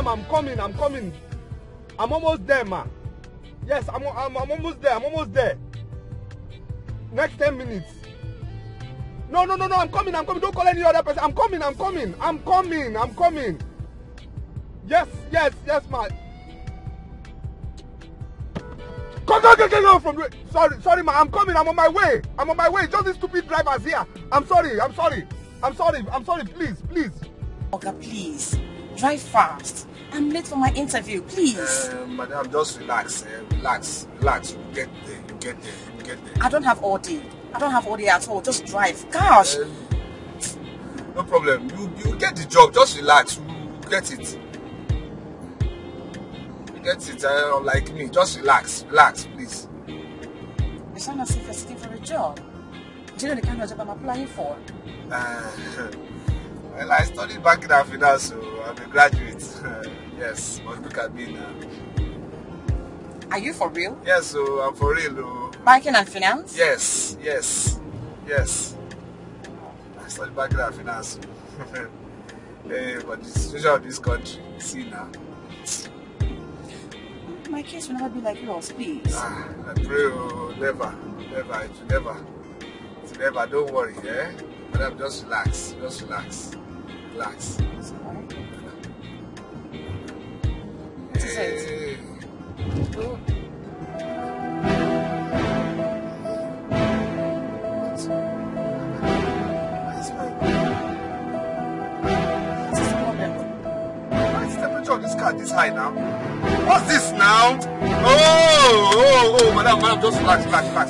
I'm coming. I'm almost there, ma. Yes, I'm almost there. I'm almost there. Next 10 minutes. No, I'm coming. Don't call any other person. I'm coming. Yes, ma. Go from the... Sorry, ma. I'm coming. I'm on my way. Just these stupid drivers here. I'm sorry. Please. Oga, please. Drive fast. I'm late for my interview, please. Madam, just relax. Relax. You get there. I don't have all day. At all. Just drive. Gosh. No problem. You get the job. Just relax. You get it. Like me. Just relax, please. You sound as if you're sitting for a job. Do you know the kind of job I'm applying for? Well, I studied banking and finance, so I'm a graduate. Yes, but look at me now. Are you for real? Yes, so I'm for real. Banking and finance? Yes. I studied banking and finance. Hey, but the situation of this country, see now. My case will never be like yours, please. I pray, never. It will never. Don't worry, eh? Madam, just relax. Relax. Hey. What's the temperature of this car this high now? What's this now? Oh, madam, just relax. Relax.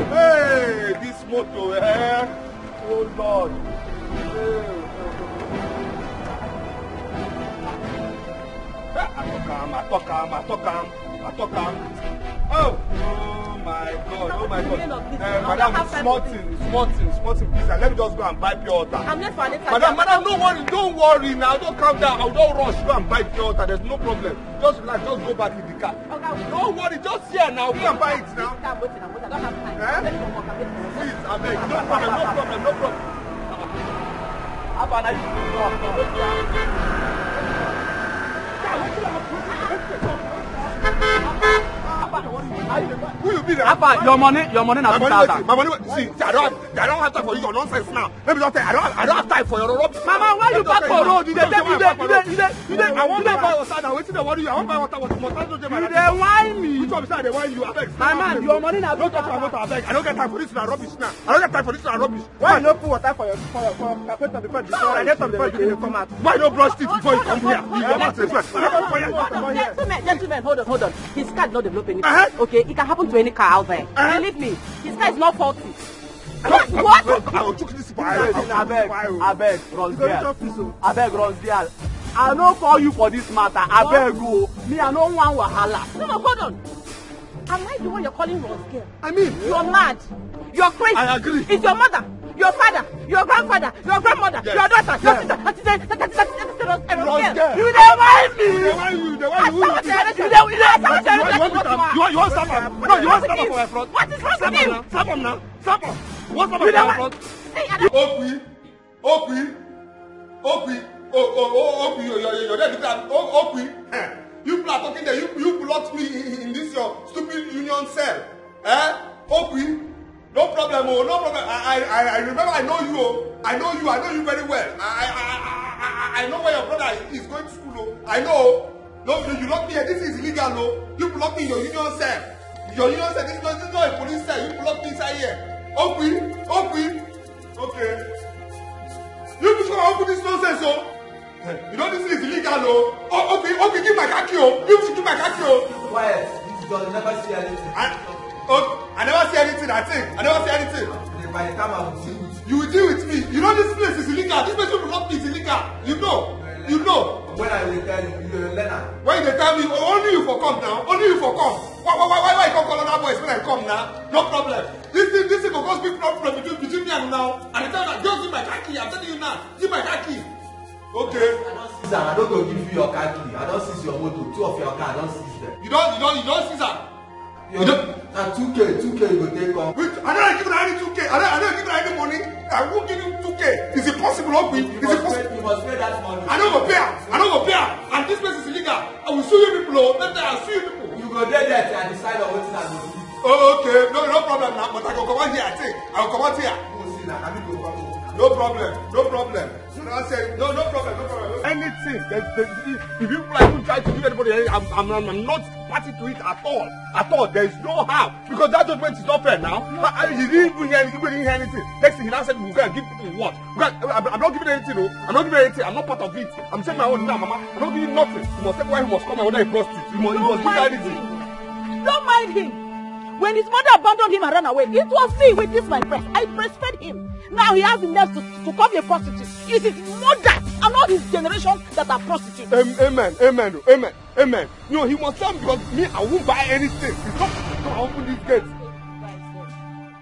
Hey, this motor, eh? Oh, Lord. I talk him. Oh my God. Madam, small thing, please. Let me just go and buy pure water. I'm not for it. Madam, don't worry now. Don't calm down. Don't rush. Go and buy pure water. There's no problem. Just relax. Just go back in the car. Okay. Don't worry. Just here now. Go and buy it now. I don't have time. Please, I beg. No problem. Who you be there? Abba, your money na 2,000. My money. See, I don't have time for your nonsense now. Let me just tell you, I don't have time for your rubbish. Mama, why you back for road? You dey I want to buy water now. Waiting, what do you? I want to buy water. You dey whine me. Which one beside they whine you? I beg. My man, your money na 2,000. Don't touch my motor, I beg. I don't get time for this rubbish now. Why you no put water for your carpenter before you come out? Why no brush teeth before you come here? Your mouth is wet. Gentlemen, hold on. His car is not developing anything. Okay, it can happen to any car out there. Believe me, his car is not faulty. What? I will took this Abeg, Rosdial. I no call you for this matter. Abeg, go. Me, I no want wahala. No, hold on. Am I the one you're calling Rosdial? I mean, you're mad. You're crazy. I agree. It's your mother, your father, your grandfather, your grandmother, your daughter, your sister. You dey whine me. You want stop him? No, you want stop him for my front? What is wrong with him? Stop him now. What's up with my front? Opie. You're there. Opie. You people are talking there. You blocked me in this your stupid union cell. Opie. No problem. I remember. I know you. I know you very well. I know where your brother is going to school. I know. No, you locked me here. This is illegal. No, you blocked me in your union cell. Your union cell. This is not a police cell. You blocked me inside here. Opie. Okay. You people open this nonsense, oh. You know this is illegal, oh. Okay, give my khaki, oh. You should give my khaki, oh. Quiet. You never see anything. I never see anything. I think I never see anything. By the time I will deal with you will deal with me. You know this place is illegal. This place will not be illegal. You know. When I will tell you, you're a learner. When they tell me, only you for come now. Only you for come. Why you come call other boys when I come now? No problem. This thing will cause big problem between me and now. And I tell you that just give my khaki. I'm telling you now. Give my khaki. Okay. I don't go give you your car key. I don't seize your motor. 2 of your car, I don't seize them. You don't seize her. You don't. And 2K you go take on. Wait, I don't give her any 2K. I don't give her any money. I won't give you 2K. Is it possible, Obi? Is it possible? You must pay that money. I don't go pay her. I don't go pay her. And this place is illegal. I will sue you people. Let I'll sue you people. You go there and decide on what I go do. Oh, okay. No problem now. But I go come out here. I think I will come out here. No problem. No problem. So I say no problem. Anything. If you like try to give anybody, I'm not party to it at all. At all. There is no how because that judgment is not fair now. He didn't bring anything. Next thing he now said we can give people what? I'm not giving anything. No. I'm not giving anything. I'm not part of it. I'm saying my own now, Mama. I'm not giving nothing. You must say why he must come and whether he prostitute. He must give anything. Don't mind him. When his mother abandoned him and ran away, it was me with this my breast. I breastfed him. Now he has the nerve to call a prostitute. It is his mother and all his generation that are prostitutes. Amen. You know, he must tell me because me, I won't buy anything. It's not I open these gates.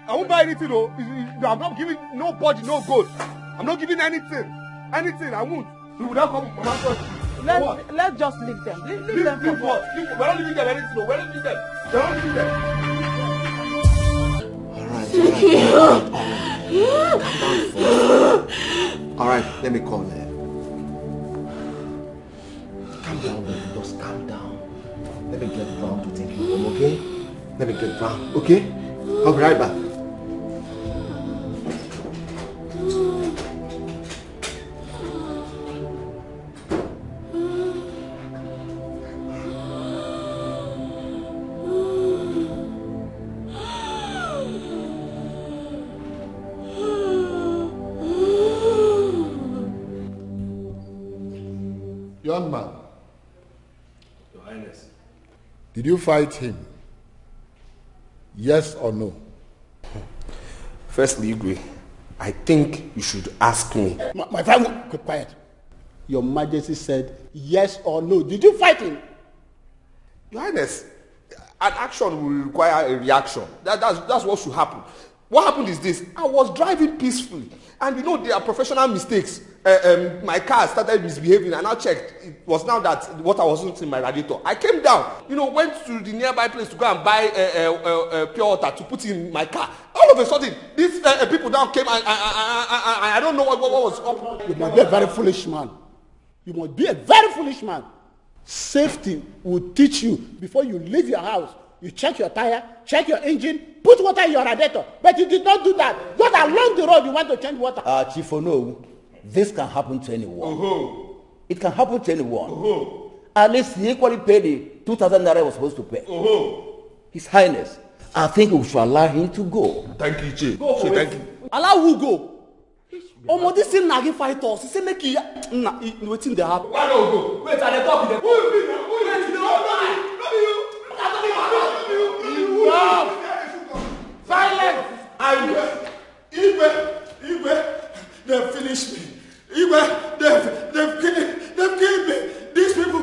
I won't buy anything though. I'm not giving nobody no gold. I'm not giving anything. I won't. You will not come from my prostitute. Let's just leave them. Leave them for what? We're not leaving them anything. We're not leaving them. We're not leaving them. All right, let me call her. Calm down, baby. Just calm down. Let me get Brown to take you home, okay? Let me get Brown, okay? I'll be right back. Young man, Your Highness. did you fight him? Yes or no? Firstly, Igwe, I think you should ask me. My friend, keep quiet. Your Majesty said yes or no. Did you fight him? Your Highness, an action will require a reaction. That's what should happen. What happened is this. I was driving peacefully. And you know there are professional mistakes. My car started misbehaving and I checked. It was now that water wasn't in my radiator. I came down, went to the nearby place to go and buy pure water to put in my car. All of a sudden, these people now came and I don't know what was up. You must be a very foolish man. You must be a very foolish man. Safety will teach you before you leave your house. You check your tire, check your engine, put water in your radiator. But you did not do that. Just along the road, you want to change water. Chief Ono, this can happen to anyone. It can happen to anyone. At least he equally paid the 2,000 naira he was supposed to pay. His Highness, I think we should allow him to go. Thank you, Chief. Thank you. Allow who go? This thing nagi fight us. He say make you wetin dey happen. Why don't go? Wait, I talk with them. Who is this? Who is this? Not you. Silence! Igwe, they finished me. Igwe, they've killed me. These people.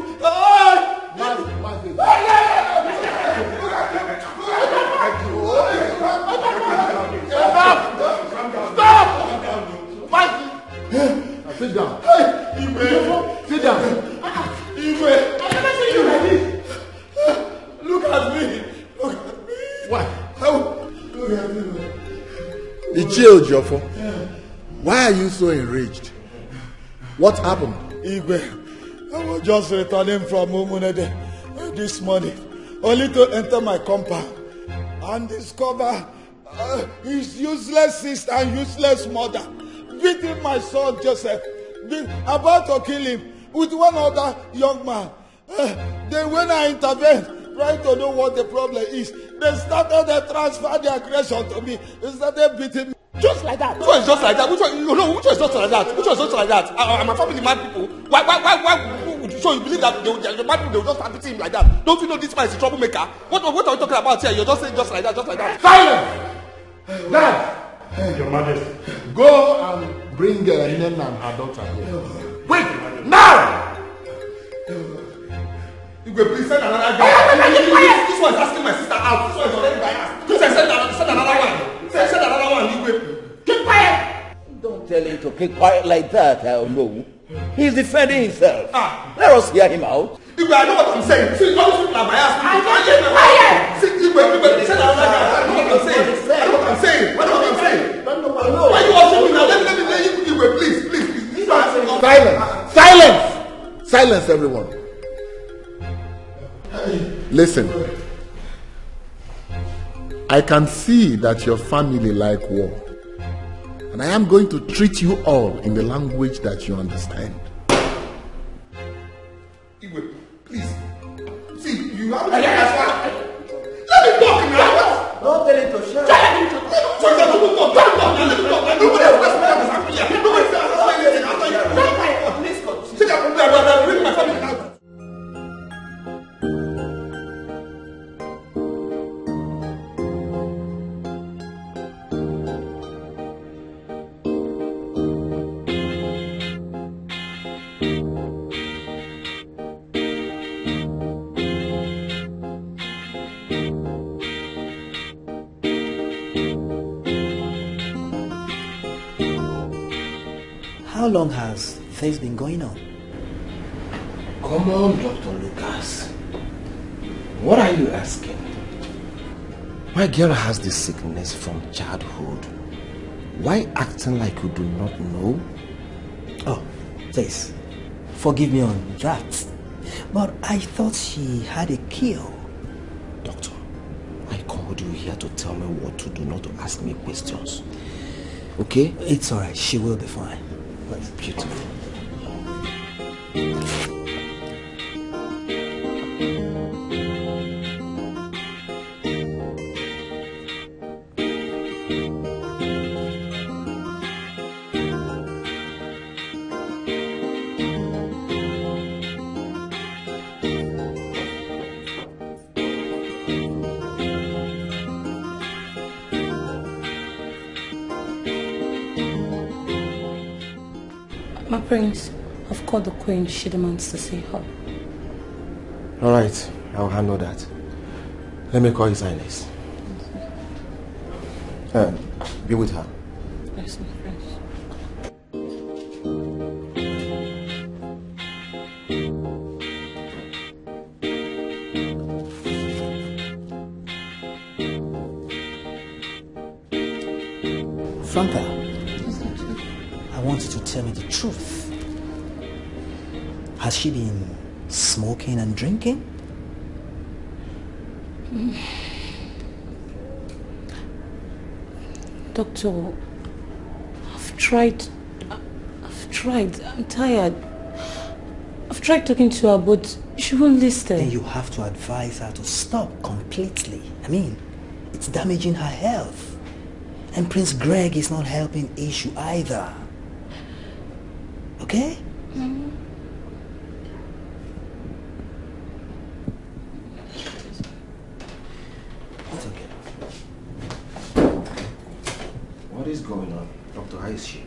Sit down. Igwe, Sit down. Igwe. I never seen you like this. Look at me. Why? Look at me. Ichie Ojofo, why are you so enraged? What happened? Igwe, I was just returning from Umunede this morning, only to enter my compound and discover his useless sister and useless mother beating my son Joseph, about to kill him with one other young man. Then when I intervened, trying to know what the problem is, they started to transfer the aggression to me. They started beating me. Just like that. Which one is just like that? Which one is just like that? Which one is just like that? I'm a family man people. Why so you believe that the man people, they will just start beating him like that? Don't you know this man is a troublemaker? What are we talking about here? You're just saying just like that. Silence! Dad! Your Majesty. Go and bring Nena and her daughter here. Wait! Now! You go please send another guy. This one is asking my sister out. This one is already biased. Please send another one. Send another one. Keep quiet! Don't tell him to keep quiet like that. I don't know. He's defending himself. Let us hear him out. Igwe, I know what I'm saying. See, all these people are biased. I don't get quiet. See, Igwe, say that like that. I know what I'm saying. I know what I'm saying. I know what I'm saying. Why are you watching me now? Let me Igwe, please. Silence! Silence, everyone. Listen. I can see that your family like war. And I am going to treat you all in the language that you understand. Igwe, please. See, you have to let me talk now. Don't tell him to shut up. Let me talk. Nobody else has to talk. Nobody else has to talk. Bring my family out. How long has this been going on? Come on, Dr. Lucas. What are you asking? My girl has this sickness from childhood. Why acting like you do not know? Oh, please, forgive me on that. But I thought she had a cure. Doctor, I called you here to tell me what to do, not to ask me questions. Okay? It's alright, she will be fine. That's beautiful. My prince, I've called the queen. She demands to see her. Alright, I'll handle that. Let me call His Highness. Be with her. Yes, my prince. Franca, I want you to tell me the truth. Has she been smoking and drinking? Doctor, I've tried. I'm tired. I've tried talking to her, but she won't listen. Then you have to advise her to stop completely. I mean, it's damaging her health. And Prince Greg is not helping issue either. Okay? It's okay. What is going on? Doctor, how is she?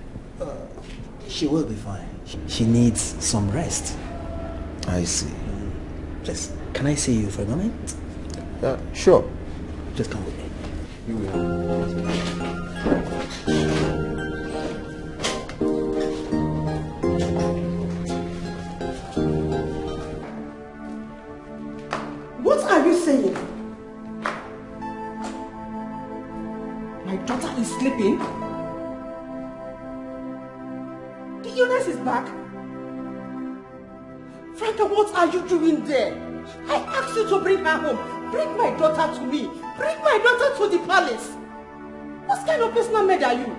She will be fine. She needs some rest. I see. Please, can I see you for a moment? Sure. Just come with me. You will. What are you saying? My daughter is sleeping? The illness is back? Franca, what are you doing there? I asked you to bring her home. Bring my daughter to me. Bring my daughter to the palace. What kind of personal maid are you?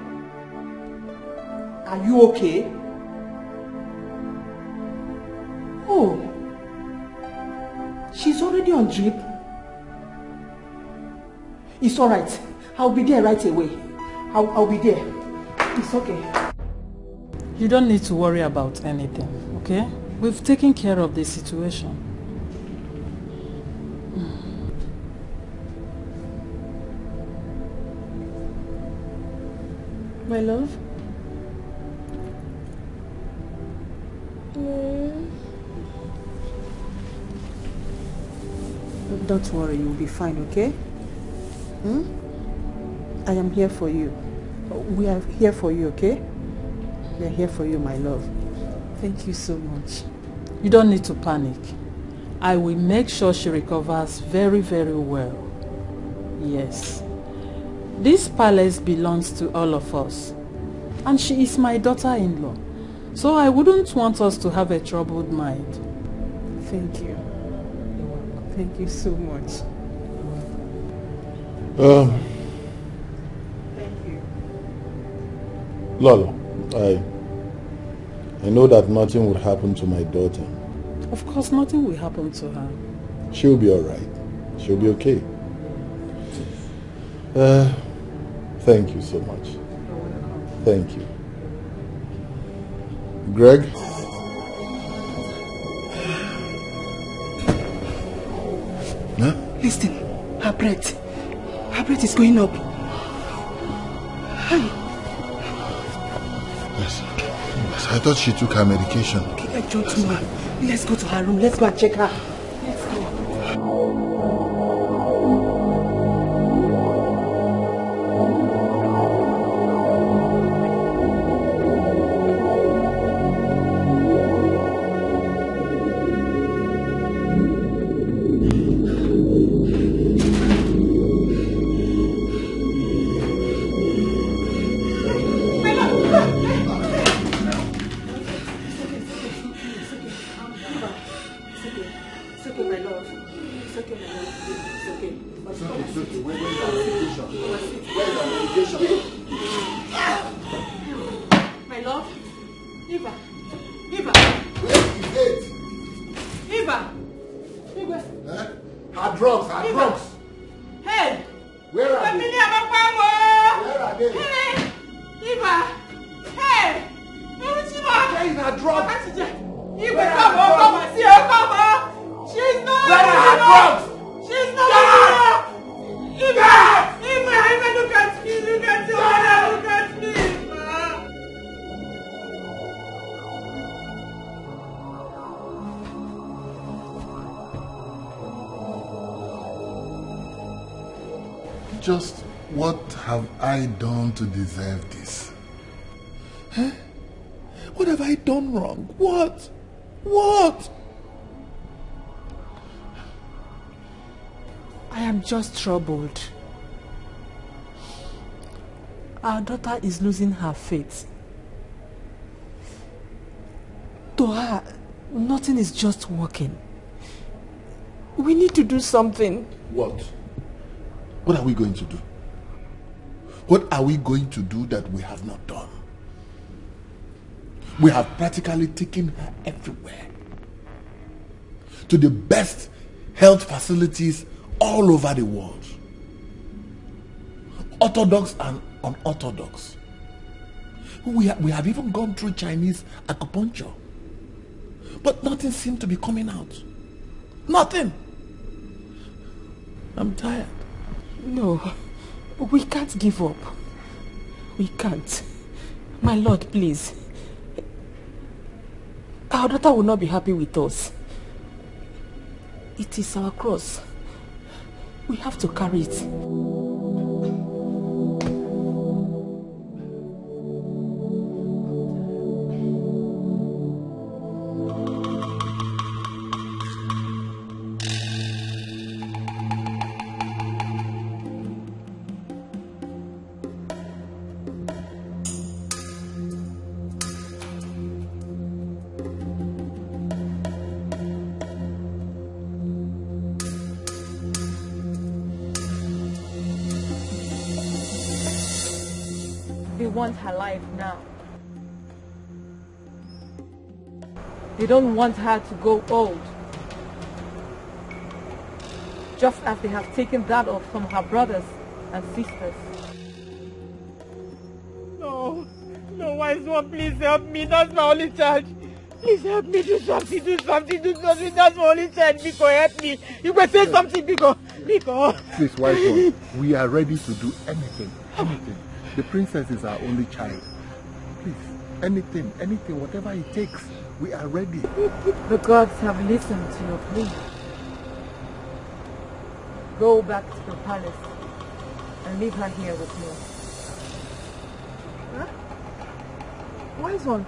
Are you okay? Oh. She's already on drip. It's alright. I'll be there right away. I'll be there. It's okay. You don't need to worry about anything, okay? We've taken care of the situation. My love? Don't worry, you'll be fine, okay? I am here for you. We are here for you, okay? We are here for you, my love. Thank you so much. You don't need to panic. I will make sure she recovers very, very well. Yes. This palace belongs to all of us. And she is my daughter-in-law. So I wouldn't want us to have a troubled mind. Thank you. Thank you so much. Thank you. Lolo, I know that nothing would happen to my daughter. Of course, nothing will happen to her. She'll be alright. She'll be okay. Thank you so much. Thank you. Greg? Huh? Listen, her breath is going up. Yes. I thought she took her medication. Okay, gentleman, let's go to her room. Let's go and check her. Let's go. Just what have I done to deserve this? Huh? What have I done wrong? What? What? I am just troubled. Our daughter is losing her faith. To her, nothing is just working. We need to do something. What? What are we going to do? What are we going to do that we have not done? We have practically taken her everywhere. To the best health facilities all over the world. Orthodox and unorthodox. We have even gone through Chinese acupuncture. But nothing seemed to be coming out. Nothing. I'm tired. No, we can't give up. We can't. My Lord, please. Our daughter will not be happy with us. It is our cross. We have to carry it. Want her life now. They don't want her to go old. Just as they have taken that off from her brothers and sisters. No, wise one, please help me. That's my only child. Please help me, do something. That's my only child. Biko, help me. You can say something, Biko. Please, wise one, we are ready to do anything. The princess is our only child. Please, anything, whatever it takes, we are ready. The gods have listened to your plea. Go back to the palace and leave her here with me. Huh? Wise one,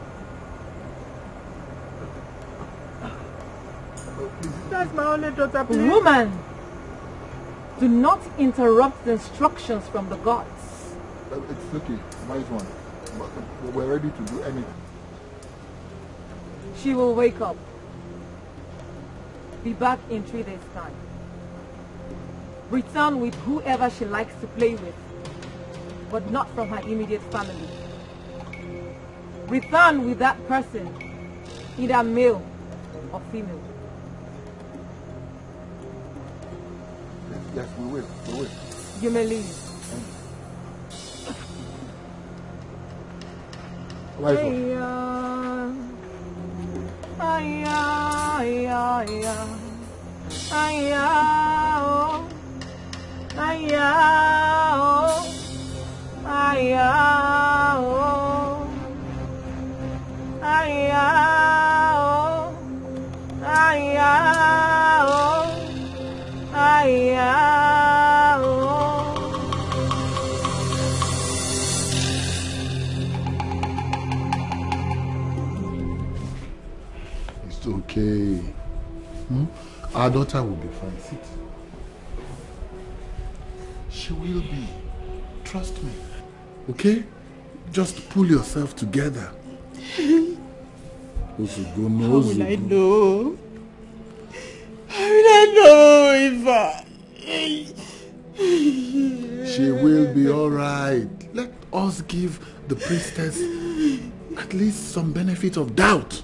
That's my only daughter, please. Woman, do not interrupt the instructions from the gods. It's okay, wise one. We're ready to do anything. She will wake up. Be back in 3 days' time. Return with whoever she likes to play with, but not from her immediate family. Return with that person, either male or female. Yes, we will. You may leave. Wise one. It's okay. Our daughter will be fine. Sit. She will be. Trust me. Okay? Just pull yourself together. How will I know? How will I know if She will be alright. Let us give the priestess at least some benefit of doubt.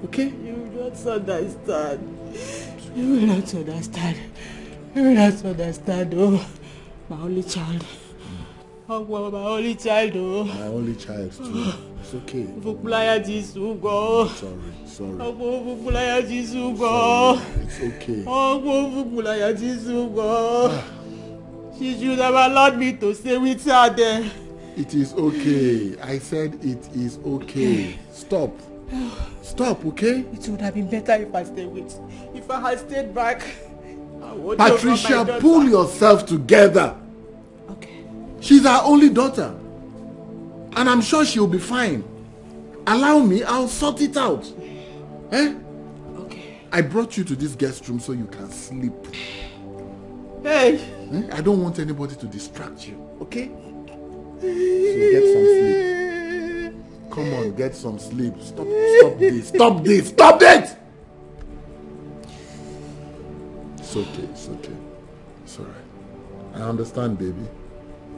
Okay? You will not understand. You will not understand. You will not understand. Oh, my only child. Oh, well, my only child. Oh. My only child too. It's okay. Sorry. It's okay. She should have allowed me to stay with her then. It is okay. I said it is okay. Stop. Stop, okay? It would have been better if I stayed with. If I had stayed back. Patricia, pull yourself together. Okay. She's our only daughter. And I'm sure she'll be fine. Allow me, I'll sort it out. Eh? Okay. I brought you to this guest room so you can sleep. Hey! Eh? I don't want anybody to distract you, okay? So get some sleep. Come on, get some sleep. Stop this. Stop this. Stop this! It's okay, it's okay. It's alright. I understand, baby.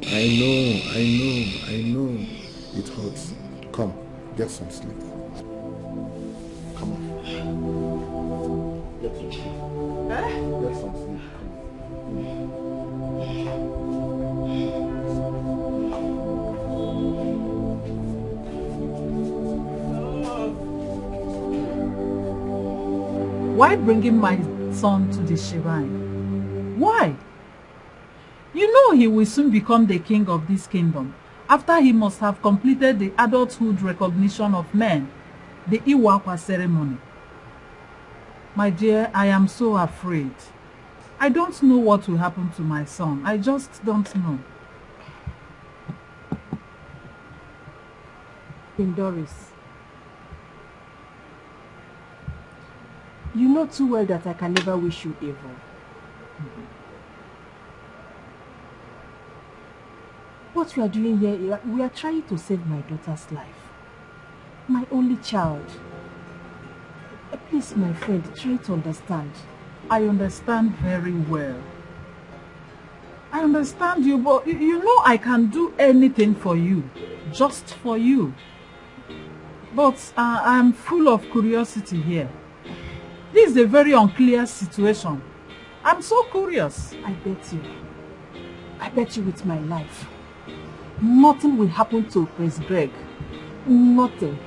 I know. It hurts. Come, get some sleep. Come on. Get some sleep. Get some sleep. Why bringing my son to the shrine? Why? You know he will soon become the king of this kingdom, after he must have completed the adulthood recognition of men, the Iwakwa ceremony. My dear, I am so afraid. I don't know what will happen to my son. I just don't know. Queen Doris, you know too well that I can never wish you evil. What we are doing here, we are trying to save my daughter's life. My only child. Please, my friend, try to understand. I understand very well. I understand you, but you know I can do anything for you. Just for you. But I'm full of curiosity here. This is a very unclear situation. I'm so curious. I bet you with my life. Nothing will happen to Prince Greg. Nothing.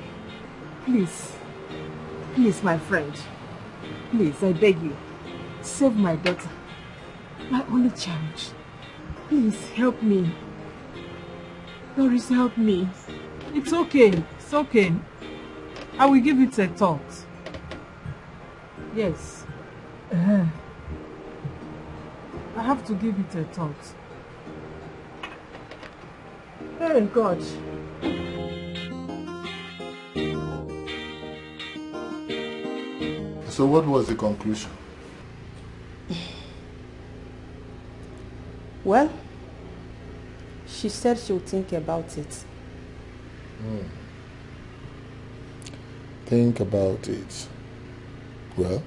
Please, my friend. Please, I beg you. Save my daughter. My only child. Please, help me. Doris, help me. It's okay. It's okay. I will give it a thought. Yes. I have to give it a thought. Oh God. So what was the conclusion? Well, she said she'll think about it. Think about it. Well,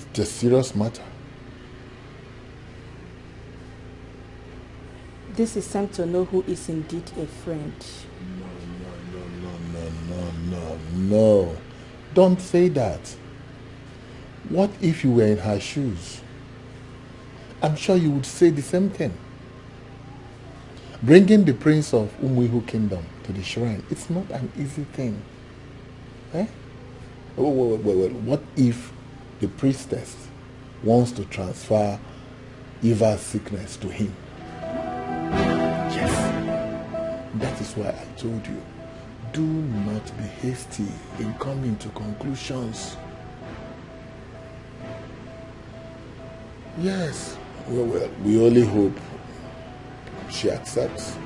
it's a serious matter. This is time to know who is indeed a friend. No. Don't say that. What if you were in her shoes? I'm sure you would say the same thing. Bringing the prince of Umuihu kingdom to the shrine, it's not an easy thing. Eh? Well, what if the priestess wants to transfer Eva's sickness to him? Yes. That is why I told you, do not be hasty in coming to conclusions. Yes. Well, we only hope she accepts.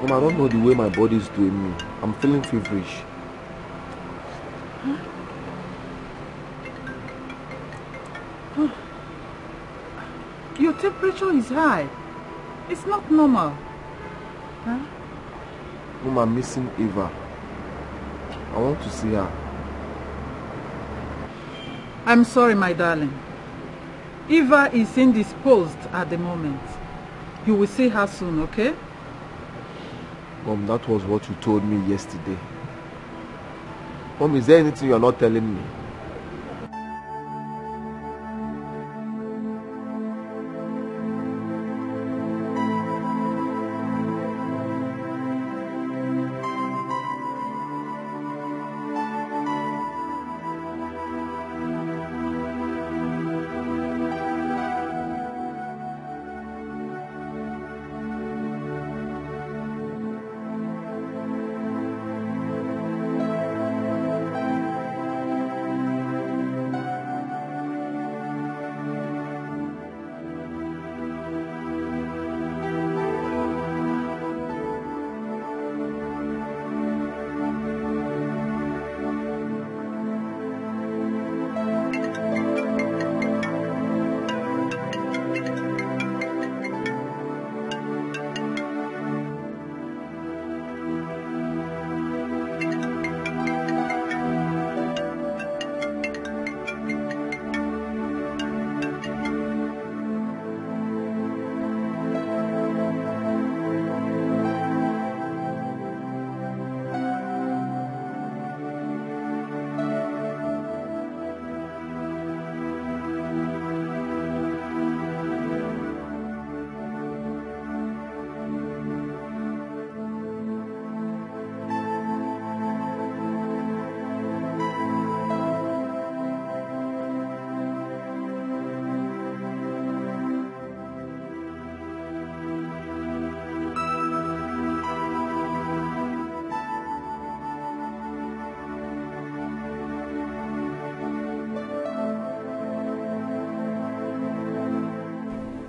Mom, I don't know the way my body is doing me. I'm feeling feverish. Your temperature is high. It's not normal. Huh? Mom, I'm missing Eva. I want to see her. I'm sorry, my darling. Eva is indisposed at the moment. You will see her soon, okay? Mom, that was what you told me yesterday. Mom, is there anything you're not telling me?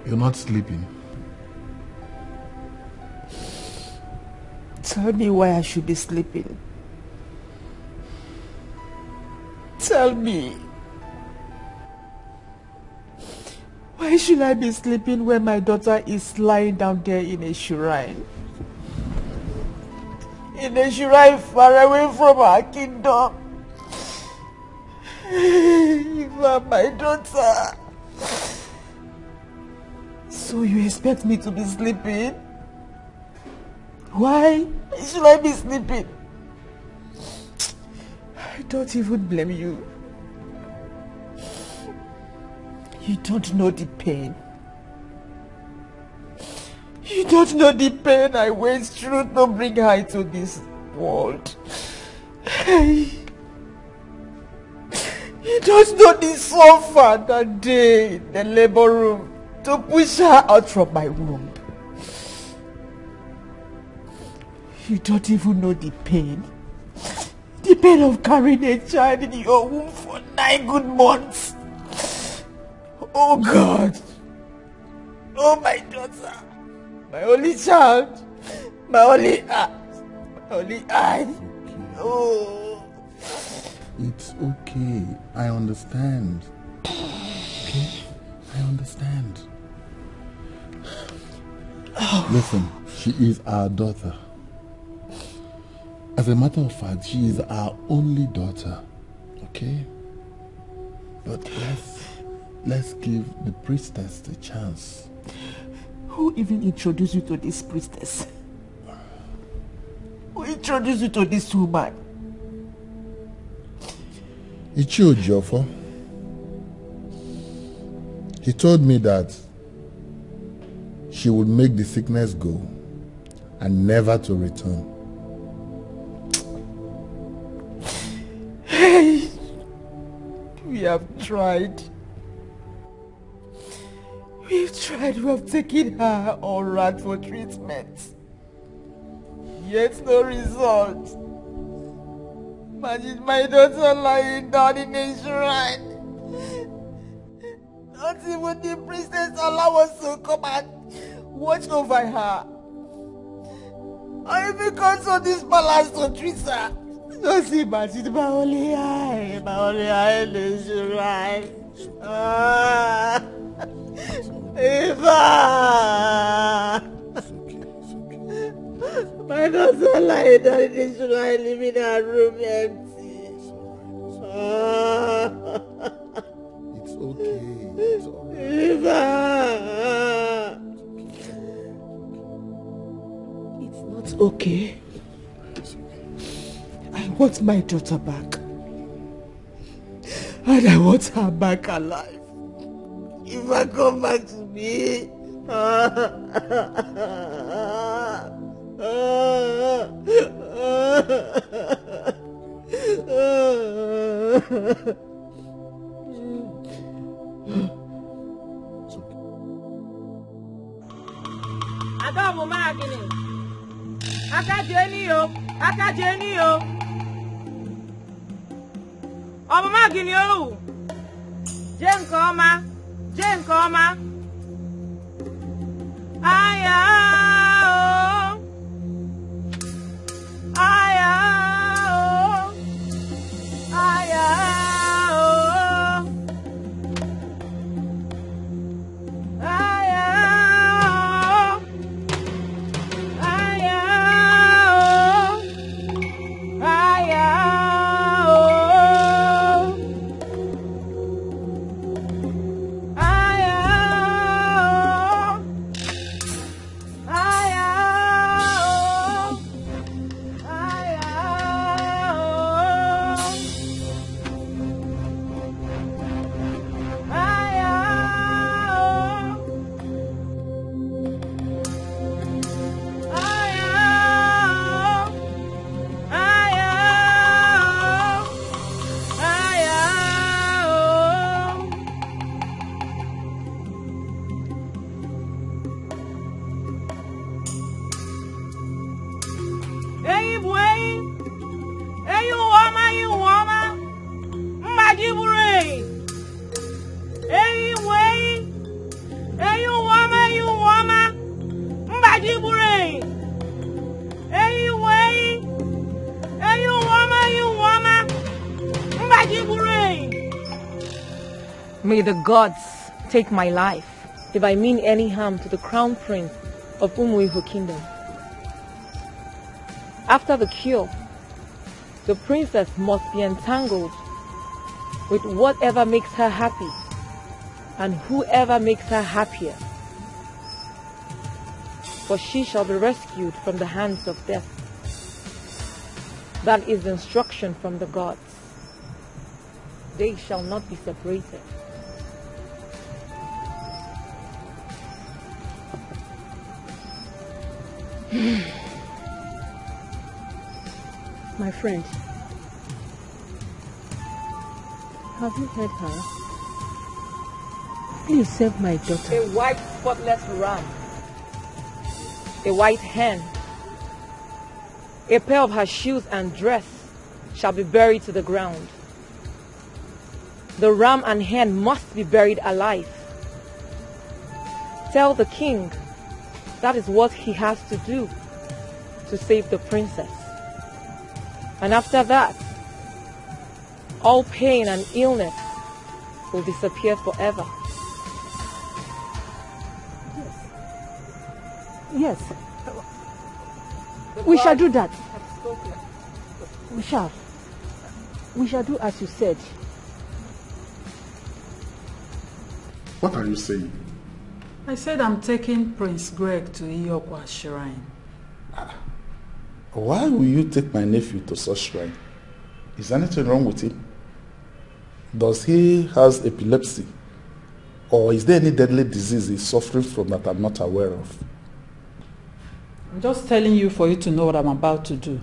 You're not sleeping. Tell me why I should be sleeping. Tell me. Why should I be sleeping when my daughter is lying down there in a shrine? In a shrine far away from her kingdom. Even my daughter. So you expect me to be sleeping? Why should I be sleeping? I don't even blame you. You don't know the pain. You don't know the pain I went through to bring her into this world. You don't know the suffer that day in the labor room to push her out from my womb. You don't even know the pain. The pain of carrying a child in your womb for 9 good months. Oh God. Oh my daughter. My only child. My only heart. My only eye. Oh. It's okay. I understand. Okay? I understand. Listen, she is our daughter. As a matter of fact, she is our only daughter. Okay? But let's give the priestess a chance. Who even introduced you to this priestess? Who introduced you to this woman? Ichio Jofo. He told me that she would make the sickness go and never to return. Hey, we have tried. We've tried. We have taken her all right for treatment. Yet no result. Imagine my daughter lying down in a shrine. Not even the priestess allow us to come and watch over her. Or even come to this palace to treat her. Just imagine my only eye in the shrine. Eva! My daughter lying down in the shrine, leaving her room empty. It's okay. It's all right. Eva! It's not okay. I want my daughter back. And I want her back alive. If I come back to me. Adamu magini. Akajeni yo. Ọmọ magini o. Jẹ́ nǹkan ọma. Aya o. Aya o. Aya o. Aya o. Aya o. Aya o. Aya May the gods take my life if I mean any harm to the crown prince of Umuihu Kingdom. After the cure, the princess must be entangled with whatever makes her happy and whoever makes her happier. For she shall be rescued from the hands of death. That is the instruction from the gods. They shall not be separated. My friend, have you heard her? Please save my daughter. A white spotless ram, a white hen, a pair of her shoes and dress shall be buried to the ground. The ram and hen must be buried alive. Tell the king that is what he has to do to save the princess. And after that, all pain and illness will disappear forever. Yes. We shall do that. We shall. We shall do as you said. What are you saying? I said I'm taking Prince Greg to Iyokwa's shrine. Why will you take my nephew to such shrine? Is anything wrong with him? Does he has epilepsy? Or is there any deadly disease he's suffering from that I'm not aware of? I'm just telling you for you to know what I'm about to do.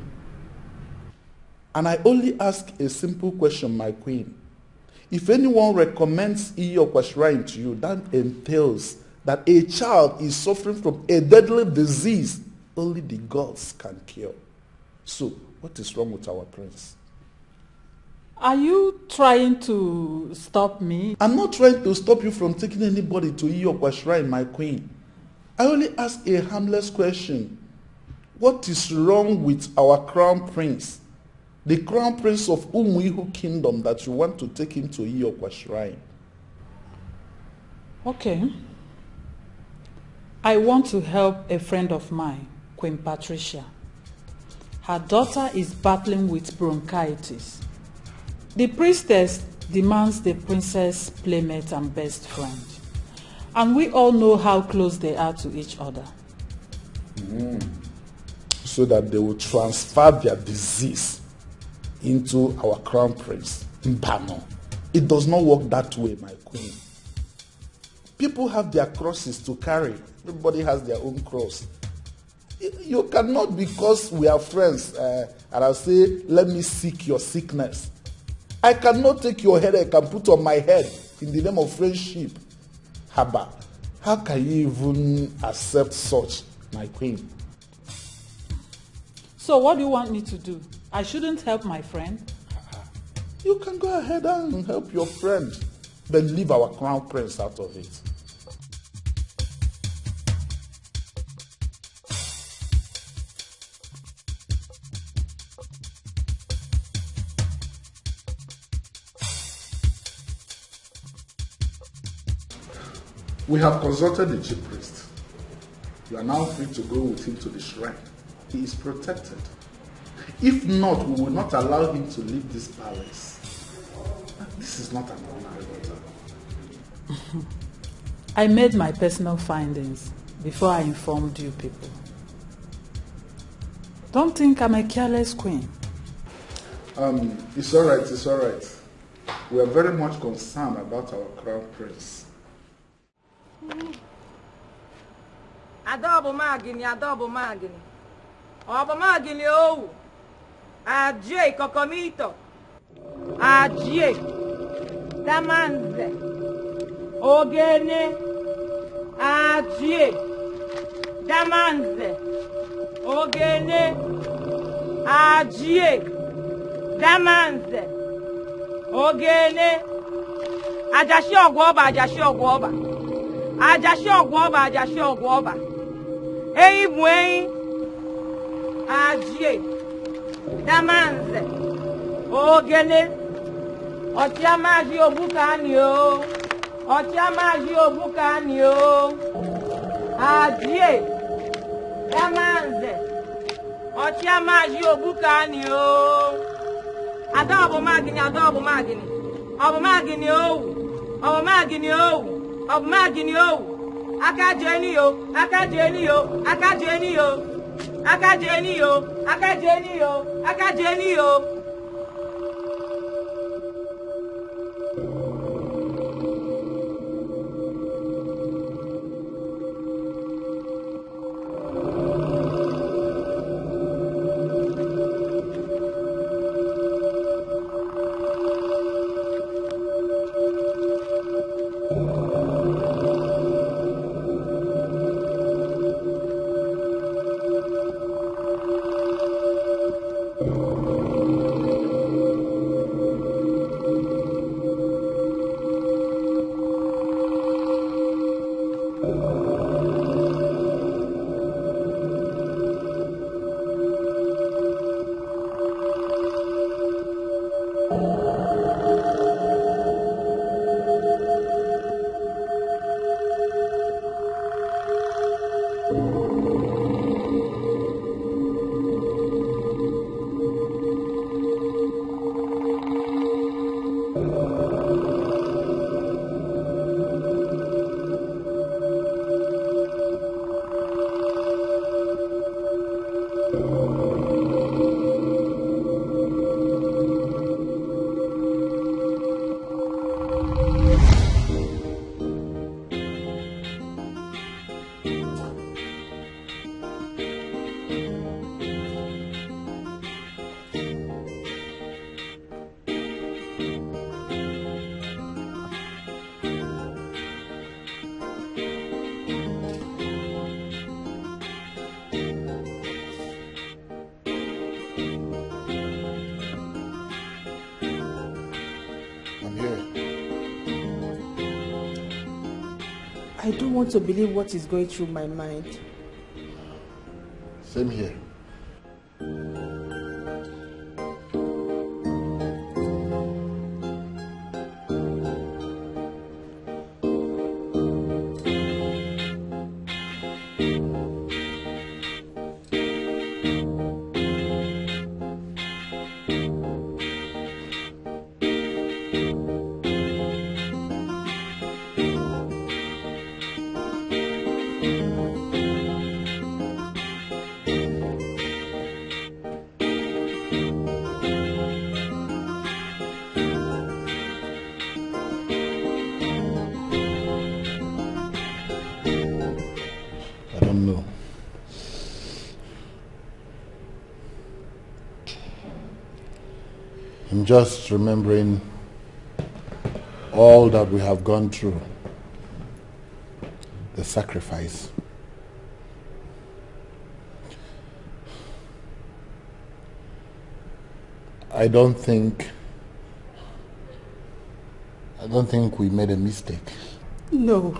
And I only ask a simple question, my queen. If anyone recommends Iyokwa shrine to you, that entails that a child is suffering from a deadly disease only the gods can cure. So, what is wrong with our prince? Are you trying to stop me? I'm not trying to stop you from taking anybody to Iyokwa shrine, my queen. I only ask a harmless question. What is wrong with our crown prince? The crown prince of Umuihu Kingdom that you want to take him to Iyokwa shrine. Okay. I want to help a friend of mine, Queen Patricia. Her daughter is battling with bronchitis. The priestess demands the princess' playmate and best friend. And we all know how close they are to each other. So that they will transfer their disease into our crown prince, Mbano. It does not work that way, my queen. People have their crosses to carry. Everybody has their own cross. You cannot, because we are friends, and I'll say, let me seek your sickness. I cannot take your headache and put on my head in the name of friendship. Haba, how can you even accept such, my queen? So what do you want me to do? I shouldn't help my friend? You can go ahead and help your friend, but leave our crown prince out of it. We have consulted the chief priest. You are now free to go with him to the shrine. He is protected. If not, we will not allow him to leave this palace. This is not an ordinary matter. I made my personal findings before I informed you people. Don't think I'm a careless queen. It's all right, it's all right. We are very much concerned about our crown prince. Adobo magini. Obo magini o. Ajie kokomito. Ajie. Damanze. Ogene. Ajie. Damanze. Ogene. Ajie. Damanze. Ogene. Ajashi ogwoba, ajashi ogwoba. Ajashi ogwoba. Eyi mwenyi. Ajie. Damanze. Ogene. Otiamaji obukani o. Ochiamaji Obukani o. Adie. Emanze. Ochiamaji Obukani o. Adobo magini o. Obumagini o. Akajeni o. I don't want to believe what is going through my mind. Same here. I'm just remembering all that we have gone through, the sacrifice. I don't think we made a mistake. No,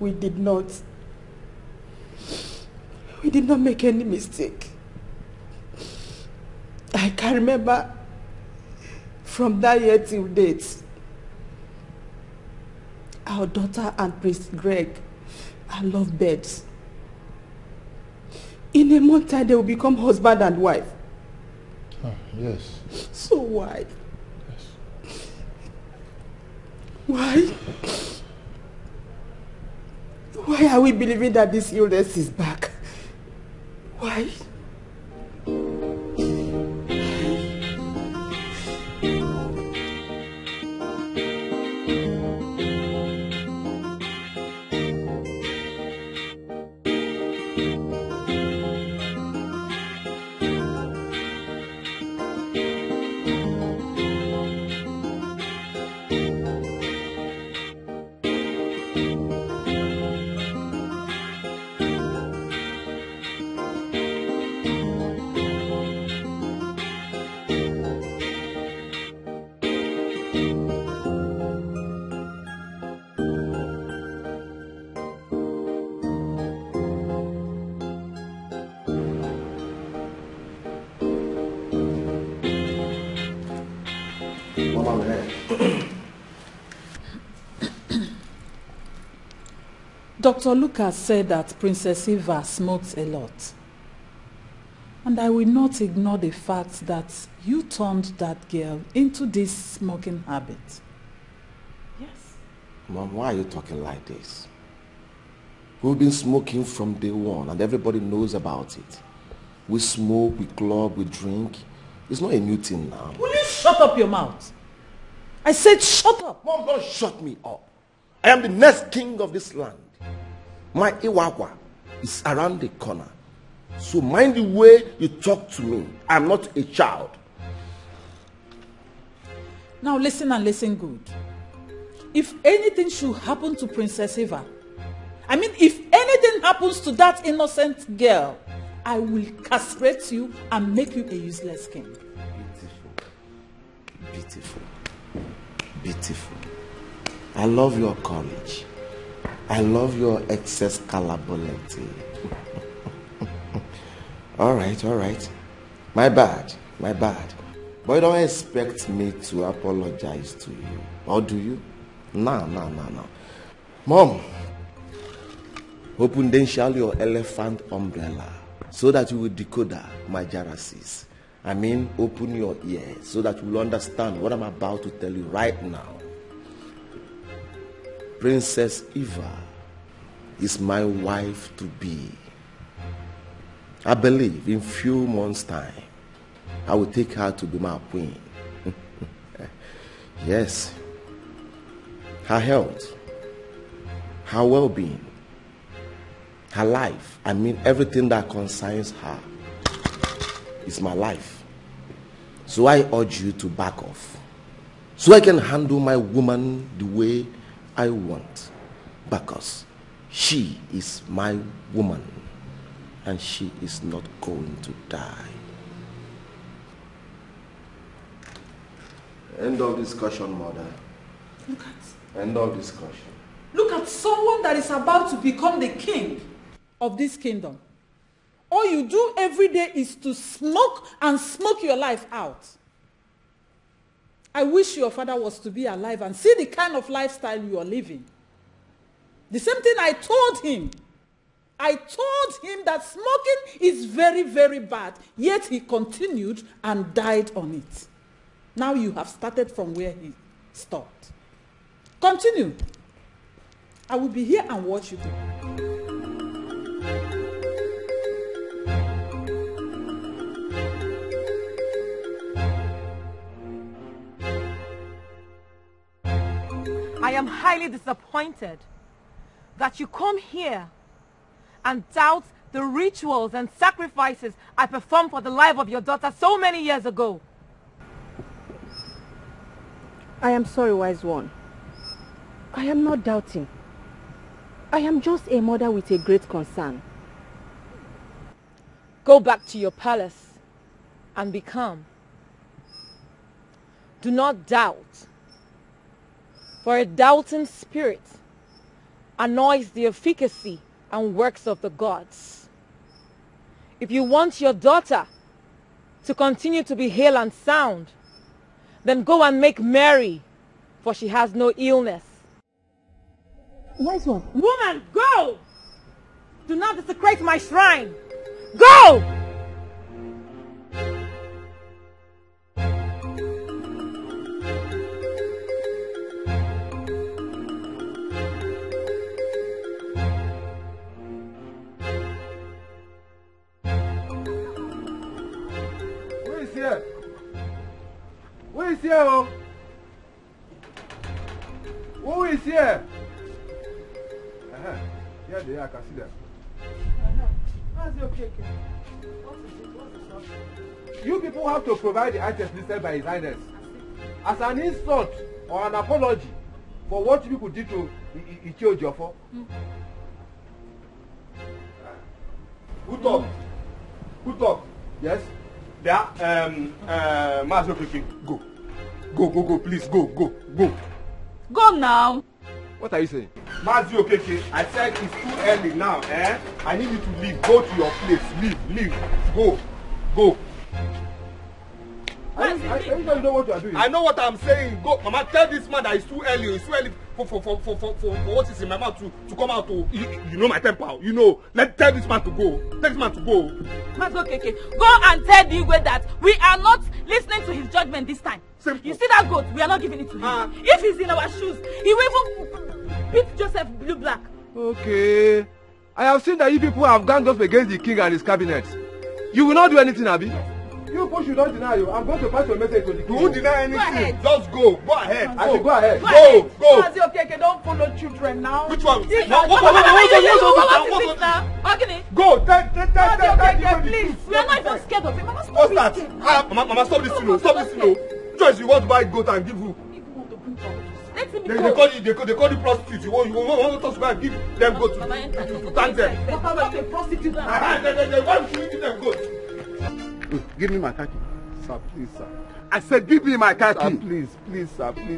we did not. We did not make any mistake. I can remember from that year till date, our daughter and Prince Greg are lovebirds. In a month time, they will become husband and wife. Oh, yes. So why? Yes. Why? Why are we believing that this illness is back? Why? Dr. Lucas said that Princess Eva smokes a lot. And I will not ignore the fact that you turned that girl into this smoking habit. Yes. Mom, why are you talking like this? We've been smoking from day one and everybody knows about it. We smoke, we club, we drink. It's not a new thing now. Will you shut up your mouth? I said shut up. Mom, don't shut me up. I am the next king of this land. My Iwawa is around the corner. So mind the way you talk to me. I'm not a child. Now listen and listen good. If anything should happen to Princess Eva, if anything happens to that innocent girl, I will castrate you and make you a useless king. Beautiful. Beautiful. Beautiful. I love your courage. I love your excess calabolity. All right. My bad. But you don't expect me to apologize to you. Or do you? No. Mom, open then shall your elephant umbrella so that you will decode my jealousies. Open your ears so that you will understand what I'm about to tell you right now. Princess Eva is my wife to be. I believe in few months' time, I will take her to be my queen. Yes. Her health, her well-being, her life, everything that concerns her is my life. So I urge you to back off, so I can handle my woman the way I want, because she is my woman and she is not going to die. End of discussion, mother. Look at. End of discussion. Look at someone that is about to become the king of this kingdom. All you do every day is to smoke and smoke your life out. I wish your father was to be alive and see the kind of lifestyle you are living. The same thing I told him. I told him that smoking is very, very bad. Yet he continued and died on it. Now you have started from where he stopped. Continue. I will be here and watch you do. I am highly disappointed that you come here and doubt the rituals and sacrifices I performed for the life of your daughter so many years ago. I am sorry, wise one. I am not doubting. I am just a mother with a great concern. Go back to your palace and be calm. Do not doubt, for a doubting spirit annoys the efficacy and works of the gods. If you want your daughter to continue to be hale and sound, then go and make merry, for she has no illness. Wise one. Woman, go! Do not desecrate my shrine. Go! Who is here? Oh? Who is here? Here they are, I can see them. How's your cake? What is it? What's the problem? You people have to provide the items listed by His Highness as an insult or an apology for what you people did to Ichio Jofo. Who talk? Who talk? Yes? Master Kiki, go. Go, please, go. Go now. What are you saying? Mazi Okeke, I said it's too early now, I need you to leave. Go to your place. Leave. Go. I know what you are doing. I know what I'm saying. Go, Mama, tell this man that it's too early. It's too early for what is in my mouth to come out. You know my temper. You know. Tell this man to go. Tell this man to go. Okay. Go and tell the Igwe that we are not listening to his judgment this time. Simple. You see that goat? We are not giving it to him. If he's in our shoes, he will even beat Joseph blue black. Okay. I have seen that you people have ganged up against the king and his cabinet. You will not do anything, Abi. You people should not deny you. I'm going to pass your message to the king. You won't deny anything. Just go. Go ahead. I should go ahead. Go. Okay, don't follow children now. Which one? What is it now? Go. Okay, please. We are not even scared of him. What's that? Mama, stop this, Stop this, Choice, you want to buy goat and give you. They call you prostitute. You want us to go and give them goat to thank them. But I'm not a prostitute. They want to give them goat. Give me my khaki. Sir, please, sir. I said, give me my khaki. Sir, please,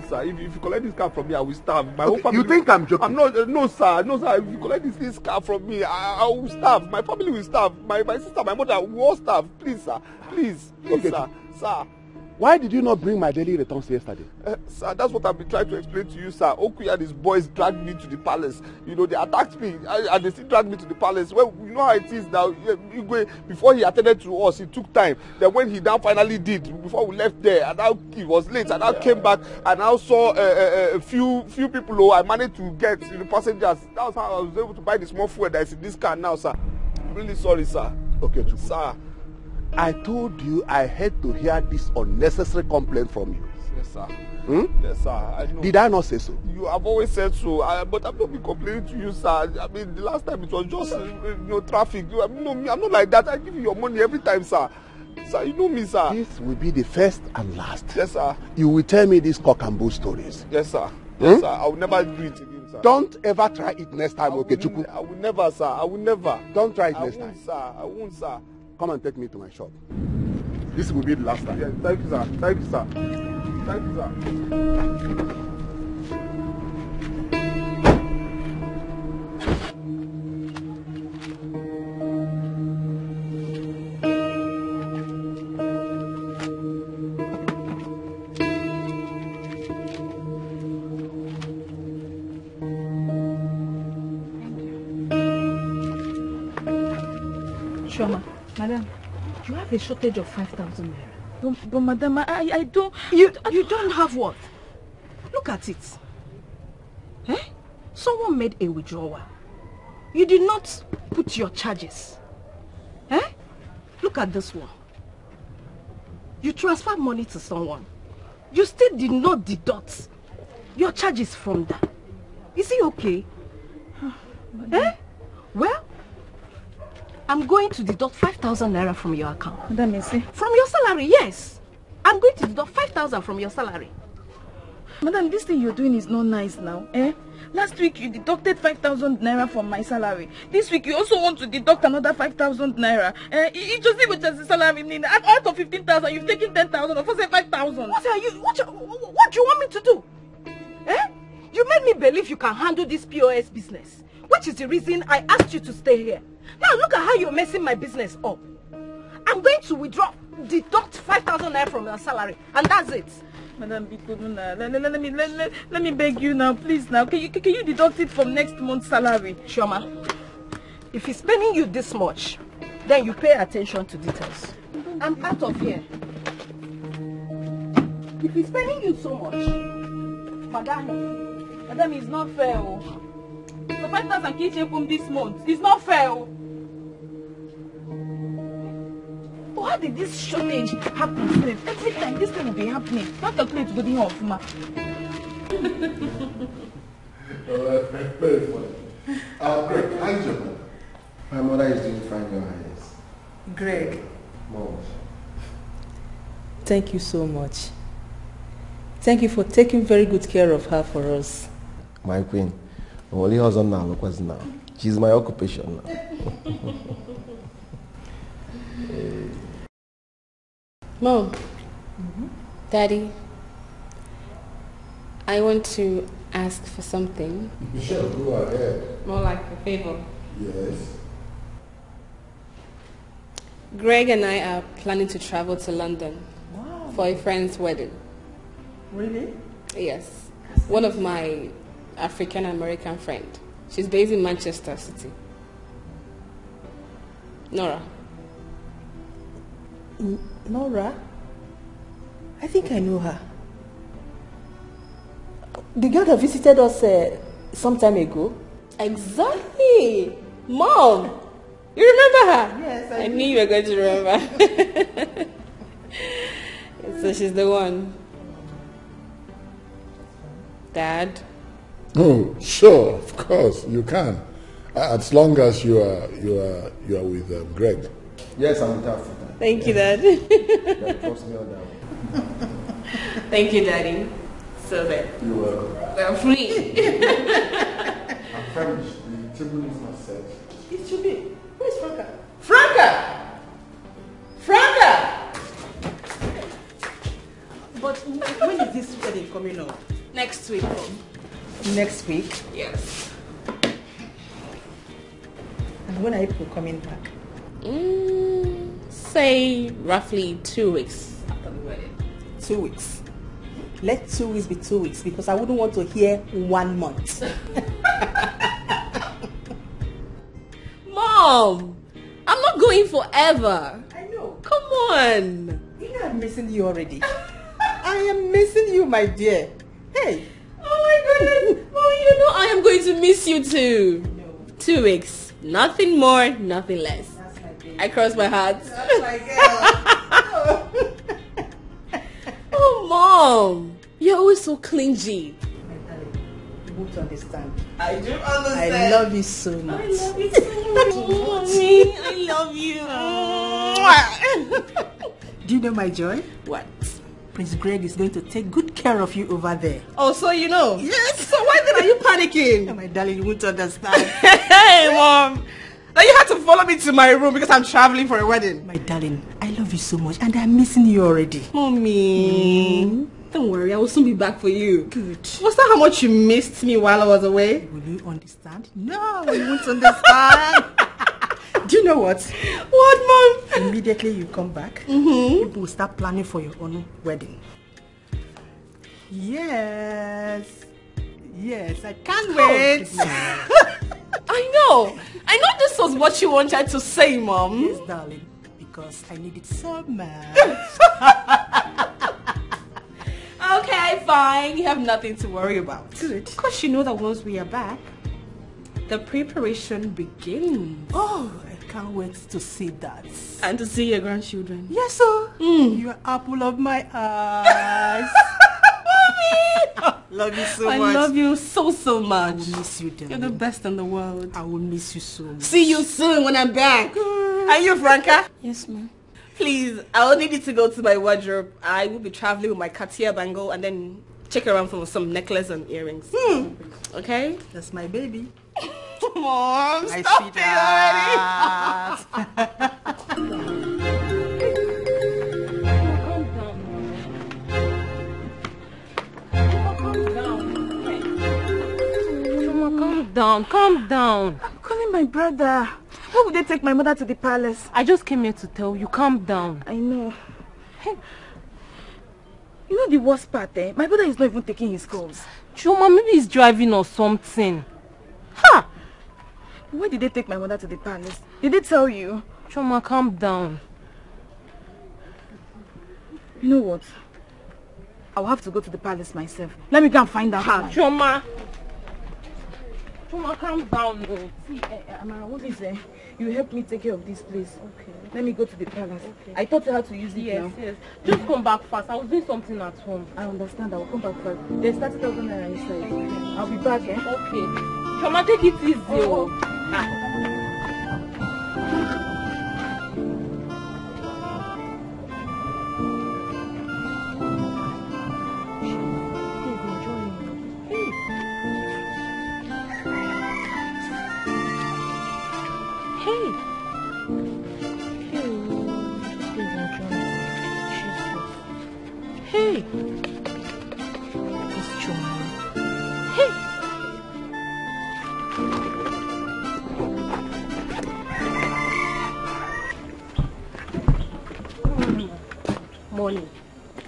sir. If you collect this car from me, I will starve. My Okay, whole family. you think I'm joking? I'm not. No, sir. If you collect this car from me, I will starve. My family will starve. My sister, my mother will all starve. Please, sir. Please, okay, sir. Why did you not bring my daily returns yesterday? Sir, that's what I've been trying to explain to you, sir. Okuyi and his boys dragged me to the palace. You know, they attacked me and they still dragged me to the palace. Well, you know how it is now. Before he attended to us, it took time. Then when he now finally did, before we left there, and now he was late, and I came back and I saw a few people who I managed to get the passengers. That was how I was able to buy the small fuel that is in this car now, sir. I'm really sorry, sir. Okay, Chukwu. Sir. I told you I had to hear this unnecessary complaint from you. Yes, sir. Yes, sir. I know. Did I not say so? You have always said so, but I've not been complaining to you, sir. I mean, the last time it was just traffic. I'm not like that. I give you your money every time, sir. Sir, you know me, sir. This will be the first and last. Yes, sir. You will tell me these cock and bull stories. Yes, sir. Yes, sir. I will never do it again, sir. Don't ever try it next time, okay, Chukwu? I will never, sir. I will never. Don't try it next time. Sir. I won't, sir. Come and take me to my shop. This will be the last time. Yeah, thank you, sir. Thank you, sir. Thank you, sir. Shoma, madam, you have a shortage of 5,000 naira. But madam, I don't... You don't have what? Look at it. Eh? Someone made a withdrawal. You did not put your charges. Eh? Look at this one. You transferred money to someone. You still did not deduct your charges from that. Is it okay? Eh? Well, I'm going to deduct 5,000 naira from your account. Madam, you see? From your salary, yes. I'm going to deduct 5,000 from your salary. Madam, this thing you're doing is not nice now, eh? Last week you deducted 5,000 naira from my salary. This week you also want to deduct another 5,000 naira. It just even just the salary. Meaning, out of 15,000, you've taken 10,000. Of course, 5,000. What do you want me to do? Eh? You made me believe you can handle this POS business, which is the reason I asked you to stay here. Now look at how you're messing my business up. I'm going to deduct 5,000 naira from your salary, and that's it. Madam, let me beg you now, please now. Can you deduct it from next month's salary? Shoma, if he's paying you this much, then you pay attention to details. I'm out of here. If he's paying you so much, Madam, it's not fair. So 5,000 kitchen from this month. It's not fair. Why did this shortage happen? Every time this thing will be happening. Not calculate to go the off, ma. Greg, how is your mother? My mother is doing fine, Your Highness. Greg. Mom. Thank you so much. Thank you for taking very good care of her for us. My queen. Only husband now. She's my occupation now. Mom, Daddy, I want to ask for something. Michelle, go ahead. More like a favor. Yes. Greg and I are planning to travel to London. Wow. for a friend's wedding. Really? Yes. One of my African American friend. She's based in Manchester City. Nora. Nora? I think I know her. The girl that visited us some time ago. Exactly. Mom, you remember her? Yes, I knew you were going to remember. So she's the one. Dad? Oh, sure, of course, you can. As long as you are with Greg. Yes, I'm with her full time. Thank you, Dad. That trust me on that one. Thank you, Daddy. So then. You're welcome. We're free. I'm famished. The table is not set. It should be. Where's Franca? Franca! Franca! But when is this wedding coming up? Next week, Mom. Next week? Yes. And when are people coming back? Say roughly 2 weeks after the wedding. 2 weeks. Let 2 weeks be 2 weeks because I wouldn't want to hear 1 month. Mom, I'm not going forever. I know. Come on. You know I'm missing you already. I am missing you, my dear. Hey. Oh my goodness. Mom, you know I am going to miss you too. No. 2 weeks. Nothing more, nothing less. That's my baby. I cross my heart. That's my girl. Oh, Mom. You're always so clingy. My darling, you won't understand. I do understand. I love you so much. I love you so much. Mommy, I love you. Do you know my joy? What? Prince Greg is going to take good care of you over there. Oh, so you know? Yes. So why then are you panicking? Oh, my darling, you won't understand. Hey, Mom. Now you have to follow me to my room because I'm traveling for a wedding. My darling, I love you so much and I'm missing you already. Mommy. Don't worry, I will soon be back for you. Good. Was that how much you missed me while I was away? Will you understand? No, you won't understand. Do you know what? What, Mom? Immediately you come back, people will start planning for your own wedding. Yes. Yes, I can't wait. I know this was what you wanted to say, Mom. Yes, darling, because I need it so much. Okay, fine. You have nothing to worry about. Good. Because you know that once we are back, the preparation begins. Oh, I can't wait to see that. And to see your grandchildren. Yes, sir. You're apple of my eyes. Mommy! Love you so I much. love you so much. I will miss you, darling. You're the best in the world. I will miss you so much. See you soon when I'm back. Are you Franca? Yes, ma'am. Please, I will need you to go to my wardrobe. I will be traveling with my Cartier bangle and then check around for some necklace and earrings. Okay? That's my baby. Mom, My stop it already. Calm down. I'm calling my brother. Why would they take my mother to the palace? I just came here to tell you, calm down. I know. Hey, you know the worst part, eh? My brother is not even taking his calls. Chuma, maybe he's driving or something. Ha! Why did they take my mother to the palace? Did they tell you? Chuma, calm down. You know what? I'll have to go to the palace myself. Let me go and find out. Ha, Chuma, calm down. No. See, Amara, what is it? You help me take care of this place. Okay. Let me go to the palace. Okay. I taught you how to use it now. Yes. Just come back fast. I was doing something at home. I understand. I will come back fast. There's 30,000 naira inside. I'll be back, eh? Okay. Chuma, take it easy. Hey! It's Chuma. Hey!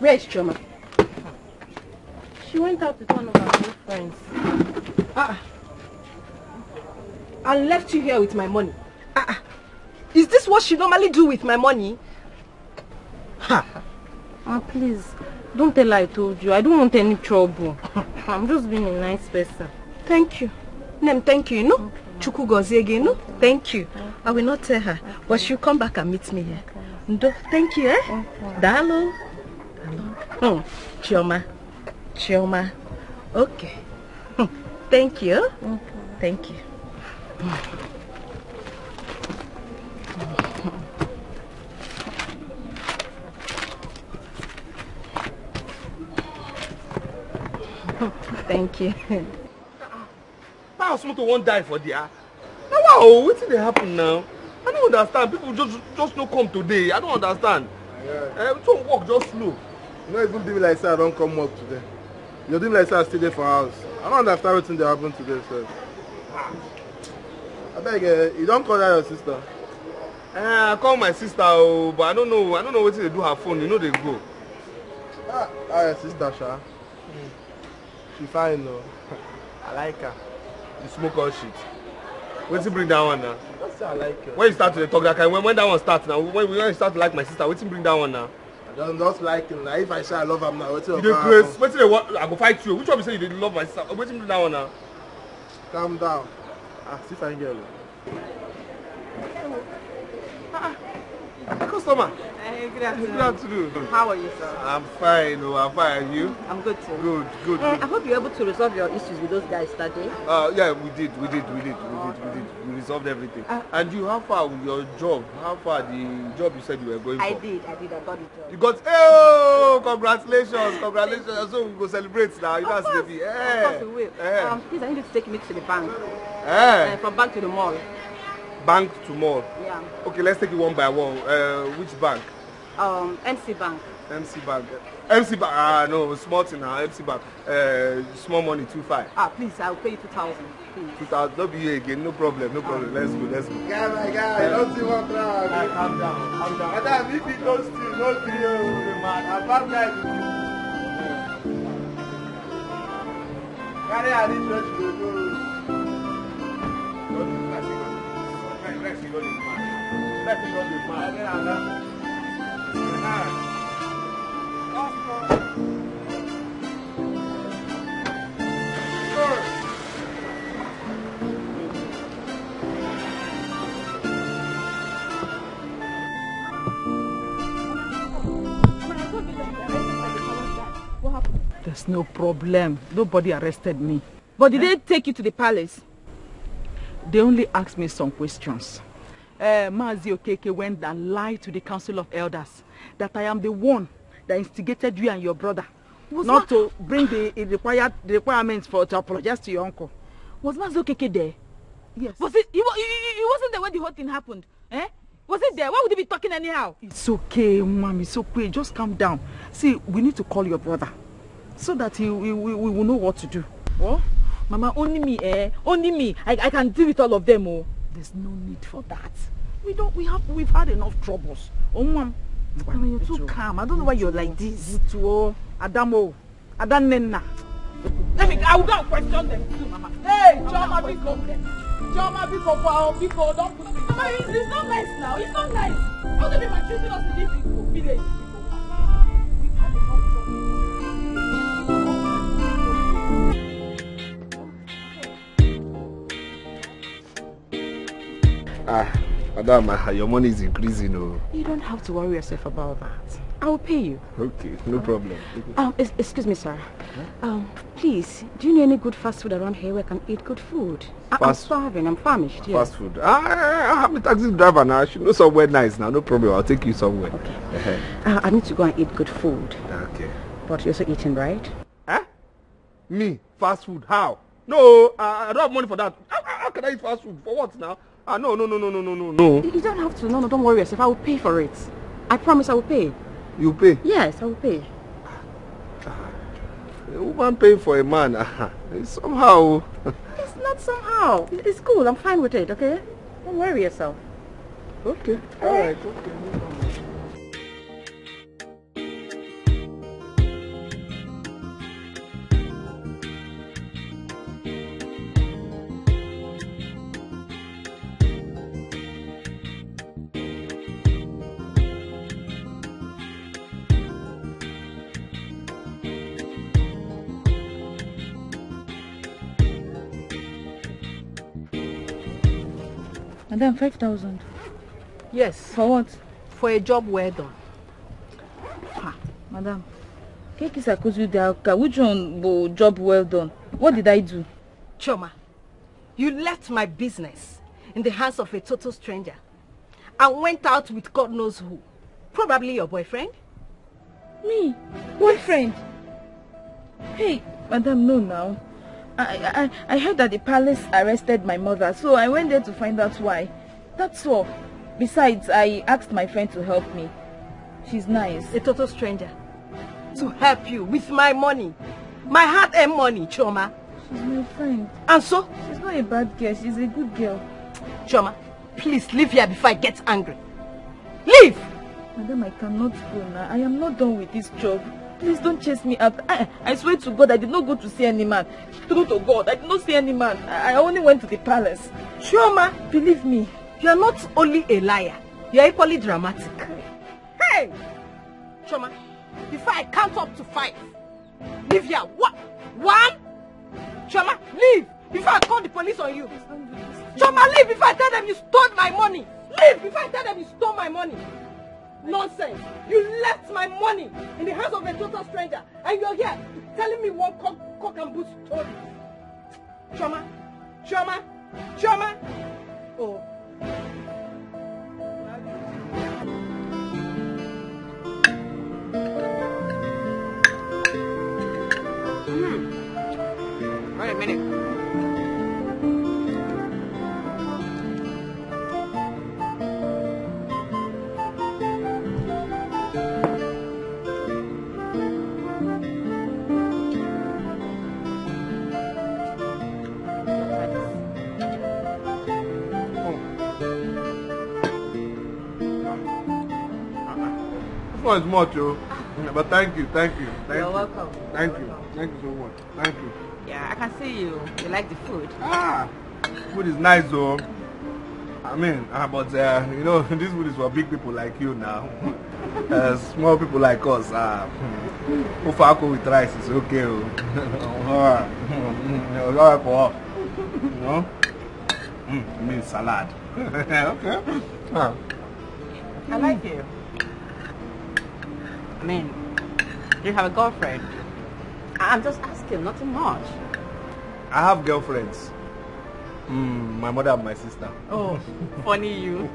Where is Choma? She went out with one of her good friends. And left you here with my money. Is this what she normally do with my money? Please, don't tell her I told you. I don't want any trouble. I'm just being a nice person. Thank you. Nem, thank you, you know? Chuku gozie again, you know? Thank you. I will not tell her, but she'll come back and meet me here. Ndo, thank you, eh? Dalo. Chioma. Chioma. Okay. Thank you. Thank you. Thank you. How someone won't die for there? Now, wow, what did happen now? I don't understand. People just no come today. I don't understand. Some work just slow. You know, even doing like say I don't come work today. You're doing like say I stay there for house. I don't understand what thing that happened today, sir. I beg you don't call that your sister. I call my sister, but I don't know what they do her phone. You know they go. Your sister, Sha. She fine though. I like her. You smoke all shit. What's bring that one now? Just say I like her. When you start to talk that kind, when that one starts now, when you start to like my sister, what's bring that one now? I just like him. Like if I say I love him now, what's you do crazy? What's the what? I go fight you. Which one you say you didn't love my sister? What's bring that one now? Calm down. See fine girl. Customer. Good afternoon. Good afternoon. How are you, sir? I'm fine. I'm fine. And you? I'm good too. Good. I hope you're able to resolve your issues with those guys that day. Yeah, we did. We resolved everything. And you, how far with your job? How far the job you said you were going for? I did. I got the job. You got, oh, congratulations. So we go celebrate now. You guys baby. Of course we will. Please, I need you to take me to the bank. From bank to the mall. Bank to mall? Yeah. Okay, let's take it one by one. Which bank? MC Bank. MC Bank. MC Bank. No, small thing now. MC Bank. Small money, 2,500. Please, I'll pay you 2,000. 2,000. Don't be here again. No problem. Let's go. Guy, don't see one crowd. Calm down. Madam, if you don't steal, no steal, man. I'm bad guy with you. Carry a rich church to go. There's no problem. Nobody arrested me. But did they take you to the palace? They only asked me some questions. Mazi Okeke went and lied to the Council of Elders that I am the one that instigated you and your brother not to bring the requirements to apologize to your uncle. Was Mazi Okeke there? Yes. Was it? He wasn't there when the whole thing happened. Was it there? Why would he be talking anyhow? It's okay, Mom. It's okay. Just calm down. See, we need to call your brother so that we will know what to do. What? Mama, only me, Only me. I can deal with all of them, oh. There's no need for that. We've had enough troubles. Oh, Mom. Mama, you're too calm. I don't know why you're like this. Adamo. Adanena. I will go and question them too, Mama. Hey, Choma, Biko, don't put me. Mama, it's not nice now. It's not nice. How do they be choosing us to live in village? We've had enough trouble. Madam, your money is increasing. Oh. You don't have to worry yourself about that. I will pay you. Okay, no problem. Excuse me, sir. Please, do you know any good fast food around here where I can eat good food? I'm starving. I'm famished. Yeah. Fast food. I'm a taxi driver now. I should know somewhere nice now. No problem. I'll take you somewhere. Okay. I need to go and eat good food. Okay. But you're also eating, right? Me? Fast food? How? No, I don't have money for that. How can I eat fast food? For what now? No. You don't have to. No, don't worry yourself. I will pay for it. I promise I will pay. You pay? Yes, I will pay. A woman paying for a man. Somehow. It's not somehow. It's cool. I'm fine with it, okay? Don't worry yourself. Okay. Alright. Okay. Madam, 5,000. Yes. For what? For a job well done. Madam, which one was job well done? What did I do? Choma, you left my business in the hands of a total stranger and went out with God knows who. Probably your boyfriend. Me? Boyfriend? Hey, Madam, no now. I heard that the palace arrested my mother, so I went there to find out why. That's all. Besides, I asked my friend to help me. She's nice. A total stranger. To help you with my money. My hard-earned money, Choma. She's my friend. And so? She's not a bad girl. She's a good girl. Choma, please leave here before I get angry. Leave! Madam, I cannot go now. I am not done with this job. Please don't chase me out. I swear to God, I did not go to see any man. True to God, I did not see any man. I only went to the palace. Choma, believe me. You are not only a liar, you are equally dramatic. Hey! Choma, before I count up to 5, leave here. What? 1? Choma, leave before I call the police on you. Choma, leave before I tell them you stole my money. Leave before I tell them you stole my money. Nonsense. You left my money in the hands of a total stranger and you're here telling me one cock and bull story. Choma, Choma, Choma. Oh. Wait a minute. This one is much, oh. But thank you. You're welcome. Thank you so much. Thank you. Yeah, I can see you like the food. Food is nice though. I mean, but you know, this food is for big people like you now. Small people like us, Ufako with rice is okay. Alright for us. You know? I mean salad. Okay. I like you. I mean, you have a girlfriend. I'm just asking, nothing much. I have girlfriends. My mother and my sister. Oh, funny you.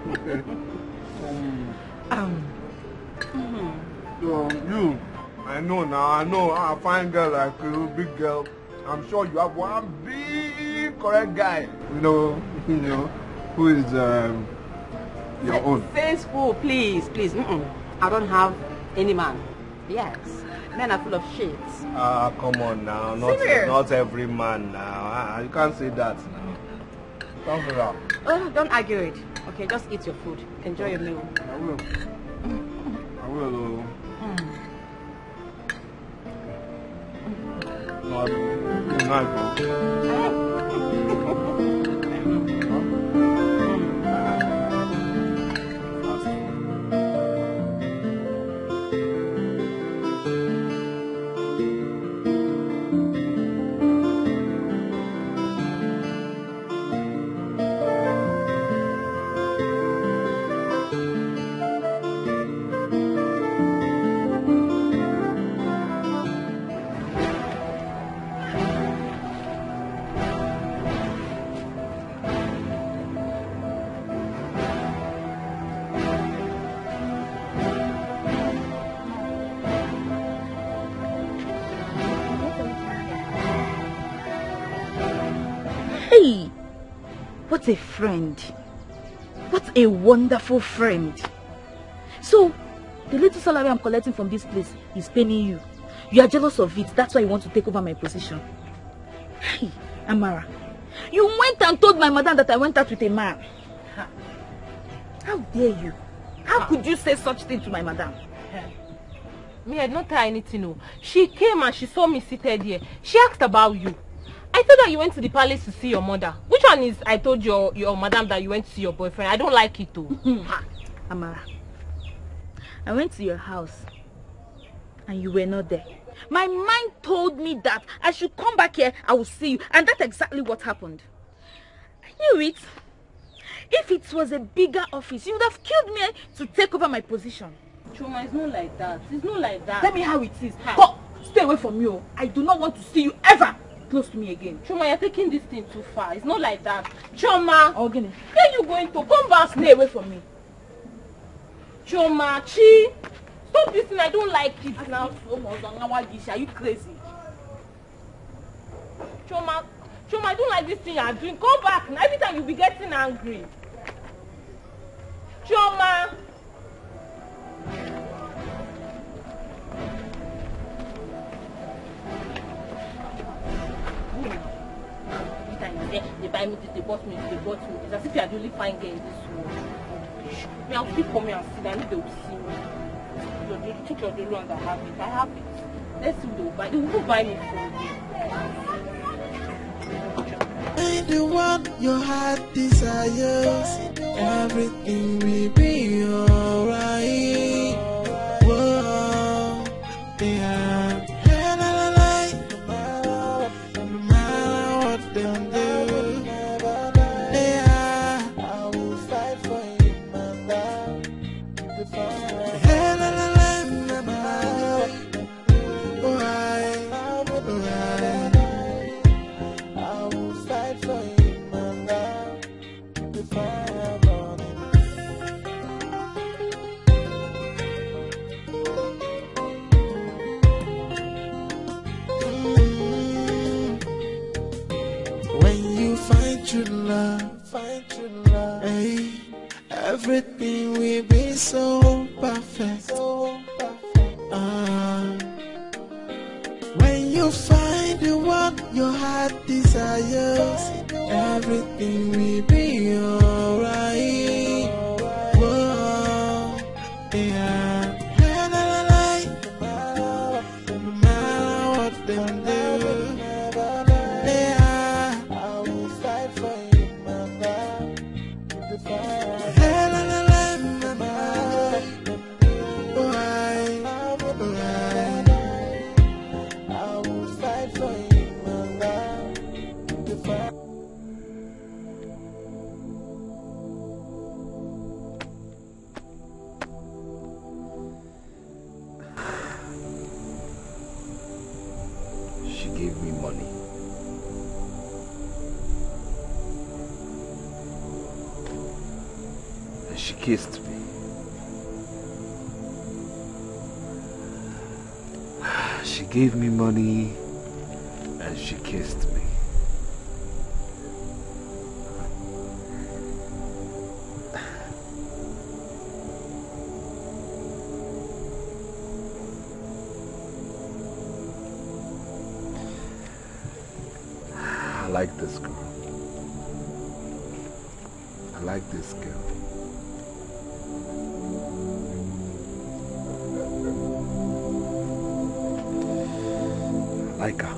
You, I know now, a fine girl like you, big girl. I'm sure you have one big correct guy. You know, who is your own. Faithful, please. I don't have any man. Yes. Men are full of shit. Come on now. Not every man now. You can't say that now. Don't say that. Oh, don't argue it. Okay, just eat your food. Enjoy your meal. I will. Nice. Hey, what a friend. What a wonderful friend. So, the little salary I'm collecting from this place is paying you. You are jealous of it. That's why you want to take over my position. Hey, Amara, you went and told my madam that I went out with a man. How dare you? How could you say such thing to my madam? Me, I did not tell her anything. No. She came and she saw me seated here. She asked about you. I told her you went to the palace to see your mother. Which one is I told your madam that you went to see your boyfriend? I don't like it too. Amara, I went to your house and you were not there. My mind told me that I should come back here, I will see you. And that's exactly what happened. I knew it. If it was a bigger office, you would have killed me to take over my position. Choma, it's not like that. It's not like that. Tell me how it is. Go, stay away from me. I do not want to see you ever close to me again. Choma, you're taking this thing too far. It's not like that. Choma! Ogini. Where are you going to? Come back. Stay away from me. Choma, Chi! Stop this thing. I don't like it now. Are you crazy? Choma, I don't like this thing you're doing. Come back. Every time you'll be getting angry. Choma! They buy me this, they bought me this, they bought me this. As if you are the only fine girl in this world. Me, I'll still come here and sit down if they will see me. Take your daily ones, I have it. I have it. Let's see what they will buy. They will buy me for me. The one your heart desires, everything will be alright. Whoa, yeah. No matter what them do, yeah, I will fight for you, man. True love, hey, everything will be so perfect. When you find the one your heart desires, everything will be alright. Whoa, yeah. No matter what them do. Kissed me. She gave me money and she kissed me. I like this girl. I like this girl. Like her.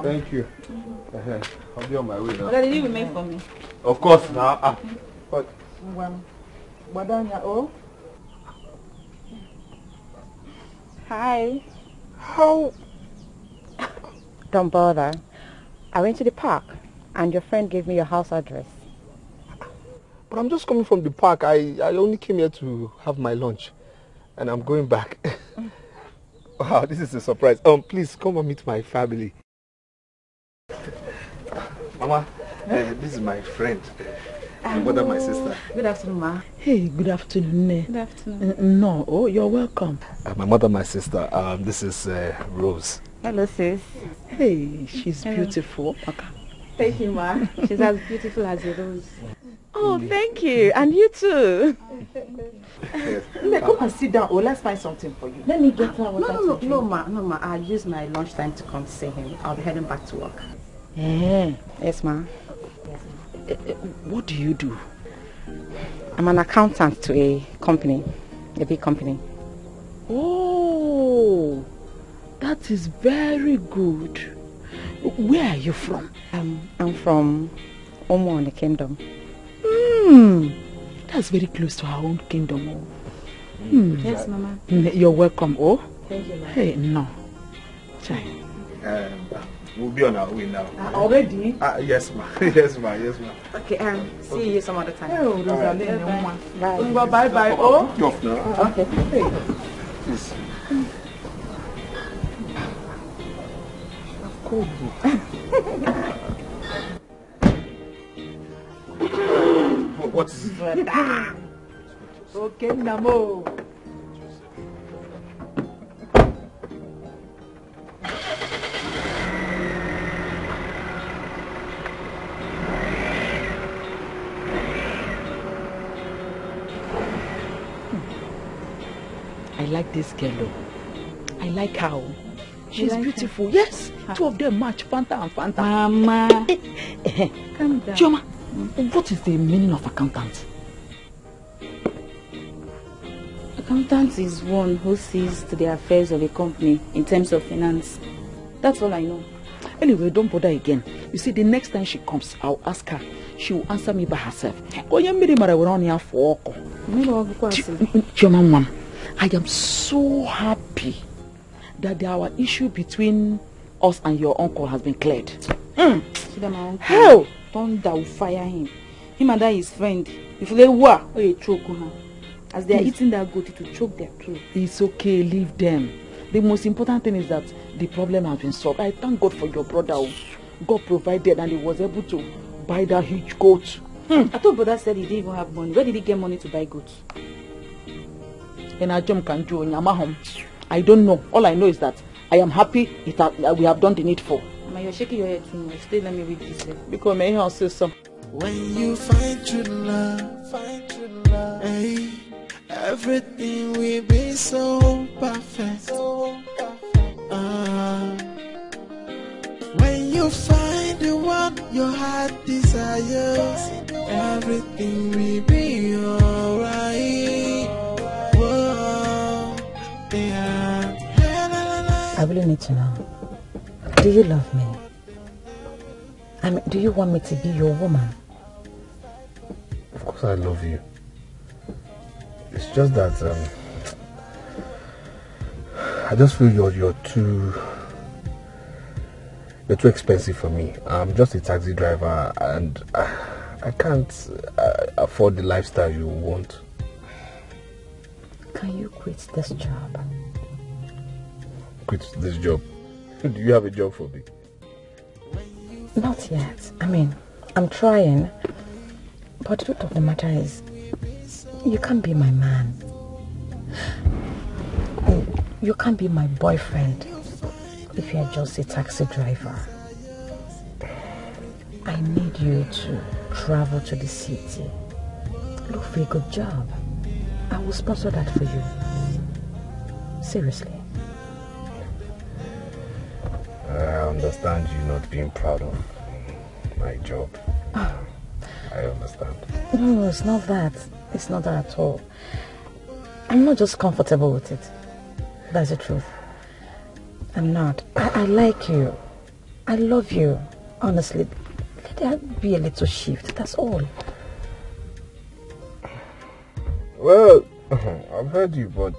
Thank you. I'll be on my way now. What did you make for me? Of course now. What? Hi. How? Don't bother. I went to the park and your friend gave me your house address. But I'm just coming from the park. I only came here to have my lunch and I'm going back. Wow, this is a surprise. Please come and meet my family. Mama, this is my friend. My mother, my sister. Good afternoon, ma. Hey, good afternoon. Good afternoon. No, oh, you're welcome. My mother, my sister. This is Rose. Hello, sis. Hey, she's beautiful. Okay. Thank you, ma. She's as beautiful as a rose. Oh, thank you. And you too. Come and sit down. Oh, let's find something for you. Let me get her water to drink. No, ma. I'll use my lunchtime to come see him. I'll be heading back to work. Yes, ma. What do you do? I'm an accountant to a company, a big company. Oh, that is very good. Where are you from? I'm from Omo in the Kingdom. That's very close to our own kingdom. Oh. Yes, Mama. You're welcome. Oh. Thank you, Mama. Hey, no. Chai. We'll be on our way now. Already? Yes, ma. Yes, ma. Yes, ma. Okay, see you some other time. Oh, Rosalie. Bye. Bye. Oh. Off now. Okay. Hey. Please. What is it? Okay, Namo. I like this girl though. I like her. She's like beautiful. Her? Yes. Two of them match, Fanta and Fanta. Mama. Calm down. Chioma, what is the meaning of accountant? Accountant is one who sees to the affairs of a company in terms of finance. That's all I know. Anyway, don't bother again. You see, the next time she comes, I'll ask her. She will answer me by herself. Chioma, I am so happy that our issue between us and your uncle has been cleared. Hell! Thunder will fire him. Him and that his friend. If they were, you choke her. As they are eating that goat, it will choke their throat. It's okay, leave them. The most important thing is that the problem has been solved. I thank God for your brother. God provided and he was able to buy that huge goat. I thought brother said he didn't even have money. Where did he get money to buy goats? And I can do I don't know. All I know is that I am happy we have done the needful. Mama, you're shaking your head too much. Stay, let me read this. Because my house says so. When you find true love, hey, everything will be so perfect. When you find the one your heart desires, everything will be alright. Whoa, yeah. I really need to know. Do you love me? I mean, do you want me to be your woman? Of course I love you. It's just that I just feel you're too expensive for me. I'm just a taxi driver and I can't afford the lifestyle you want. Can you quit this job? Quit this job? Do you have a job for me? Not yet. I mean, I'm trying. But the truth of the matter is, you can't be my man. You can't be my boyfriend if you're just a taxi driver. I need you to travel to the city. Look for a good job. I will sponsor that for you. Seriously. I understand you not being proud of my job. I understand. No, it's not that. It's not that at all. I'm not just comfortable with it. That's the truth. I'm not. I like you. I love you. Honestly, let there be a little shift. That's all. Well, I've heard you, but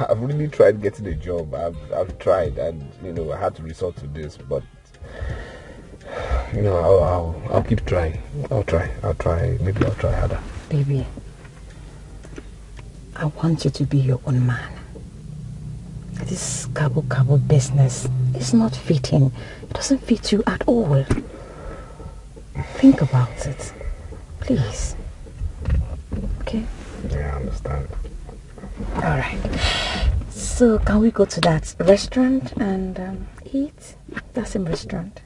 I've really tried getting a job. I've tried, and I had to resort to this. But I'll keep trying. I'll try. Maybe I'll try harder. Baby, I want you to be your own man. This cabo business is not fitting. It doesn't fit you at all. Think about it, please. Okay? Yeah, I understand. All right. So, can we go to that restaurant and eat? That same restaurant.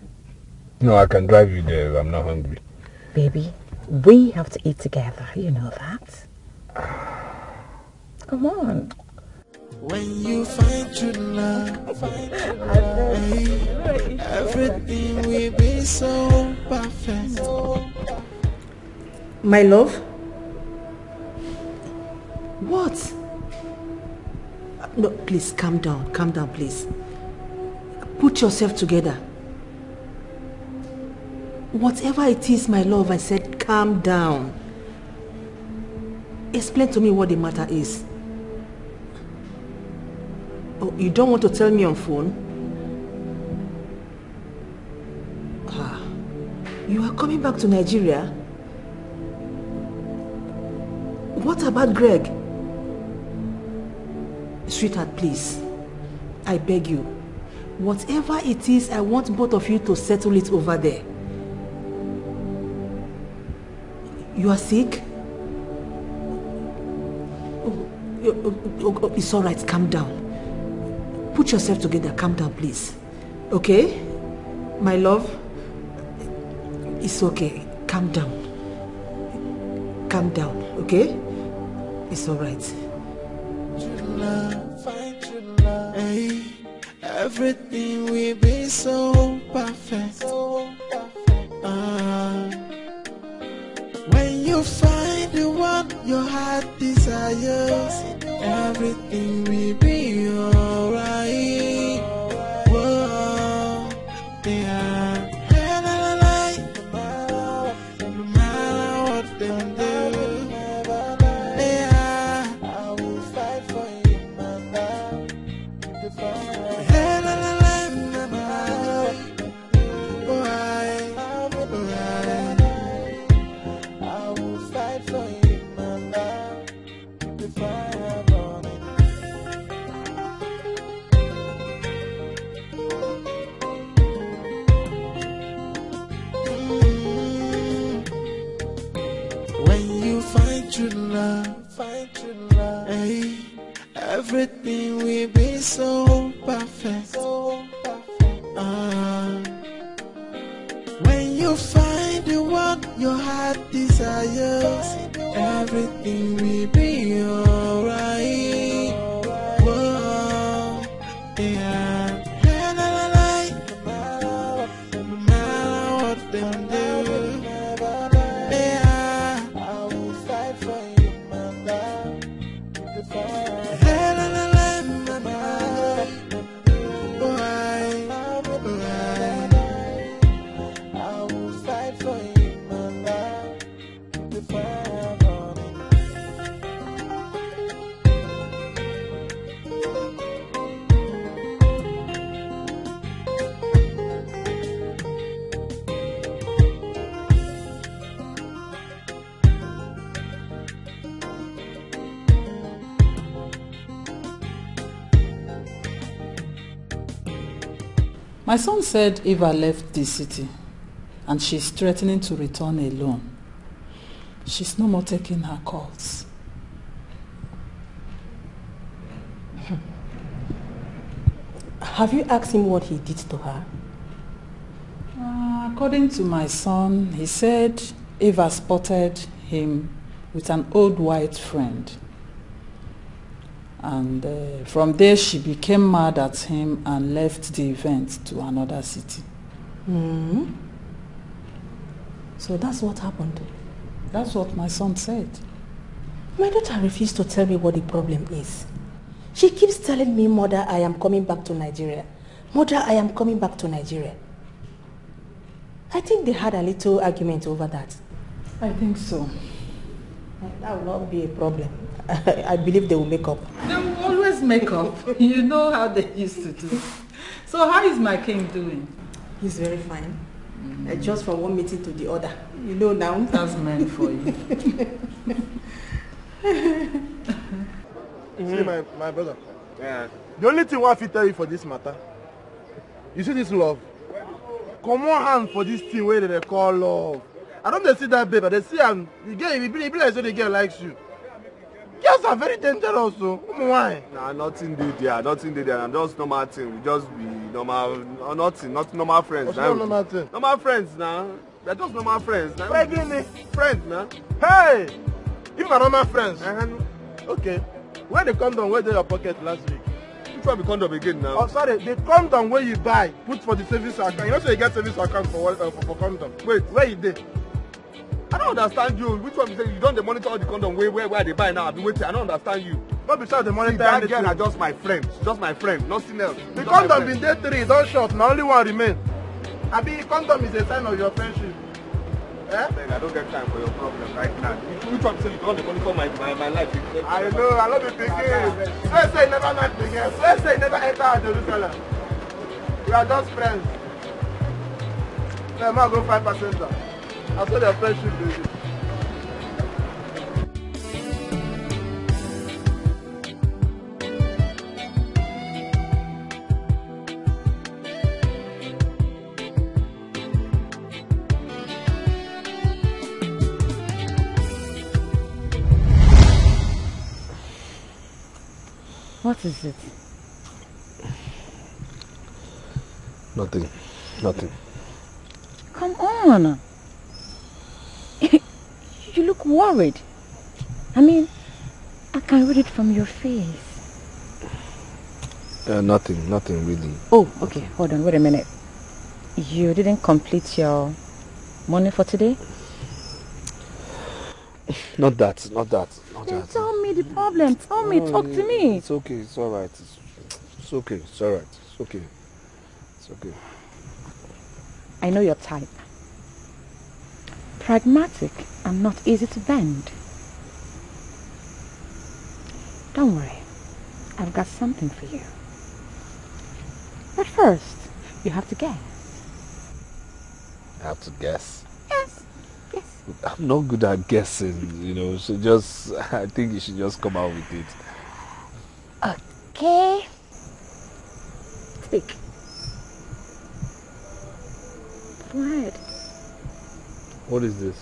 No, I can drive you there. I'm not hungry. Baby, we have to eat together. You know that. Come on. When you find true love, everything will be so perfect. My love? What? No, please calm down, please. Put yourself together. Whatever it is, my love, I said calm down. Explain to me what the matter is. Oh, you don't want to tell me on phone? Ah, you are coming back to Nigeria? What about Greg? Sweetheart, please. I beg you. Whatever it is, I want both of you to settle it over there. You are sick? Oh, it's all right. Calm down. Put yourself together. Calm down, please. Okay? My love? It's okay. Calm down. Calm down, okay? It's all right. True love, find true love. Hey, everything will be so perfect. When you find the one your heart desires, everything will be alright. Whoa, yeah. No matter what they do, yeah, I will fight for you, my love. I will fight for you, my love. The fire burning. When you find true love, hey, everything will be so perfect. When you find the one your heart desires, everything will be alright. Whoa, yeah. No matter what they do, yeah, I will fight for you, my love. The fire. I will fight for you, my love. The fire burning. My son said Eva left the city and she's threatening to return alone. She's no more taking her calls. Have you asked him what he did to her? According to my son, he said Eva spotted him with an old white friend. And from there she became mad at him and left the event to another city. So that's what happened? That's what my son said. My daughter refused to tell me what the problem is. She keeps telling me, Mother, I am coming back to Nigeria. Mother, I am coming back to Nigeria. I think they had a little argument over that. I think so. That will not be a problem. I believe they will make up. They will always make up. You know how they used to do. So how is my king doing? He's very fine. Just from one meeting to the other. You know now. That's meant for you. See, my brother. Yeah. The only thing I fit tell you for this matter, you see this love? Come on hand for this thing where they call love. I don't see that babe, but they see the girl, it be like so the girl likes you. Girls are very dangerous, so why? Nah, nothing did there, nothing did there. I'm just normal thing. We just be normal, nothing, not normal friends. What's normal thing? Normal friends now. They're just normal friends. Friends now. Hey! You are normal friends. Okay. Where the condom where in your pocket last week? Which one be condom again now? Oh, sorry, the condom where you buy, put for the service account. You know, so you get service account for condom. Wait, where you did? I don't understand you. Which one you say you don't monitor all the condom where they buy now? I've been waiting. I don't understand you. Not besides the monitor. That girl are just my friend. Just my friend. Nothing else. The condom been there 3, don't short. Now only one remain. I mean, condom is a sign of your friendship. I don't get time for your problem right now. Which which one say you don't monitor my life? I know, I love the pikin. So say never met pikin. So say never enter Jerusalem. We are just friends. Let me go 5%. I saw their friendship, baby. What is it? Nothing. Nothing. Come on. You look worried. I mean, I can read it from your face. Nothing really. Oh, okay. Hold on. Wait a minute. You didn't complete your money for today? Not that. Then tell me the problem. Tell me. Talk to me. It's okay. It's all right. It's okay. It's all right. It's okay. It's okay. I know your type. Pragmatic and not easy to bend. Don't worry. I've got something for you. But first, you have to guess. I have to guess? Yes. I'm not good at guessing, so I think you should just come out with it. Okay. Speak. Go ahead. What is this?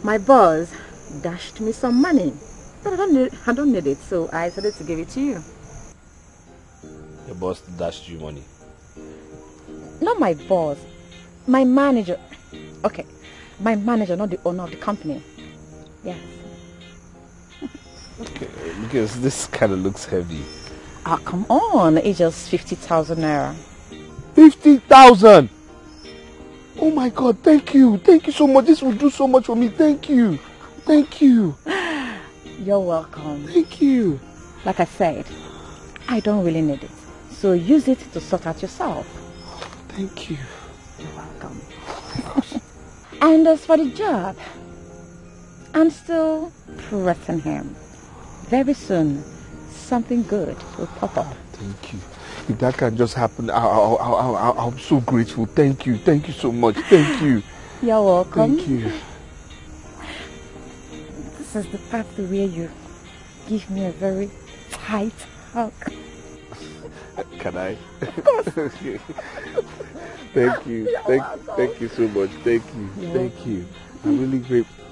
My boss dashed me some money. But I don't need it, so I decided to give it to you. Your boss dashed you money? Not my boss. My manager. Okay. My manager, not the owner of the company. Yes. Okay, because this kind of looks heavy. Ah, come on. It's just 50,000 naira. 50,000! Oh my God, thank you. Thank you so much. This will do so much for me. Thank you. Thank you. You're welcome. Thank you. Like I said, I don't really need it. So use it to sort out yourself. Thank you. You're welcome. And as for the job, I'm still pressing him. Very soon, something good will pop up. Thank you. If that can just happen, I'm so grateful. Thank you. Thank you so much. Thank you. You're welcome. Thank you. This is the part where you give me a very tight hug. Can I? Of course. Thank you. Thank you so much. Thank you. Thank you. I'm really grateful.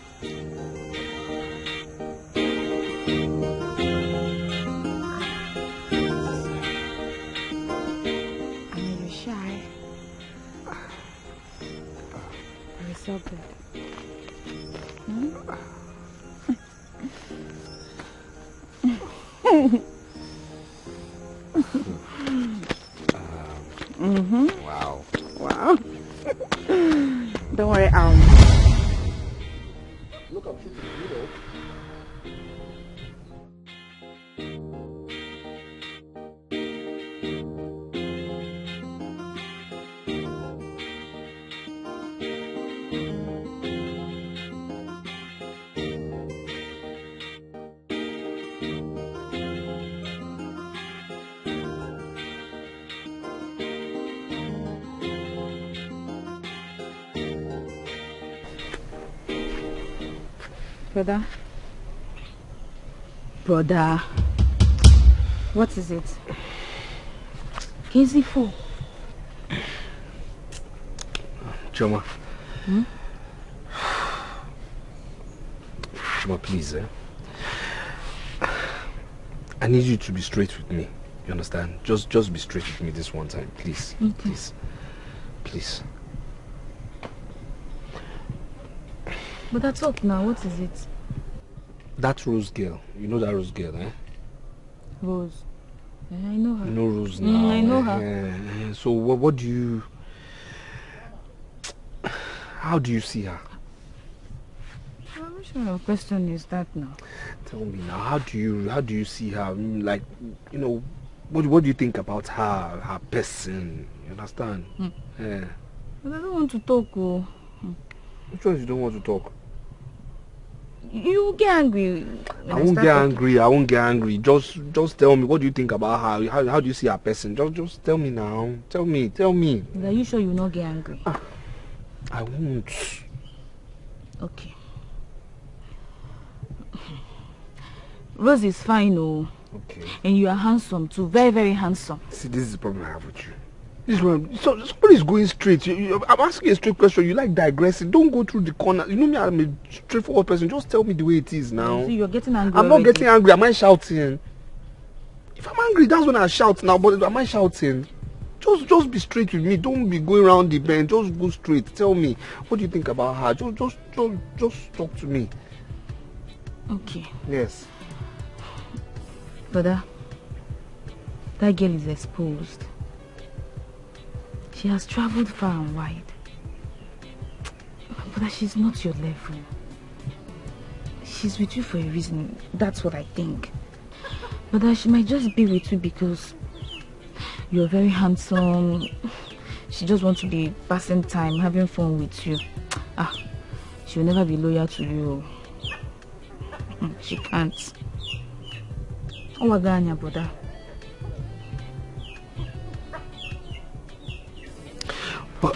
I know you're shy. You're so good. Wow. Wow. Don't worry, Look up, Brother. What is it? Easy for. Choma. Hmm? Choma, please, I need you to be straight with me. You understand? Just be straight with me this one time, please. Okay. Please. Please. But that's up now. What is it? That Rose girl. You know that Rose girl, eh? Rose. I know her. You know Rose now. I know her. So what do you... How do you see her? Which kind of question is that now? Tell me now, how do you see her? Like, what do you think about her person? You understand? Yeah. But I don't want to talk. Which ones you don't want to talk? You get angry. I won't get angry. I won't get angry. Just tell me, what do you think about her? How do you see her person? Just tell me now. Tell me. Are you sure you will not get angry? I won't. Okay. Rose is fine, oh. Okay. And you are handsome too. Very, very handsome. See, this is the problem I have with you. This one, so somebody's going straight. I'm asking a straight question. You like digressing. Don't go through the corner. You know me, I'm a straightforward person. Just tell me the way it is now. See, you're getting angry. I'm not getting angry. Am I shouting? If I'm angry, that's when I shout now. But am I shouting? Just be straight with me. Don't be going around the bend. Just go straight. Tell me, what do you think about her? Just talk to me. Okay. Yes. Brother, that girl is exposed. She has traveled far and wide. But she's not your level. She's with you for a reason. That's what I think. But she might just be with you because you're very handsome. She just wants to be passing time, having fun with you. She'll never be loyal to you. She can't. Oh, Waganya, brother. But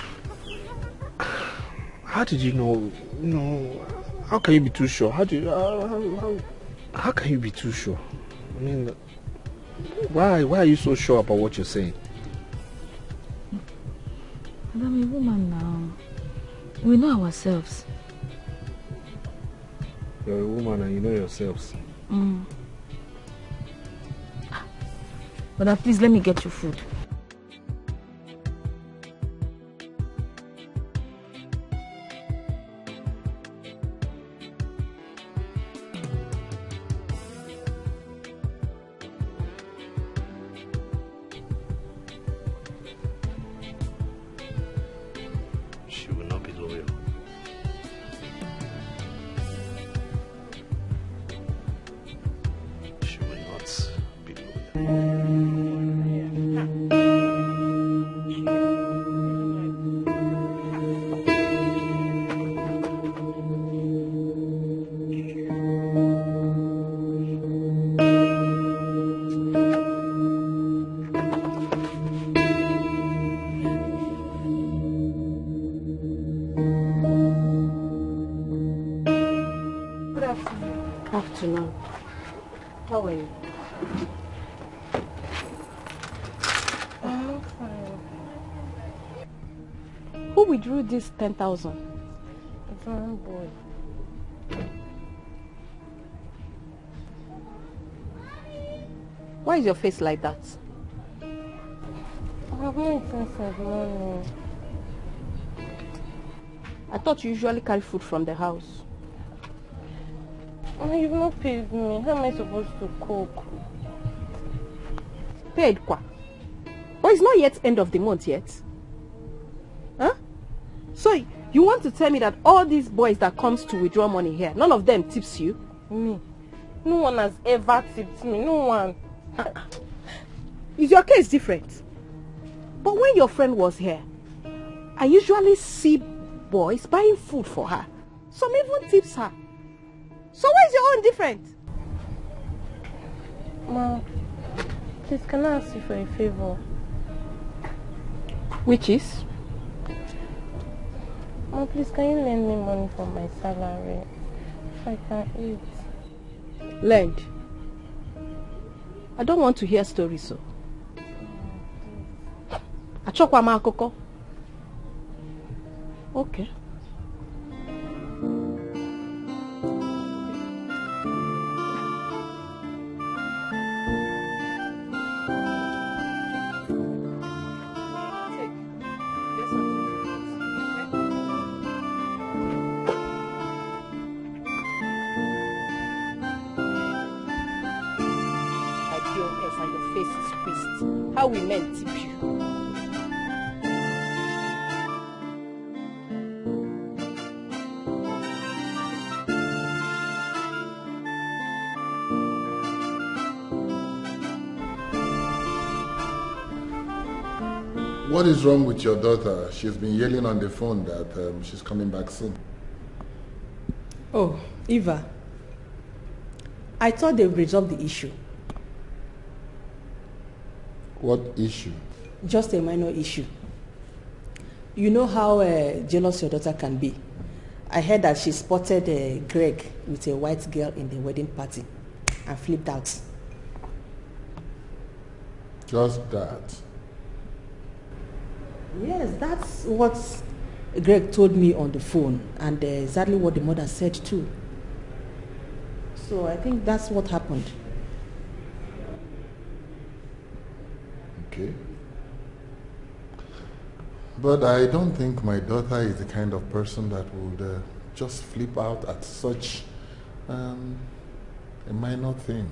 how did you know? No, how can you be too sure? How can you be too sure? I mean, why are you so sure about what you're saying? But I'm a woman now. We know ourselves. You're a woman and you know yourselves. But please let me get you food. She will not be loyal. She will not be loyal. Afternoon. How are you? I'm fine. Who withdrew this 10,000? It's my own boy. Why is your face like that? I have no sense of money. I thought you usually carry food from the house. Oh, you've not paid me. How am I supposed to cook? Paid kwa? But it's not yet end of the month yet. Huh? So you want to tell me that all these boys that comes to withdraw money here, none of them tips you? Me? No one has ever tipped me. No one. Is your case different? But when your friend was here, I usually see boys buying food for her. Some even tips her. So why is your own different? Mom, please can I ask you for a favor? Which is? Mom, please can you lend me money from my salary? If I can eat. Lend? I don't want to hear stories, so. Achokwa ma akoko. Okay. How we men tip you. What is wrong with your daughter? She's been yelling on the phone that she's coming back soon. Oh, Eva, I thought they resolved the issue. What issue? Just a minor issue. You know how jealous your daughter can be. I heard that she spotted Greg with a white girl in the wedding party and flipped out. Just that? Yes, that's what Greg told me on the phone, and exactly what the mother said too. So I think that's what happened. Okay. But I don't think my daughter is the kind of person that would just flip out at such a minor thing.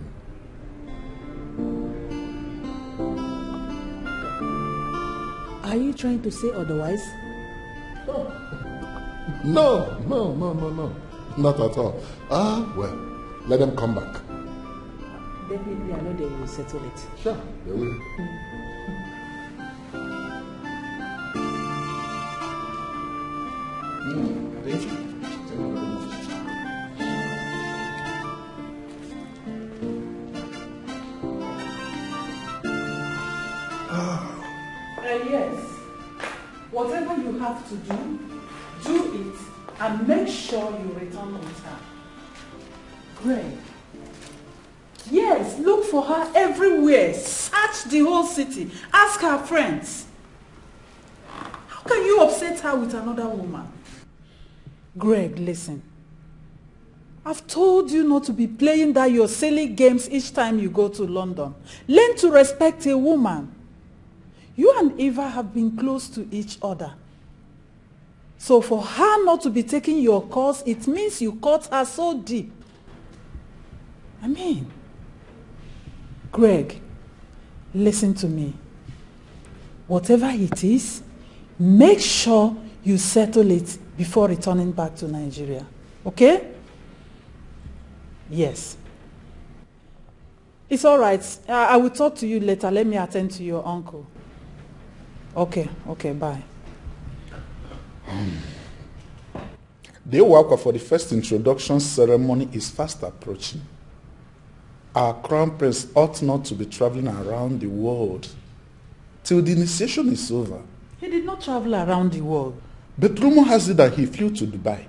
Are you trying to say otherwise? No. Not at all. Well, let them come back. Definitely, I know they will settle it. Sure, they will. Thank you. Yes. Whatever you have to do, do it and make sure you return on time. Greg. Yes, look for her everywhere. Search the whole city. Ask her friends. How can you upset her with another woman? Greg, listen. I've told you not to be playing that your silly games each time you go to London. Learn to respect a woman. You and Eva have been close to each other. So for her not to be taking your course, it means you caught her so deep. I mean, Greg, listen to me. Whatever it is, make sure you settle it before returning back to Nigeria. Okay? Yes. It's all right. I will talk to you later. Let me attend to your uncle. Okay, bye. The worker for the first introduction ceremony is fast approaching. Our crown prince ought not to be traveling around the world till the initiation is over. He did not travel around the world. But rumor has it that he flew to Dubai,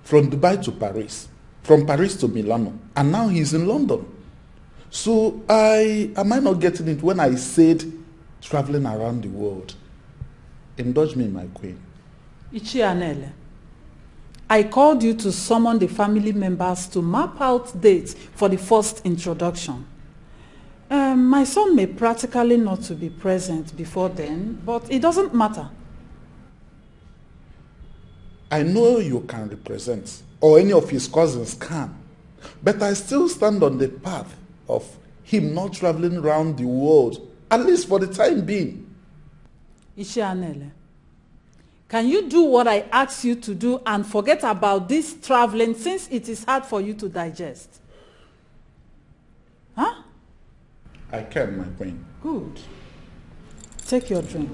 from Dubai to Paris, from Paris to Milano, and now he's in London. So am I not getting it when I said traveling around the world? Indulge me, my queen. Ichianele, I called you to summon the family members to map out dates for the first introduction. My son may practically not to be present before then, but it doesn't matter. I know you can represent, or any of his cousins can, but I still stand on the path of him not traveling around the world, at least for the time being. Ishianele, can you do what I asked you to do and forget about this traveling since it is hard for you to digest? Huh? I can, my queen. Good. Take your drink.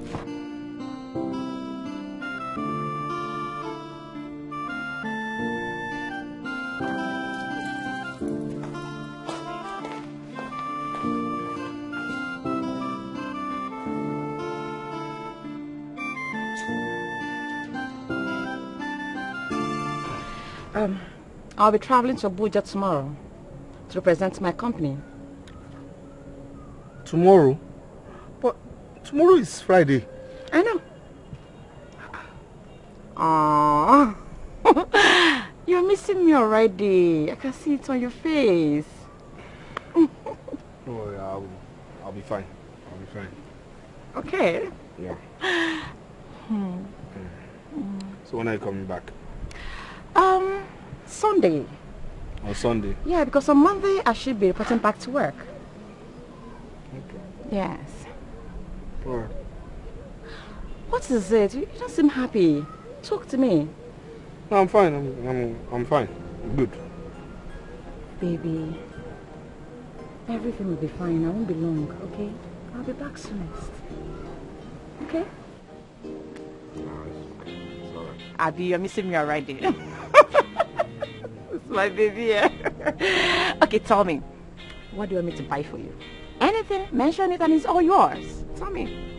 I'll be traveling to Abuja tomorrow to represent my company. Tomorrow? But tomorrow is Friday. I know. Aww. You're missing me already. I can see it on your face. Don't worry, I'll be fine. I'll be fine. Okay. Yeah. So when are you coming back? Sunday. On Sunday? Yeah, because on Monday I should be reporting back to work. Okay. Yes. Alright. What is it? You don't seem happy. Talk to me. No, I'm fine. I'm fine. I'm good. Baby, everything will be fine. I won't be long, okay? I'll be back soonest. Okay? It's alright. Abby, you're missing me already. my baby. Okay, tell me. What do you want me to buy for you? Anything, mention it and it's all yours. Tell me.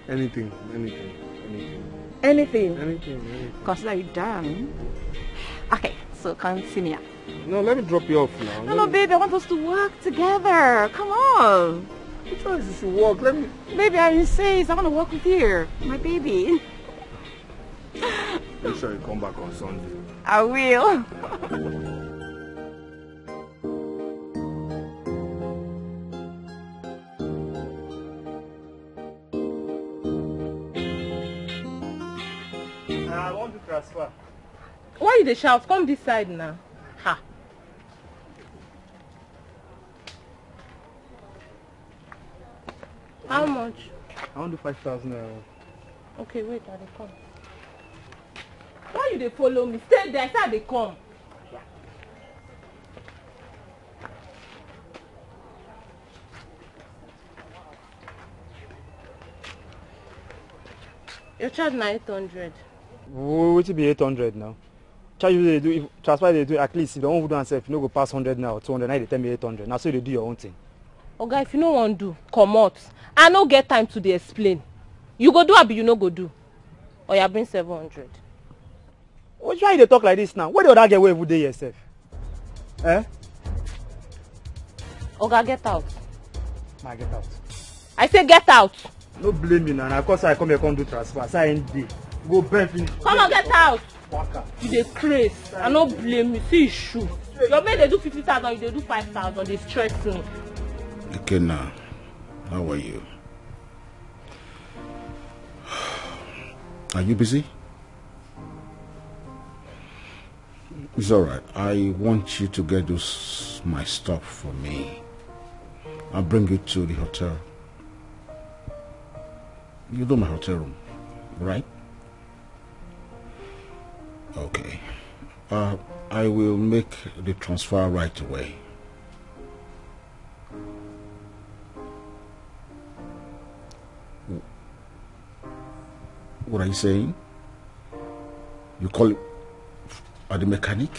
Anything. Anything? Consider you done. Okay, so come see me. No, let me drop you off now. No, baby, I want us to work together. Come on. Which one you should work? Let me... Baby, I insist. I want to work with you. My baby. Make sure you come back on Sunday. I will. I want to transfer. Why you dey shout? Come this side now. Ha. How much? I want to 5,000 naira. Okay, wait, I dey come. Why you dey follow me? Stay there, I say I dey come. Your charge na 800. Wetin be 800 now? Charge you dey do, if transfer dey do, at least if you don't do am sef, you no go pass 100 now or 200, now you dey tell me 800. Now so you dey do your own thing. Oga, if you no wan do, comot. I no get time to dey explain. You go do abi you no go do? Oya, bring 700. Why you dey talk like this now? Where the other girl wey every day yourself? Eh? Oga, get out. Ma, get out. I say get out. No blame me now. Of course I come here come do transfer. Say I ain't dey. Go bend finish. Come on, get out. You dey craze. I no blame you. See his shoe. Your maid dey do 50,000, you dey do 5,000. Dey stress me. Okay, now, how are you? Are you busy? It's all right. I want you to get my stuff for me. I'll bring it to the hotel. You know my hotel room, right? Okay. I will make the transfer right away. What are you saying? You call it the mechanic?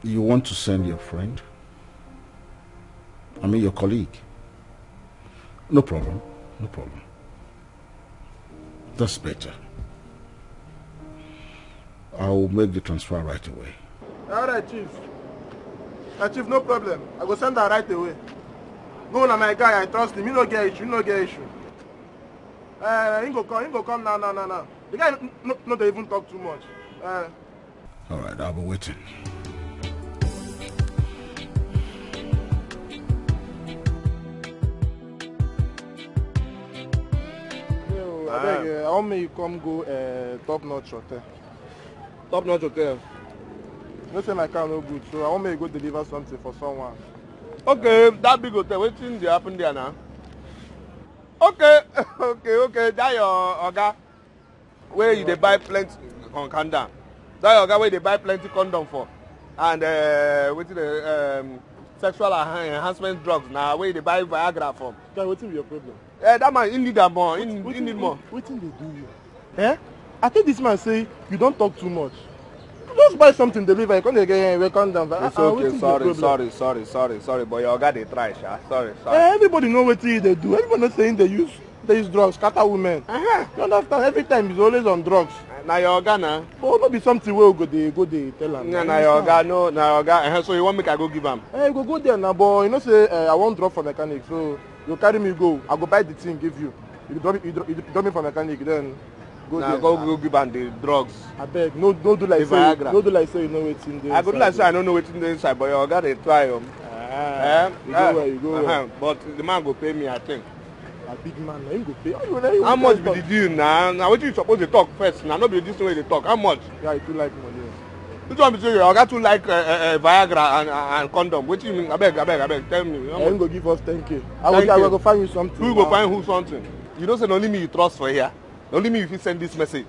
You want to send your friend? I mean your colleague? No problem. No problem. That's better. I'll make the transfer right away. Alright, Chief. Chief, no problem. I go send her right away. Go na my guy, I trust him. He no get issue, he go come now. The guy no dey even talk too much. Alright, I'll be waiting. I want me you come go Top Notch Hotel. Top Notch Hotel? No say my car no good, so I want me you go deliver something for someone. Okay, that big hotel, wetin dey happen there now? Okay, that your oga where you dey buy plenty on condom. That your oga where they buy plenty condom for. And wetin the sexual enhancement drugs now where they buy Viagra from. Guy, wetin be your problem? That man, he need more. He need more. Wetin dey do you? Eh? I think this man say you don't talk too much. Just buy something, deliver. You can't get a condom. It's okay. Sorry. But your oga dey try, sha. Sorry. Everybody know what they do. Everybody not saying they use drugs, scatter women. You understand? Every time he's always on drugs. Now your oga na. But not be something where we go dey tell him. Now your oga, no, now your oga. So you want me to go give him? Hey, go there now, but you know say I won't drop for mechanic, so you carry me go. I go buy the thing, give you. You drop me for mechanic, then go there. Go give him the drugs. I beg, no do like say, no do like say you know what's in there. I go do like say I don't know what's in the inside, but your oga dey try You go where. But the man go pay me, I think. A big man, him go pay. How much be the deal now? Now what you supposed to talk first? Now not be this way they talk. How much? Yeah, you too like money. This one be say your oga too like Viagra and condom. What you mean? I beg, tell me. Him go give us 10K. I will go find you something. Who go find who something? You don't say only me you trust for here. Only me if you send this message.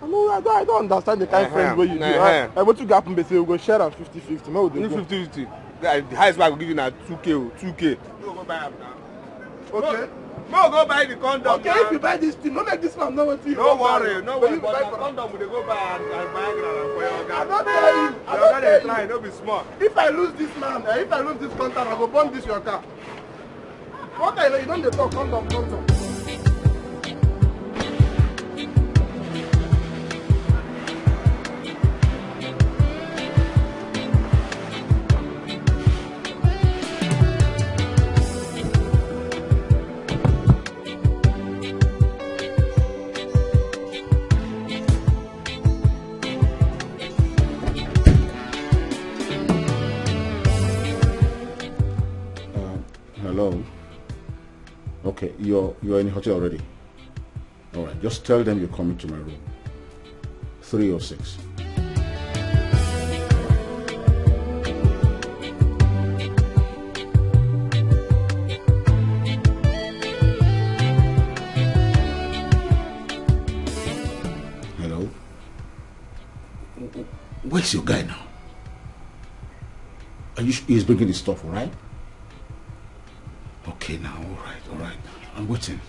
I don't understand the kind of friends where you do. What you happen? They say we go share am 50-50. 50-50. The highest I will give you now 2K. 2K. You go buy am now. Okay. No, go buy the condom. Okay, if you buy this thing, don't make this man know what you Don't worry, no worry. But But the condom will go buy and buy for your guy. I don't tell you. I don't tell you. Try, don't be smart. If I lose this man, if I lose this contact, I go burn this your car. What I know, you don't dey talk condom. Hello. Okay, you're in the hotel already. All right, just tell them you're coming to my room. 306. Hello. Where's your guy now? He's bringing his stuff, all right? Okay now, all right. I'm waiting.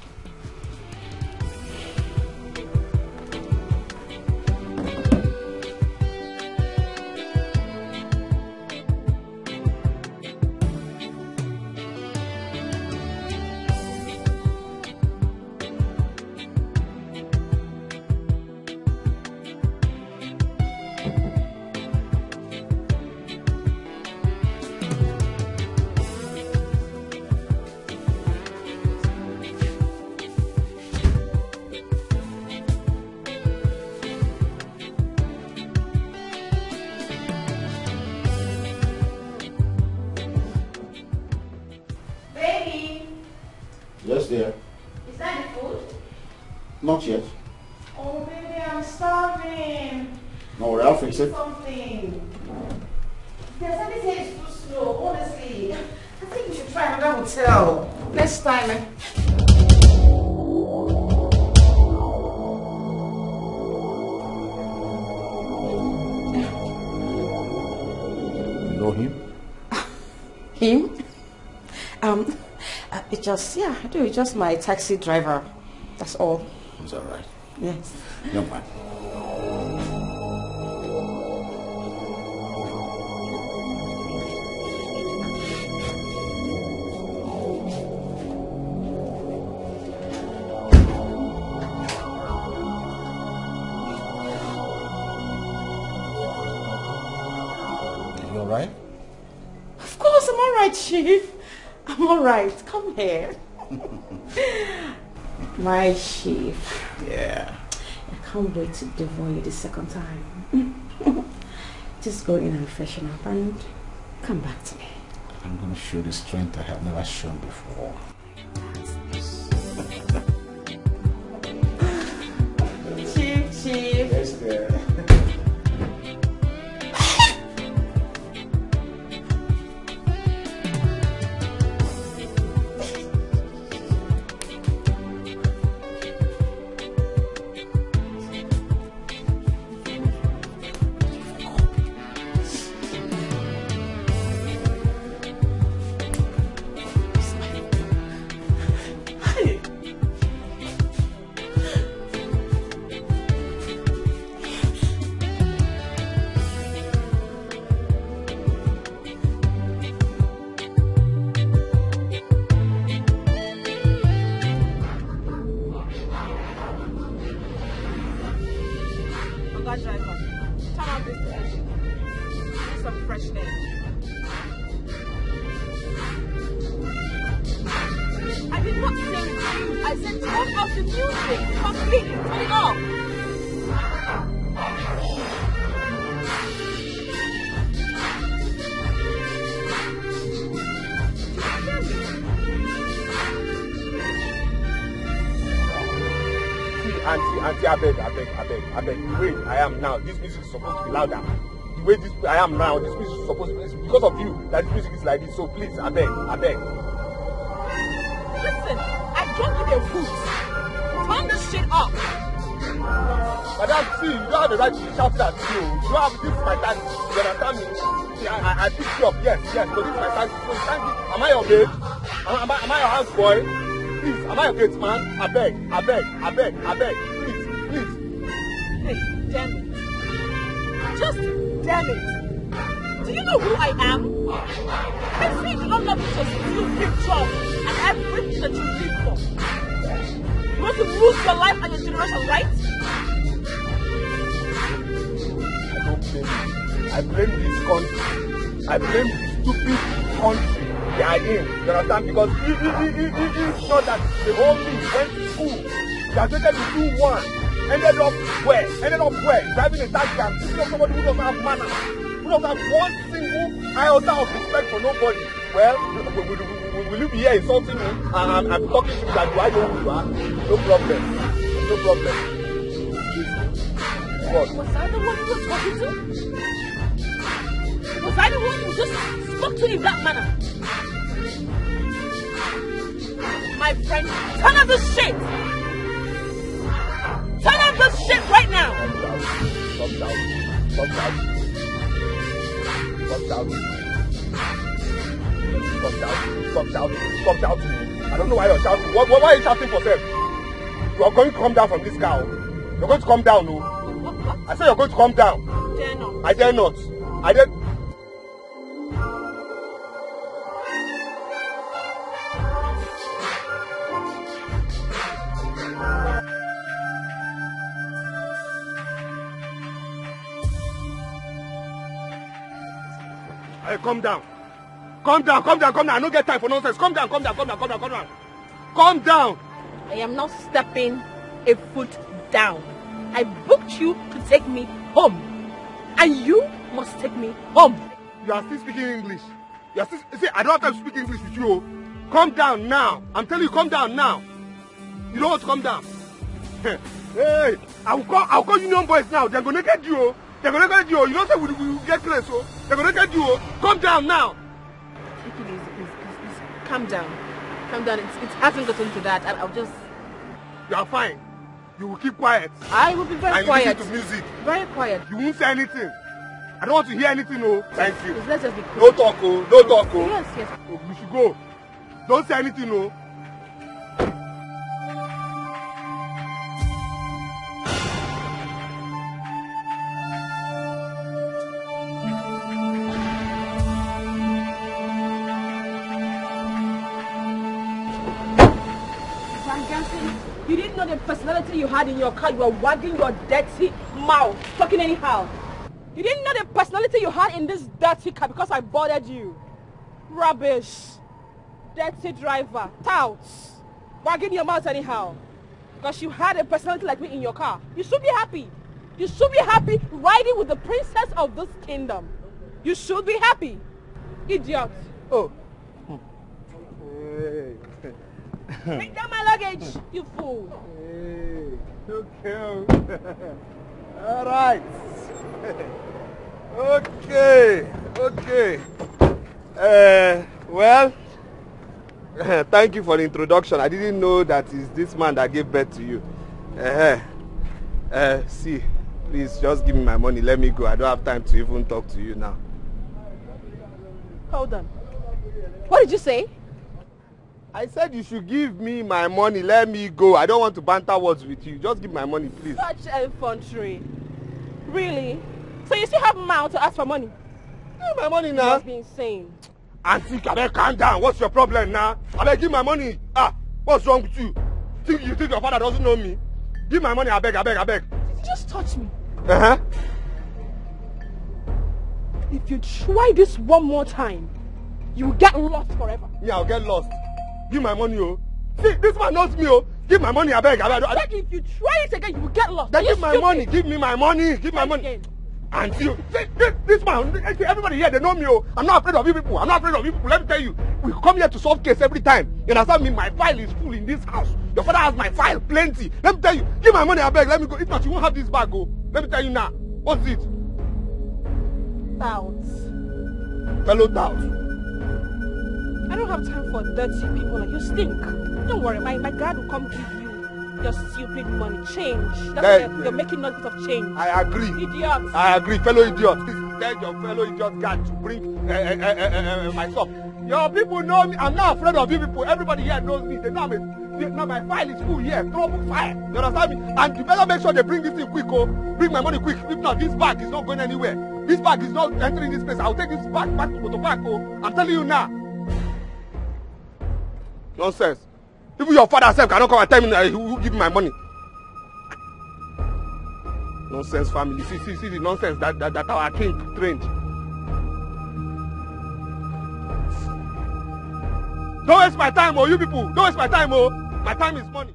Yes, dear. Is that the food? Not yet. Oh, baby, I'm starving. No worry, I'll fix it. Something. There's anything is too slow, honestly. I think you should try another hotel. Next time, eh? You know him? Him? It's just, yeah, I do. It's just my taxi driver. That's all. It's all right. Yes. Young man. You all right? Of course, I'm all right, Chief. I'm all right. Come here. My Chief. Yeah. I can't wait to devour you the second time. Just go in and freshen up and come back to me. I'm going to show the strength I have never shown before. Chief. Yes, dear. I beg. The way I am now, this music is supposed to be louder. The way I am now, this music is supposed to be, it's because of you that this music is like this. So please, I beg. Listen, I don't need a hoot. Turn this shit off. Madam, see, you don't have the right to be shouting at you. You don't have, this is my taxi. You understand me? See, I picked you up, yes, but this is my taxi. So you can't give, am I your babe? Am I your house boy? Please, am I your gate man? I beg. Please. Hey, damn it. Just damn it. Do you know who I am? I see you do not love me to steal big job and everything that you live for. You want to lose your life and your generation, right? I don't blame you. I blame this country. I blame the stupid country they are in. You understand? Because it's not that the whole thing went to school. Graduated to do one. Ended up where? Driving a taxi and picking up somebody who doesn't have manners. Who doesn't have one single iota of respect for nobody. Well, will you be here insulting me? I'm talking to you that do I know who you are? No problem. What? Was I the one who was talking to? Was I the one who just spoke to you in that manner? My friend, turn off this shit! Turn off this shit right now! Stop shouting. I don't know why you're shouting. Why are you shouting for self? You are going to come down from this car. You're going to come down, no? I said you're going to come down. I dare not. Hey, come down. I don't get time for nonsense. Come down. I am not stepping a foot down. I booked you to take me home. And you must take me home. You are still speaking English. See, I don't have time to speak English with you. Come down now. I'm telling you, come down now. You don't want to come down. Hey, I'll call Union Boys now. They're going to get you. You don't say we will get close. So they're going to get you. Come down now. Take it easy, please. Calm down. It hasn't gotten to that. I'll just... You are fine. You will keep quiet. I will be very quiet. And listen to music. Very quiet. You won't say anything. I don't want to hear anything, no. Thank you. Please, let's just be quiet. No talk, oh. Yes. Oh, we should go. Don't say anything, no. You didn't know the personality you had in your car. You were wagging your dirty mouth, talking anyhow. You didn't know the personality you had in this dirty car because I bothered you. Rubbish. Dirty driver. Touts. Wagging your mouth anyhow. Because you had a personality like me in your car. You should be happy. You should be happy riding with the princess of this kingdom. You should be happy. Idiot. Oh. Bring down my luggage, you fool. Okay. All right. Okay. Well, thank you for the introduction. I didn't know that it's this man that gave birth to you. See, please just give me my money. Let me go. I don't have time to even talk to you now. Hold on. What did you say? I said you should give me my money. Let me go. I don't want to banter words with you. Just give my money, please. Such effrontery. Really? So you still have mouth to ask for money? Give my money now. You must be insane. Auntie, calm down. What's your problem now? I beg, give my money. What's wrong with you? You think your father doesn't know me? Give my money, I beg. Just touch me. Uh-huh. If you try this one more time, you will get lost forever. Yeah, I'll get lost. Give my money, oh. See, this man knows me, oh. Give my money, I beg. If you try it again, you will get lost. Then give my money. Give me my money. Give my money. Again. And you, see, this man, everybody here, they know me, oh. I'm not afraid of you people. Let me tell you, we come here to solve case every time. You understand me? My file is full in this house. Your father has my file, plenty. Let me tell you, give my money, I beg. Let me go. If not, you won't have this bag, oh. Let me tell you now. What's it? Doubts. Fellow doubts. I don't have time for dirty people like you. Stink. Don't worry, my dad will come give you your stupid money. Change. That's why you're making noise of change. I agree. Idiot. I agree, fellow idiot. Please tell your fellow idiot guy to bring my stuff. Your people know me. I'm not afraid of you people. Everybody here knows me. They know Now my file is full here. Trouble file. You understand me? And you better make sure they bring this thing quick, oh. Bring my money quick. If not, this bag is not going anywhere. This bag is not entering this place. I'll take this bag back to the bank, oh. I'm telling you now. Nonsense. Even your father self cannot come and tell me that he will give me my money. Nonsense family. See the nonsense that our king trained. Don't waste my time, oh, you people. Don't waste my time, oh. My time is money.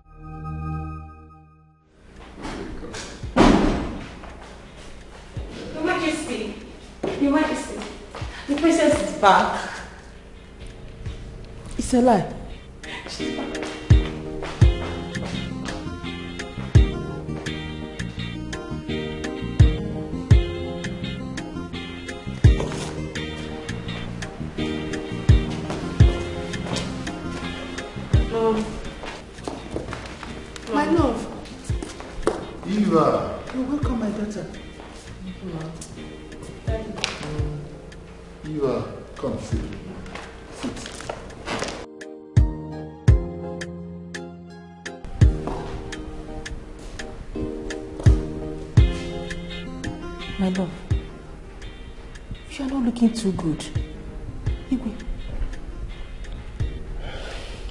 Your Majesty. Your Majesty. The princess is back. It's a lie. She's back. My love. Eva. You're welcome, my daughter. Eva, come sit. Sit. My love, you are not looking too good. Igwe.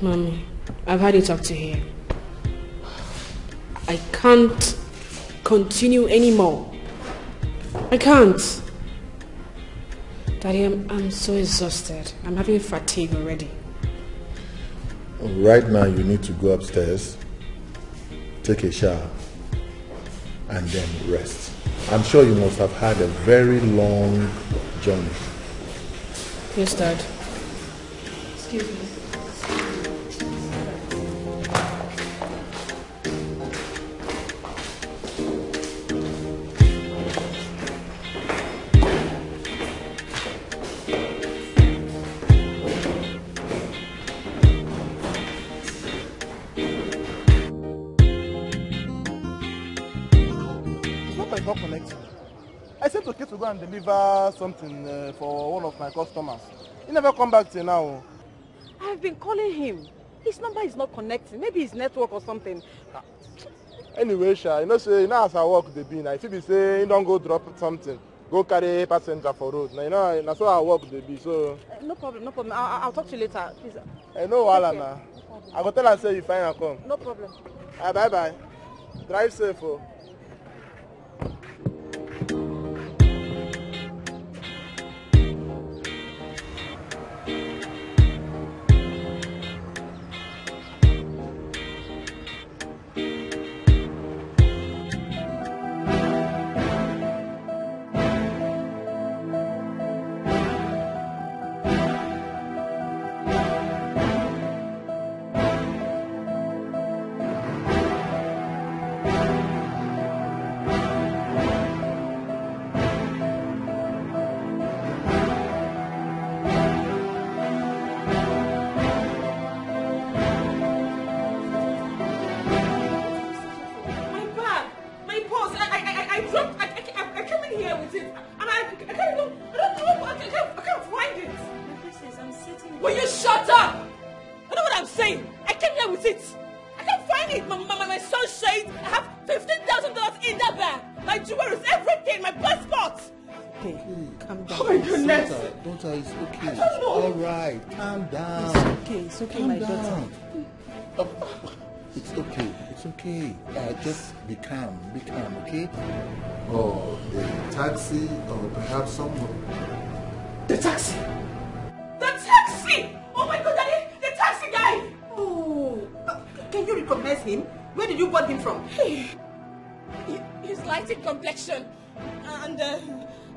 Mommy, I've had it up to here. I can't continue anymore. I can't. Daddy, I'm so exhausted. I'm having fatigue already. Right now you need to go upstairs, take a shower, and then rest. I'm sure you must have had a very long journey. Yes, Dad. Excuse me. Not connecting. I sent to Kate to go and deliver something for one of my customers. He never come back till now. I've been calling him. His number is not connecting. Maybe his network or something. Anyway, Sha, you know as I work the bin, if you be say you don't go drop something, go carry passenger for road. Now you know that's how I work the bin. So No problem, no problem. I'll talk to you later. Please. I know Wala now. I go tell her say you fine and come. No problem. Bye bye. Drive safe. Oh. It's okay, my daughter. It's okay. Just be calm, okay? Or a taxi, or perhaps someone. The taxi! The taxi! Oh my God, Daddy! The taxi guy! Oh, can you recognize him? Where did you bought him from? He's light in complexion. And,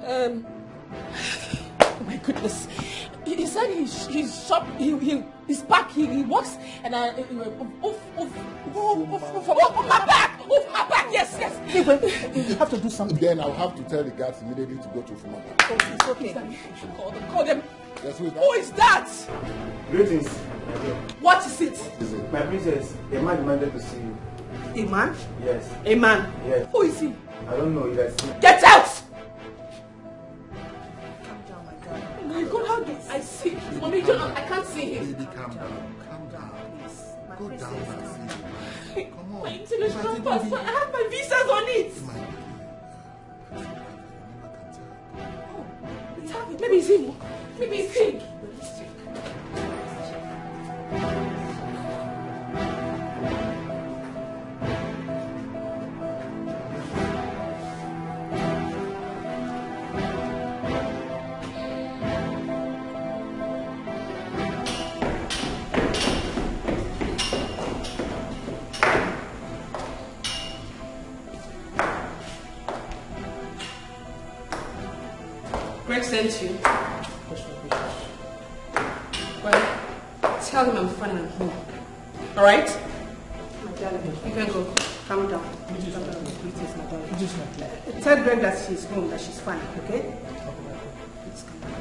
oh my goodness. He said he's shop, he's back, he works, and off my back, yes. You have to do something. Then I'll have to tell the guards immediately to go to Fumaka. Oh, it's okay. Call them. Yes, who is that? Greetings. What is it? My princess, a man demanded to see you. A man? Yes. A man? Yes. Who is he? I don't know. Get out! My God, how did I see? Mommy, I can't see him. Baby, calm down. Please. My Go down and see. Come on. My international passport. I have my visas on it. It's happening. Maybe it's him. Maybe it's him. Greg sent you. Well, tell him I'm fine and I'm home. Alright? My darling, you can go. Calm down. Please, my darling. Tell Greg that she's home, that she's fine, okay? Please come down.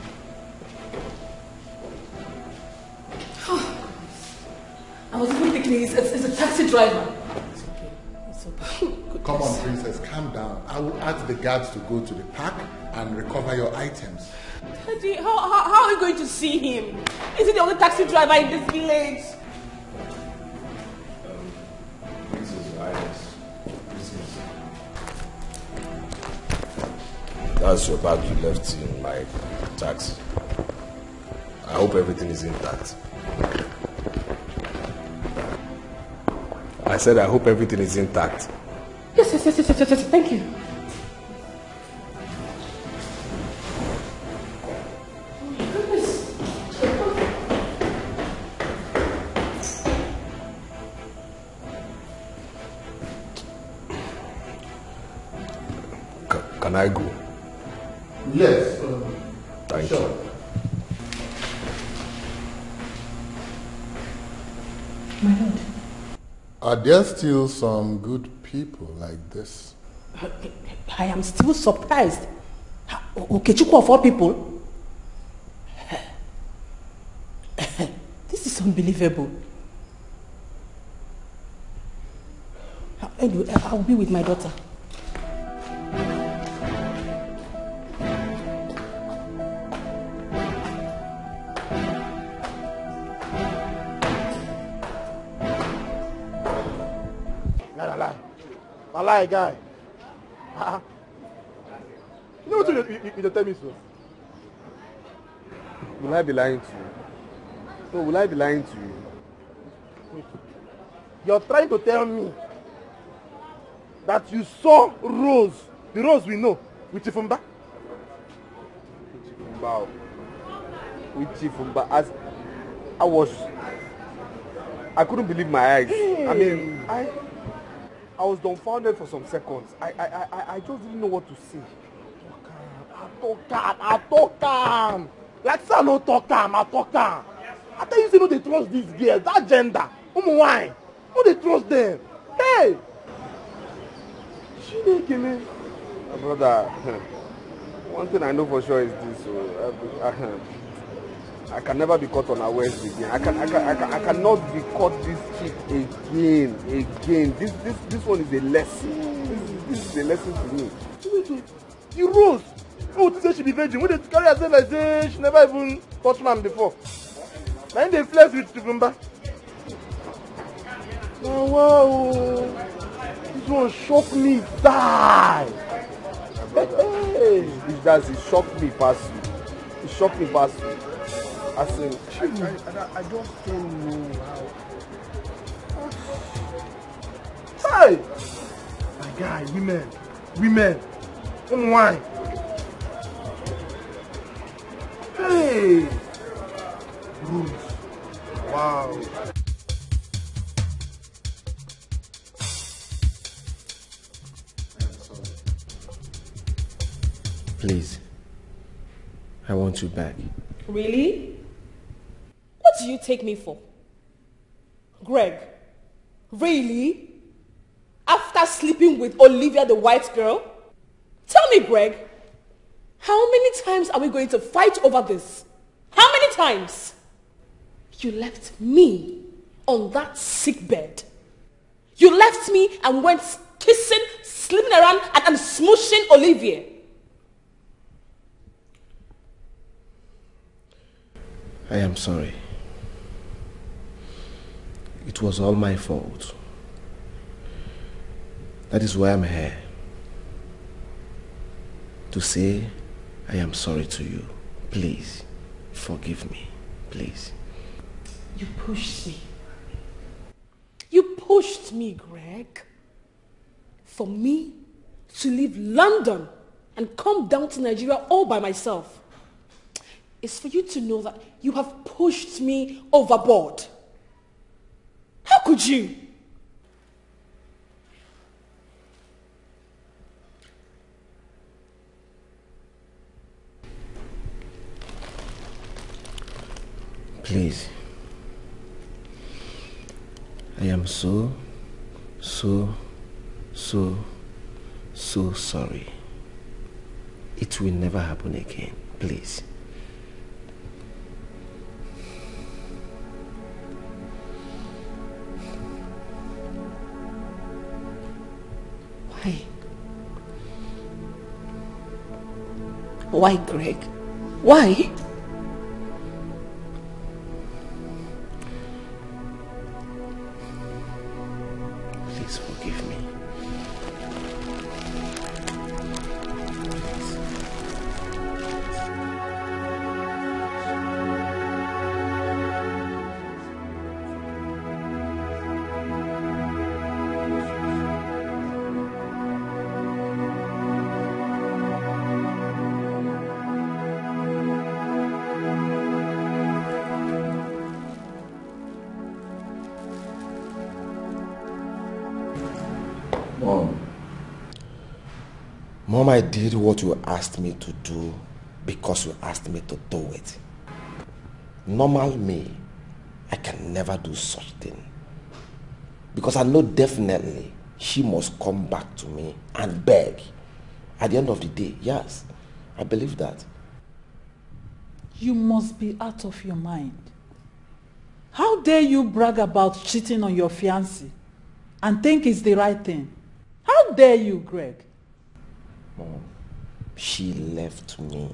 I was even thinking it's a taxi driver. It's okay. It's okay. Come on, princess, calm down. I will ask the guards to go to the park and recover your items. Daddy, how are we going to see him? Is he the only taxi driver in this village? That's your bag you left in my taxi. I hope everything is intact. I said I hope everything is intact. Yes, thank you. Can I go? Yes. Thank sure. you. My lord. Are there still some good people like this? I am still surprised. Okechukwu of all people? This is unbelievable. Anyway, I'll be with my daughter. Lie, guy. You know what you tell me so? Will I be lying to you? No, will I be lying to you? Wait. You're trying to tell me that you saw Rose, the Rose we know, with Chifumba? With Chifumba, as I couldn't believe my eyes. Hey. I mean, I was dumbfounded for some seconds. I just didn't know what to say. I talk calm. Like say I no talk calm, I talk calm. I tell you, say no dey trust these girls, that gender. Why? No dey trust them. Hey! Chineke me. Brother, one thing I know for sure is this. I can never be caught unawares again. I cannot be caught this cheat again. This one is a lesson. This is a lesson to me. You Rose. Oh, to say she be virgin. When they carry herself like say she never even touched man before. Now they flex with Chifumba. Oh wow. This one shocked me. Die. Hey. It shocked me past you. It shocked me past you. I said, I just don't know how. Hey! My guy, women. Why? Hey! Rose. Wow. Please, I want you back. Really? What do you take me for? Greg, really? After sleeping with Olivia the white girl? Tell me, Greg, how many times are we going to fight over this? How many times? You left me on that sick bed. You left me and went kissing, sleeping around and smooshing Olivia. I am sorry. It was all my fault. That is why I'm here. To say I am sorry to you. Please, forgive me. Please. You pushed me. You pushed me, Greg. For me to leave London and come down to Nigeria all by myself. It's for you to know that you have pushed me overboard. How could you? Please. I am so sorry. It will never happen again. Please. Why? Why, Greg? Why? Please forgive me. Mom, I did what you asked me to do because you asked me to do it. Normal me, I can never do such thing. Because I know definitely she must come back to me and beg. At the end of the day, yes, I believe that. You must be out of your mind. How dare you brag about cheating on your fiancé and think it's the right thing? How dare you, Greg? Mom, she left me.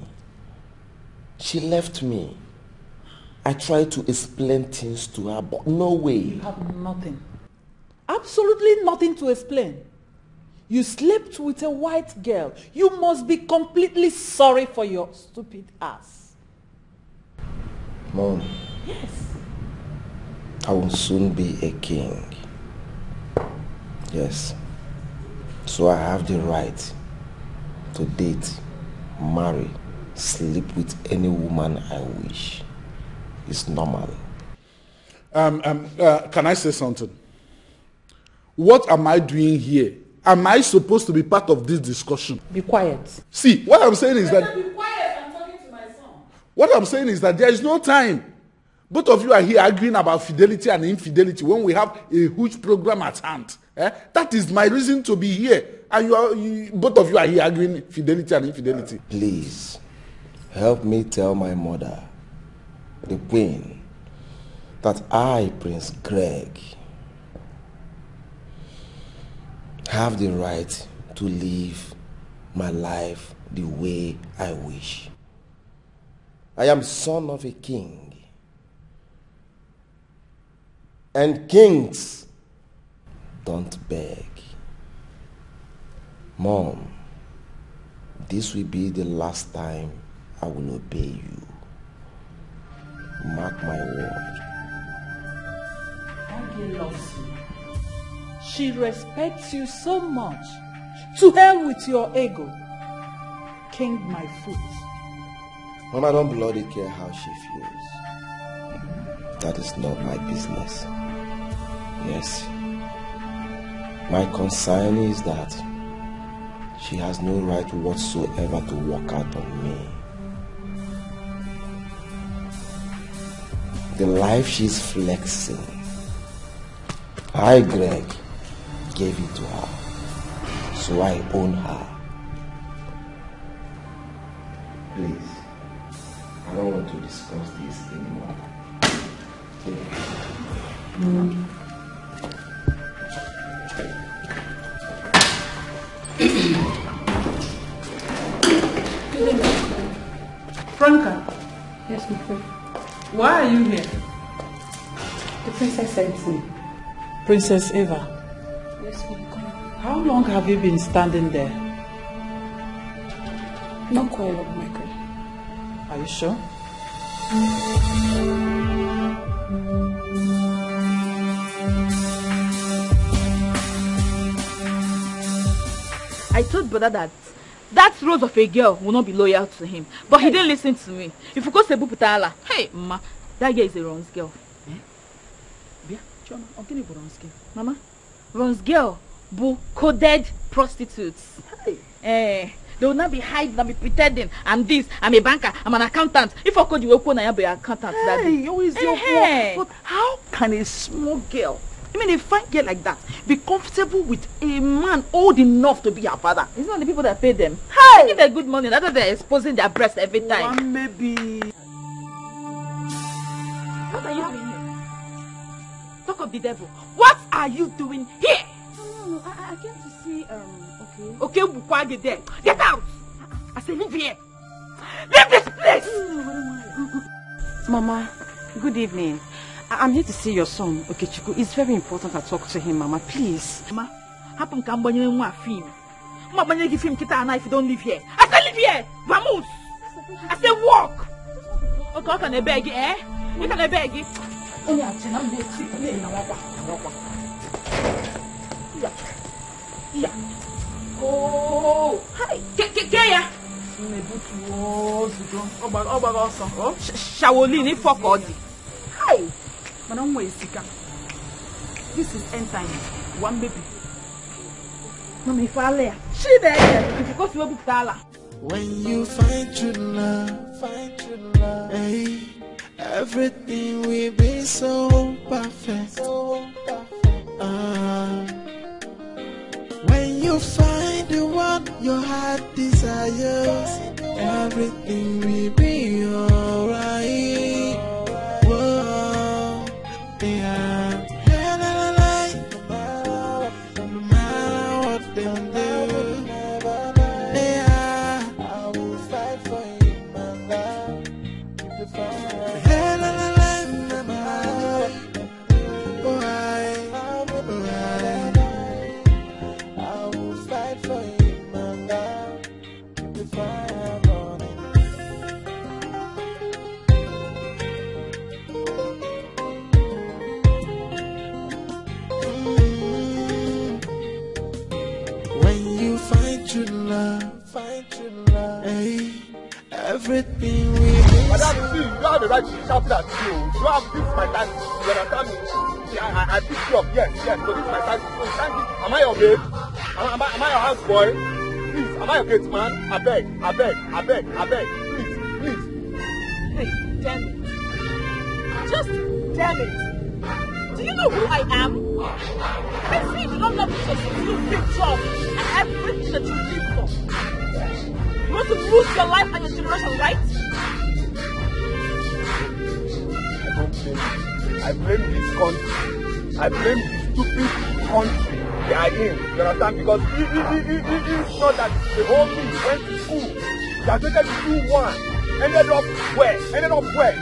She left me. I tried to explain things to her, but no way. You have nothing. Absolutely nothing to explain. You slept with a white girl. You must be completely sorry for your stupid ass. Mom. Yes. I will soon be a king. Yes. So I have the right to date, marry, sleep with any woman I wish. It's normal. Can I say something? What am I doing here? Am I supposed to be part of this discussion? Be quiet. See, what I'm saying is that... Be quiet, I'm talking to my son. What I'm saying is that there is no time. Both of you are here arguing about fidelity and infidelity when we have a huge program at hand. That is my reason to be here. And both of you are here arguing fidelity and infidelity. Please, help me tell my mother, the queen, that I, Prince Greg, have the right to live my life the way I wish. I am son of a king. And kings don't beg. Mom, this will be the last time I will obey you. Mark my word. Aggie loves you. She respects you so much. To hell with your ego. King my foot. Mom, I don't bloody care how she feels. That is not my business. Yes. My concern is that she has no right whatsoever to walk out on me. The life she's flexing, I, Greg, gave it to her. So I own her. Please, I don't want to discuss this anymore. Franca. Yes, my friend. Why are you here? The princess sent me. Princess Eva. Yes, ma'am. How long have you been standing there? Not quite long, my queen. Are you sure? I told brother that rose of a girl will not be loyal to him, but he didn't listen to me. If you go to Buputala, hey, ma, that girl is a Ron's girl. Mama, Ron's girl, bu coded prostitutes. They will not be hiding and be pretending. I'm this, I'm a banker, I'm an accountant. If I could, you will be an accountant. Hey, always your boy. But how can a small girl, I mean a fine girl like that, be comfortable with a man old enough to be her father? It's not the people that pay them. Hey! They give them good money, that's why they're exposing their breast every time. Well, maybe. What are you doing here? Talk of the devil. What are you doing here? No, I came to see, Okay, Bukwage there. Get out! I say leave here. Leave this place! Mama, good evening. I'm here to see your son, Okechukwu. It's very important I talk to him, Mama, please. Mama, happen can buy you one film. Mama, you give him kita if you don't live here. I say live here! Vamos! I say walk! Okay, can I beg you, eh? You can I beg you? Only I'm yeah. Oh, hi. Get ya. Shawolini Fokodi. Hi. Madam Wesika. This is end time. One baby. Mama, if I lay, she there. If you go to Butala. When you find true love, hey, everything will be so perfect. When you find the one your heart desires, everything will be alright. Whoa, yeah. No matter what they do, yeah, I will fight for you, my love. Find true love, hey, everything we do. Madam, see, you don't have the right to shout that to you. You have this is my taxi. You understand me? See, I picked you up, yes, so this is my taxi. So you can't give, am I your babe? Am I your house boy? Please, am I your gate man? I beg, please. Hey, damn it. Just damn it. Do you know who I am? I see you do not love me so you big job and everything that you live for. You want to lose your life and your generation, right? I blame this country. I blame this stupid country they are in. You understand? Because it's not that the whole thing went to school. They are taken to do one. Ended up where?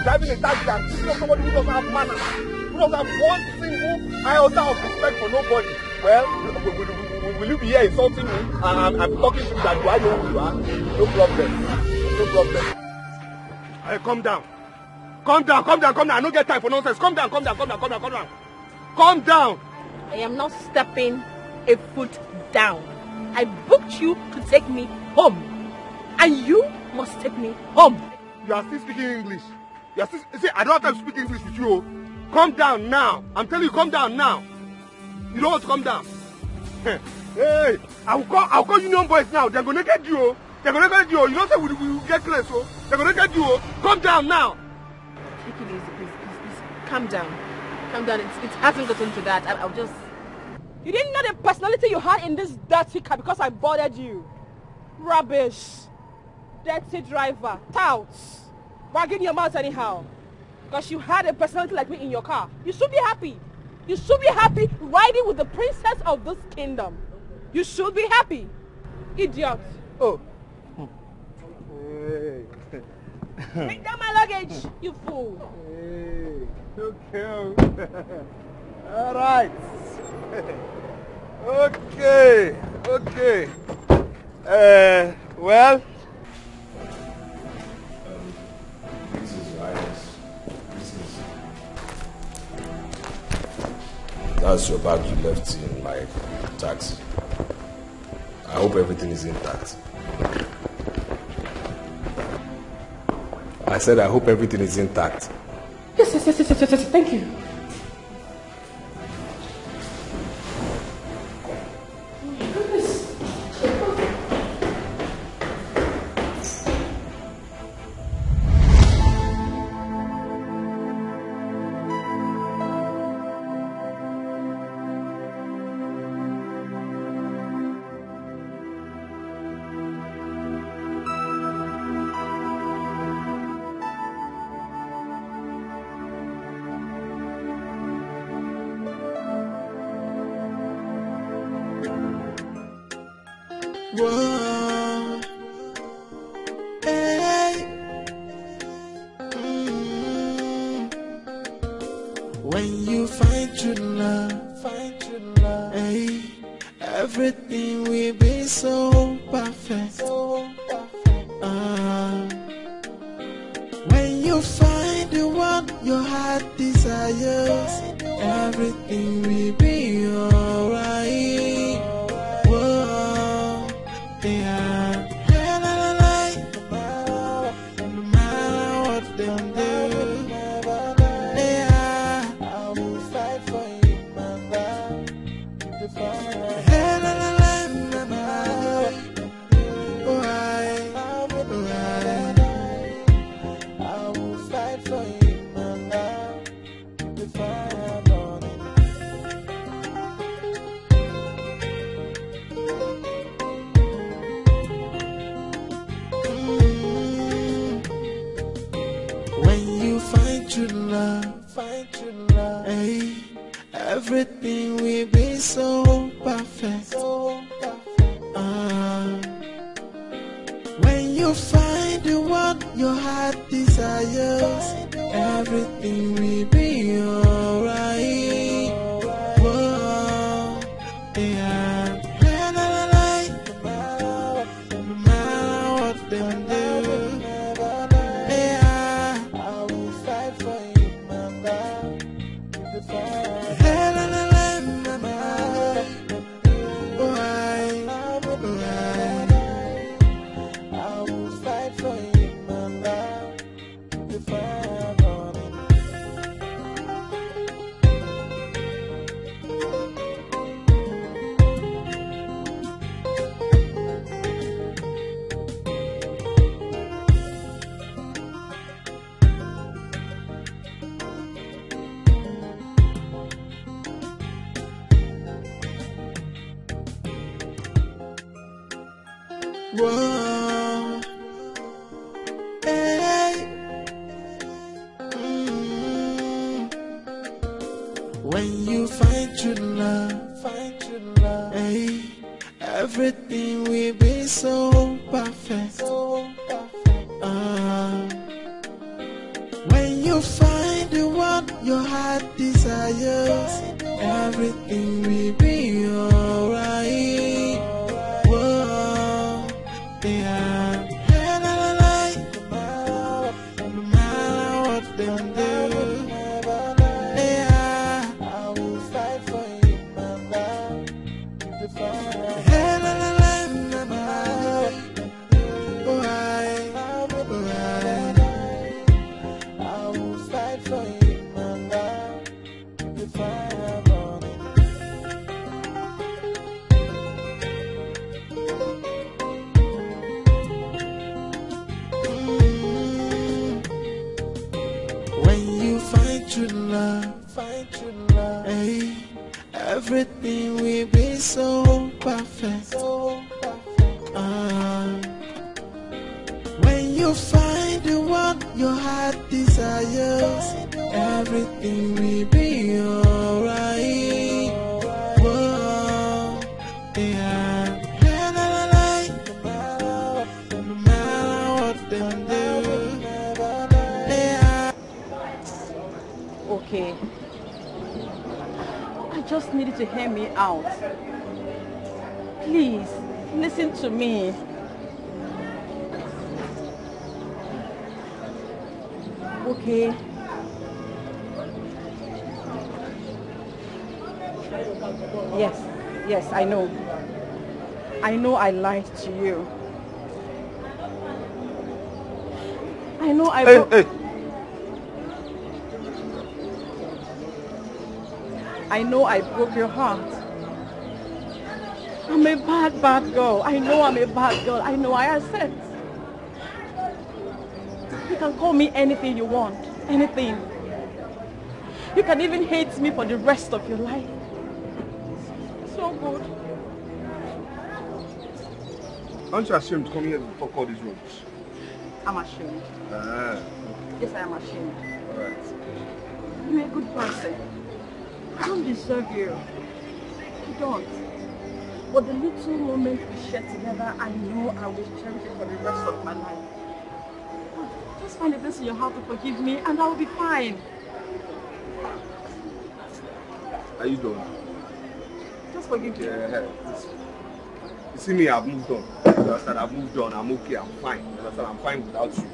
Driving a taxi and picking up somebody who doesn't have manners. Who doesn't have one single iota of respect for nobody. Well, will you be here insulting me? I'm talking to you that do I know who you are? No problem. Hey, calm down. I don't get time for nonsense. Calm down. I am not stepping a foot down. I booked you to take me home. And you must take me home. You are still speaking English. See, I don't have time to speak English with you. Calm down now. I'm telling you, calm down now. You don't want to calm down. Hey, I'll call Union Boys now. They're gonna get you. You don't say we will get close, so they're gonna get you. Calm down now. Take it easy, please. Calm down. It hasn't gotten to that. I'll just... You didn't know the personality you had in this dirty car because I bothered you. Rubbish. Dirty driver. Touts. Wagging your mouth anyhow. Because you had a personality like me in your car. You should be happy. You should be happy riding with the princess of this kingdom. You should be happy. Idiot. Oh. Hey. Bring down my luggage, you fool. Hey. Okay. All right. Okay, okay. Well. This is your Highness. This is. That's your bag you left in my taxi. I hope everything is intact. I said I hope everything is intact. Yes, thank you. Whoa. Hey. When you find true love, hey, everything will be so perfect. When you find the one your heart desires, everything will be alright. Whoa, yeah. No matter what they do, yeah, I will fight for you, mama. I will fight for you, mama. The fire burning. When you find true love, hey, everything will be so perfect. When you find the one your heart desires, everything will be alright. Whoa, yeah. No matter what they do, yeah, I will fight for you, mama. The fire. I will fight for you, mama. The fire burning. Whoa, hey. When you find true love, hey, everything will be so perfect. When you find the one your heart desires, everything will be alright. Whoa, yeah. No matter what they do, yeah, I will fight for you, mama. The fire. I will fight for you, mama. The fire burning. When you find true love, hey, everything will be so perfect. When you find the one your heart desires, everything will be alright. Whoa, yeah. No matter what they do, yeah. Okay. I just just need you to hear me out. Please, listen to me. Okay. Yes, I know. I know I lied to you. I know I... Hey. I know I broke your heart. I'm a bad girl. I know I'm a bad girl. I know, I accept. You can call me anything you want. Anything. You can even hate me for the rest of your life. So good. Aren't you ashamed to come here and talk all these rubbish? I'm ashamed. Yes, I am ashamed. Alright. You're a good person. I don't deserve you. You don't. But the little moment we share together, I know I will cherish it for the rest of my life. Just find a place in your heart to forgive me and I'll be fine. Are you done? Just forgive me. Yeah. You see me, I've moved on. You understand? I've moved on. I'm okay. I'm fine. You understand? I'm fine without you. You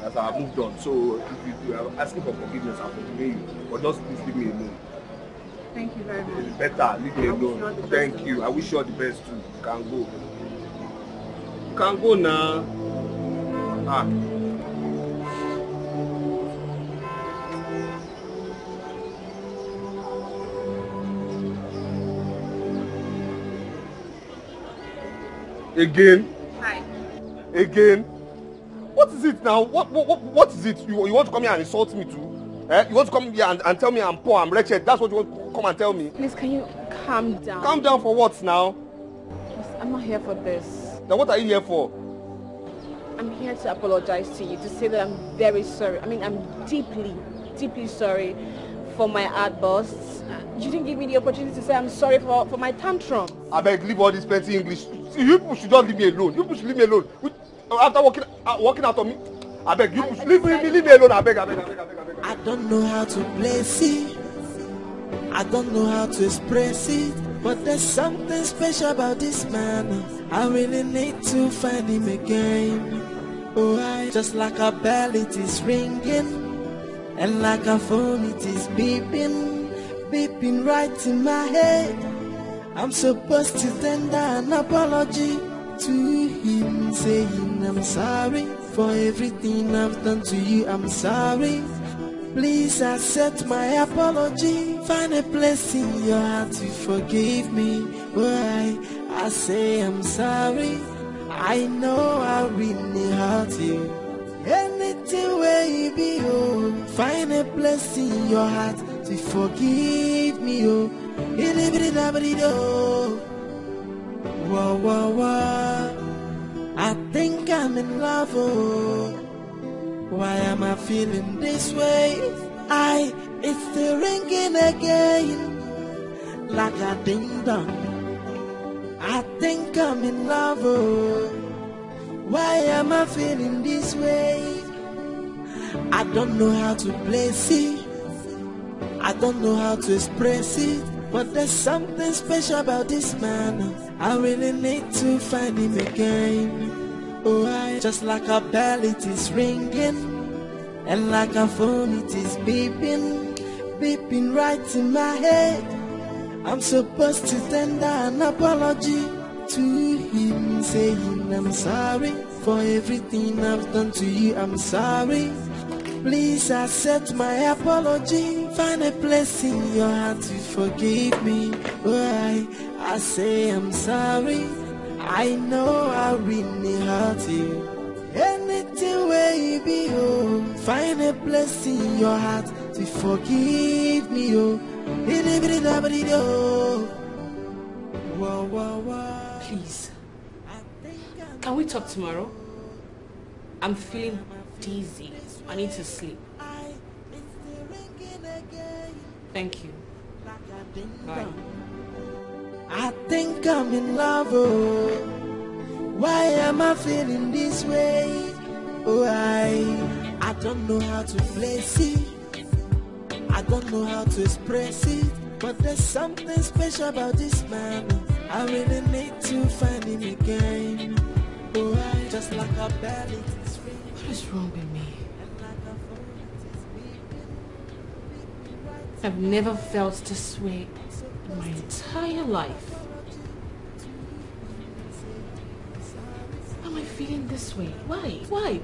understand? I've moved on. So if you are asking for forgiveness, I'll forgive you. But just please leave me alone. Thank you very much. It's better. Leave me alone. Thank you. I wish you all the best too. You can go. You can go now. Again? Hi. Again? What is it now? What is it? You want to come here and insult me too? You want to come here and tell me I'm poor, I'm wretched? That's what you want to come and tell me? Please, can you calm down? Calm down for what now? I'm not here for this. Then what are you here for? I'm here to apologize to you, to say that I'm very sorry. I mean, I'm deeply, deeply sorry for my outbursts. You didn't give me the opportunity to say I'm sorry for my tantrum. I beg, leave all this plenty English. See, you people should just leave me alone. You people should leave me alone. After walking out on me, I beg, you should leave me alone. I beg. I don't know how to place it. I don't know how to express it. But there's something special about this man. I really need to find him again. Oh, just like a bell it is ringing. And like a phone it is beeping. Beeping right in my head. I'm supposed to tender an apology to him, saying I'm sorry for everything I've done to you. I'm sorry. Please accept my apology. Find a place in your heart to forgive me. Why I say I'm sorry. I know I really hurt you. Anything where you be, oh, find a place in your heart to forgive me, oh. Whoa. I think I'm in love, oh. Why am I feeling this way? It's still ringing again, like a ding dong. I think I'm in love, oh. Why am I feeling this way? I don't know how to place it. I don't know how to express it. But there's something special about this man. I really need to find him again. Oh, just like a bell it is ringing. And like a phone it is beeping. Beeping right in my head. I'm supposed to tender an apology to him, saying I'm sorry for everything I've done to you. I'm sorry. Please accept my apology. Find a place in your heart to forgive me. Why I say I'm sorry. I know I really hurt you. Anything where you be, oh, find a place in your heart to forgive me, oh. Please, can we talk tomorrow? I'm feeling dizzy. I need to sleep. Thank you. Bye. I think I'm in love, oh. Why am I feeling this way? Oh, I don't know how to place it. I don't know how to express it. but there's something special about this man. I really need to find him again. Oh, just like a belly. What is wrong with me? I've never felt this way in my entire life. Why am I feeling this way? Why? Why?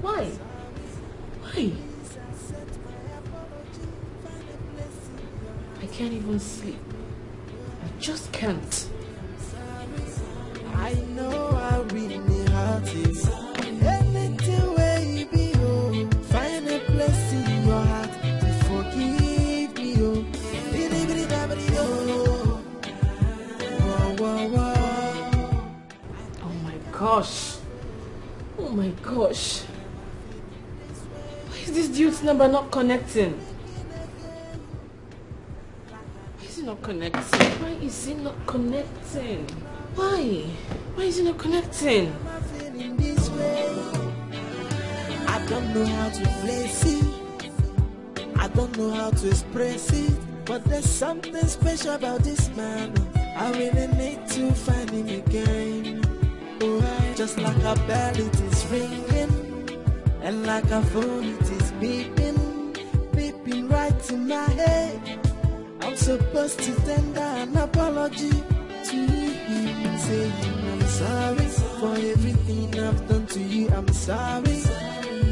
I can't even sleep. I just can't. I know I really hurt you. Anything where you be, oh, find a place in your heart to forgive me, oh. Oh my gosh. Oh my gosh. Why is this dude's number not connecting? Why is it not connecting? Why is it not connecting? Why? Why is it not connecting? I don't know how to place it. I don't know how to express it. But there's something special about this man. I really need to find him again. Oh, just like a bell it is ringing, and like a phone it is beeping, beeping right in my head. I'm supposed to tender an apology to him, saying I'm sorry for everything I've done to you. I'm sorry.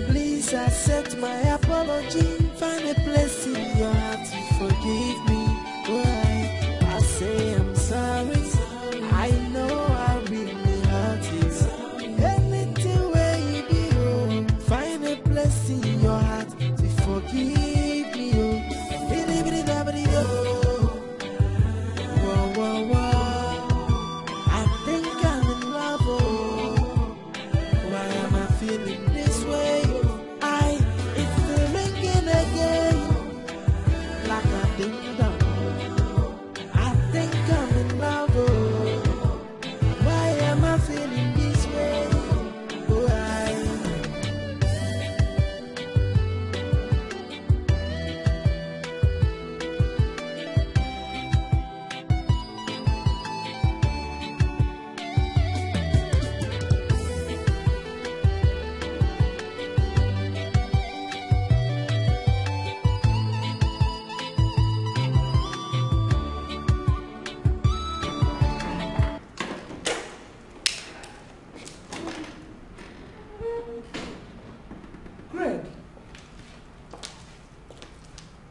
Please accept my apology. Find a place in your heart to forgive me. Why? I say I'm sorry. I know I really hurt you. Anything where you be, oh, find a place in your heart to forgive me. Oh, whoa, whoa, whoa. I think I'm in love. Oh, why am I feeling this way? It's ringing again, like a ding dong. I think I'm in love. Oh, why am I feeling this way? Greg,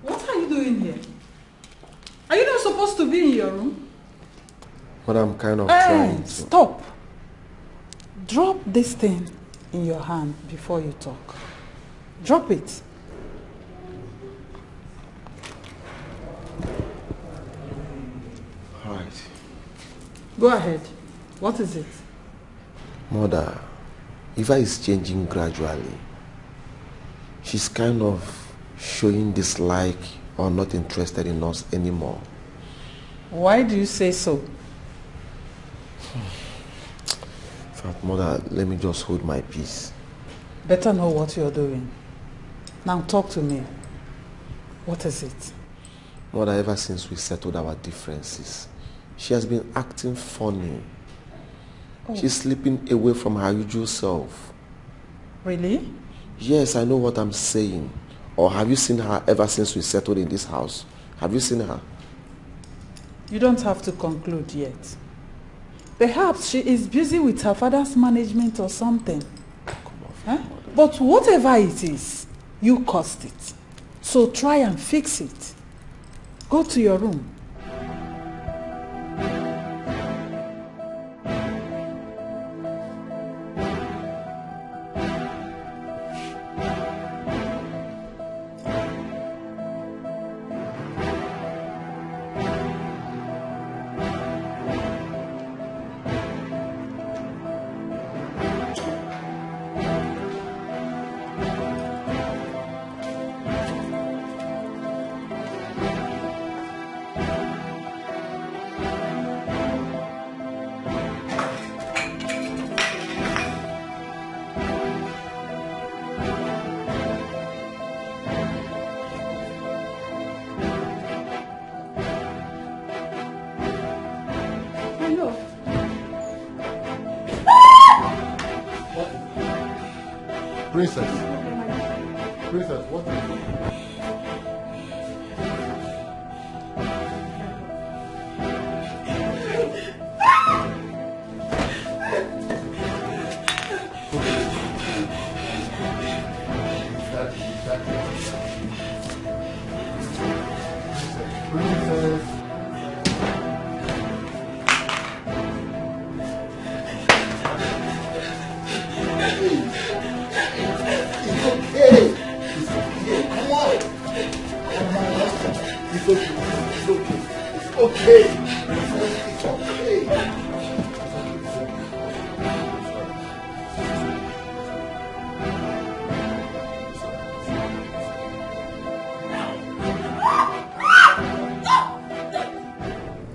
what are you doing here? Are you not supposed to be in your room? But I'm kind of trying to. Stop. Drop this thing in your hand before you talk. Drop it. All right. Go ahead. What is it? Mother, Eva is changing gradually. She's kind of showing dislike or not interested in us anymore. Why do you say so? In fact, Mother, let me just hold my peace. Better know what you're doing. Now talk to me. What is it? Mother, ever since we settled our differences, she has been acting funny. Oh. She's slipping away from her usual self. Really? Yes, I know what I'm saying. Or have you seen her ever since we settled in this house? Have you seen her? You don't have to conclude yet. Perhaps she is busy with her father's management or something. Huh? But whatever it is, you caused it. So try and fix it. Go to your room. Princess. Princess, what is it?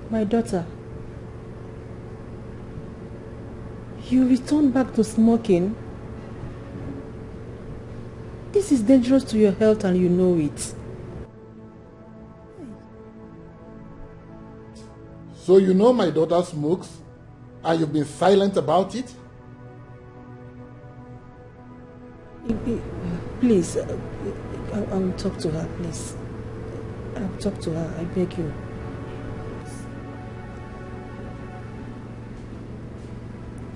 My daughter, you return back to smoking? This is dangerous to your health and you know it. So you know my daughter smokes and you've been silent about it? Please, I will talk to her, please. I will talk to her, I beg you.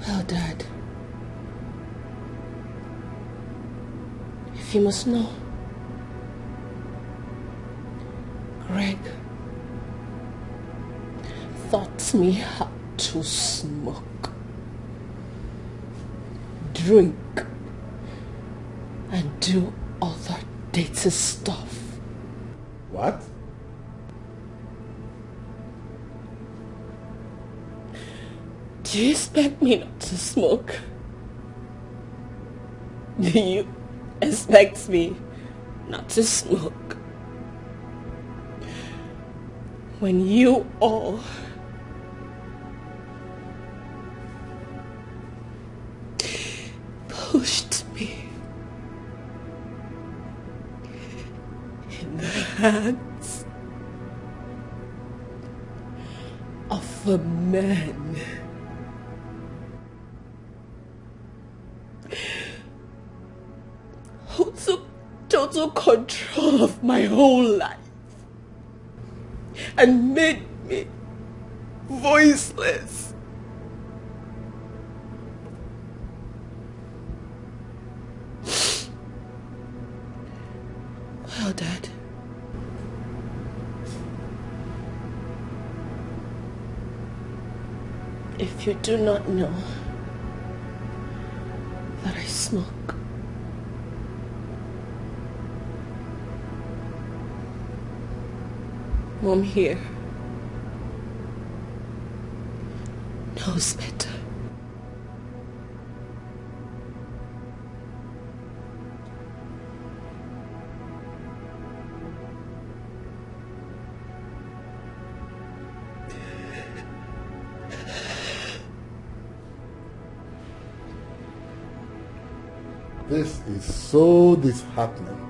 Well, Dad, if you must know, Greg taught me how to smoke, drink, and do other dirty stuff. What? Do you expect me not to smoke? Do you expect me not to smoke? When you all pushed me in the hands of a man who took total control of my whole life and made me voiceless. Well, Dad, if you do not know that I smoke, Mom here knows better. This is so disheartening.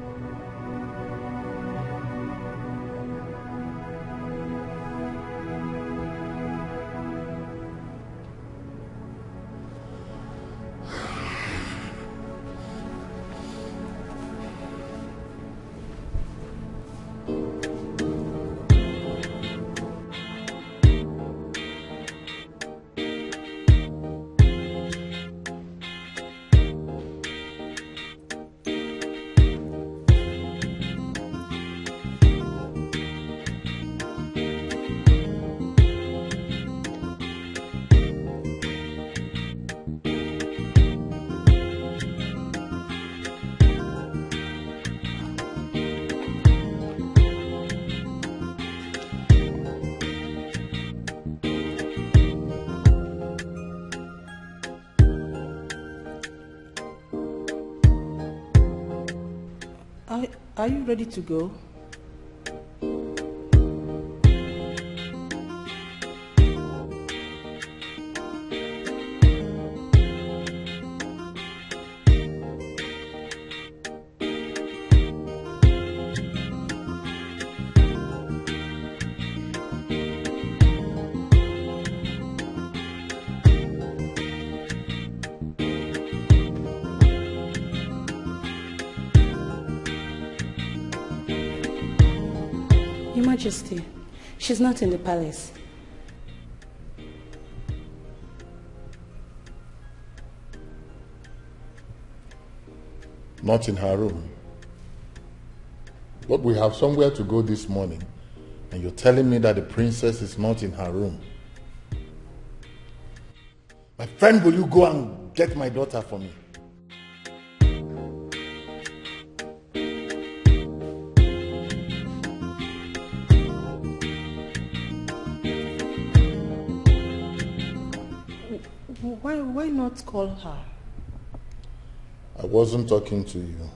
Are you ready to go? Majesty, she's not in the palace. Not in her room. But we have somewhere to go this morning, and you're telling me that the princess is not in her room. My friend, will you go and get my daughter for me? Why not call her? I wasn't talking to you.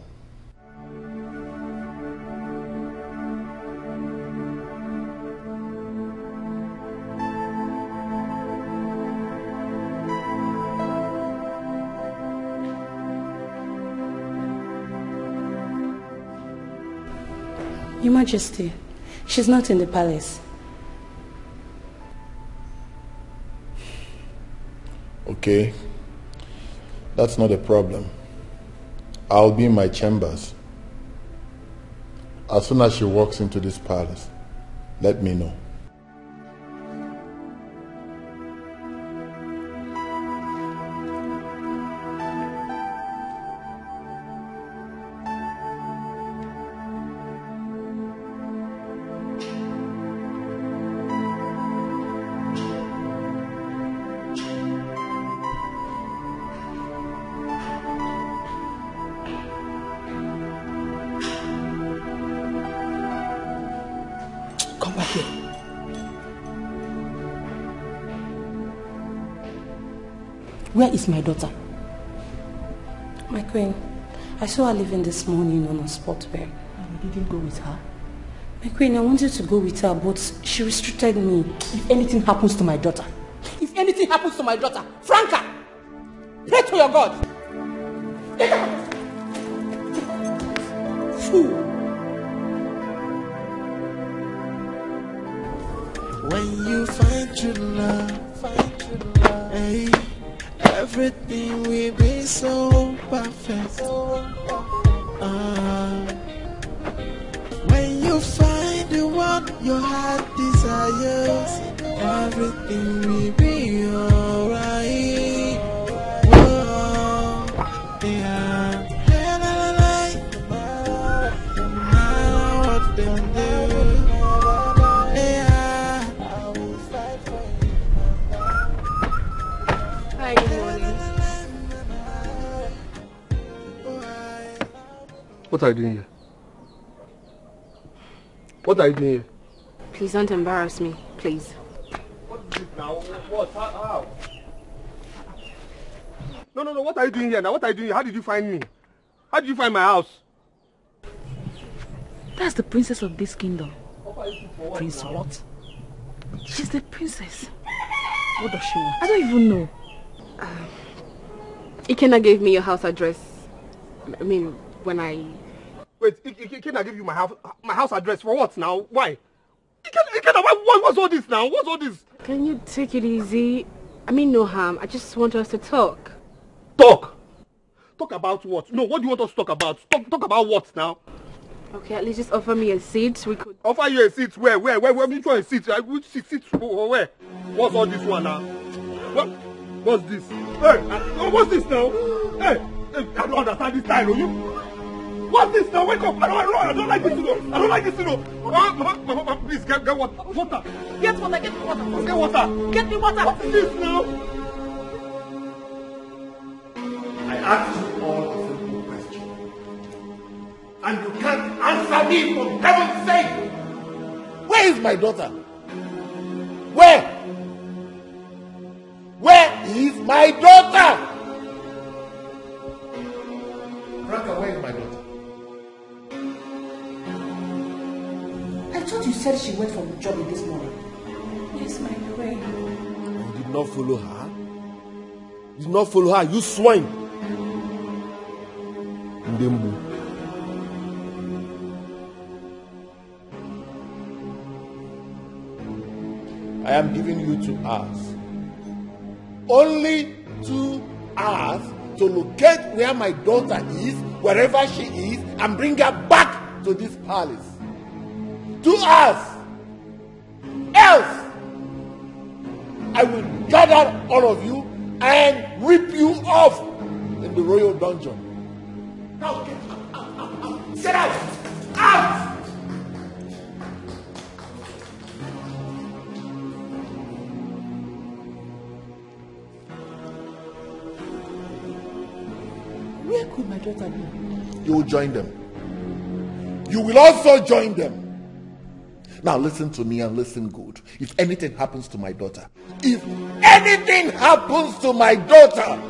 Your Majesty, she's not in the palace. Okay, that's not a problem. I'll be in my chambers. As soon as she walks into this palace, let me know. Where is my daughter? My queen, I saw her leaving this morning on a sport wear. And you didn't go with her? My queen, I wanted to go with her, but she restricted me. If anything happens to my daughter, Franca, pray to your God. Fool. When you find true love, hey, everything will be so perfect. When you find the one your heart desires, everything will be alright. Whoa, yeah. No matter what them do, yeah. Hi, good morning. What are you doing here? What are you doing here? Please don't embarrass me, please. What is it now? What? How? No. What are you doing here now? What are you doing here? How did you find me? How did you find my house? That's the princess of this kingdom. Prince what? She's the princess. What does she want? I don't even know. Ikenna gave me your house address. I mean, when I... Wait, Ikenna gave you my house address for what now? Why? Ikenna, what's all this now? What's all this? Can you take it easy? I mean no harm. I just want us to talk. Talk? Talk about what? No, what do you want us to talk about? Talk about what now? Okay, at least just offer me a seat. We could... Offer you a seat? Where? Which one is seat? Which seat? Where? What's all this one now? What's this? Hey, what's this now? Hey, I don't understand this style, are you? What's this now? Wake up! I don't like this, you know. I don't like this, you know. Mama, please get water. Water. Get water, get me water. Get water. Get me water. What is this now? I asked you all a simple question. And you can't answer me, for heaven's sake! Where is my daughter? Where? Where is my daughter? Franca, where is my daughter? I thought you said she went for the job this morning. Yes, my queen. You did not follow her? You did not follow her, you swine! Ndembu. I am giving you 2 hours. Only 2 hours to locate where my daughter is, wherever she is, and bring her back to this palace. 2 hours! I will gather all of you and rip you off in the royal dungeon. Now get out. Get out! Out! Where could my daughter be? You will join them. You will also join them. Now listen to me and listen good. If anything happens to my daughter, if anything happens to my daughter,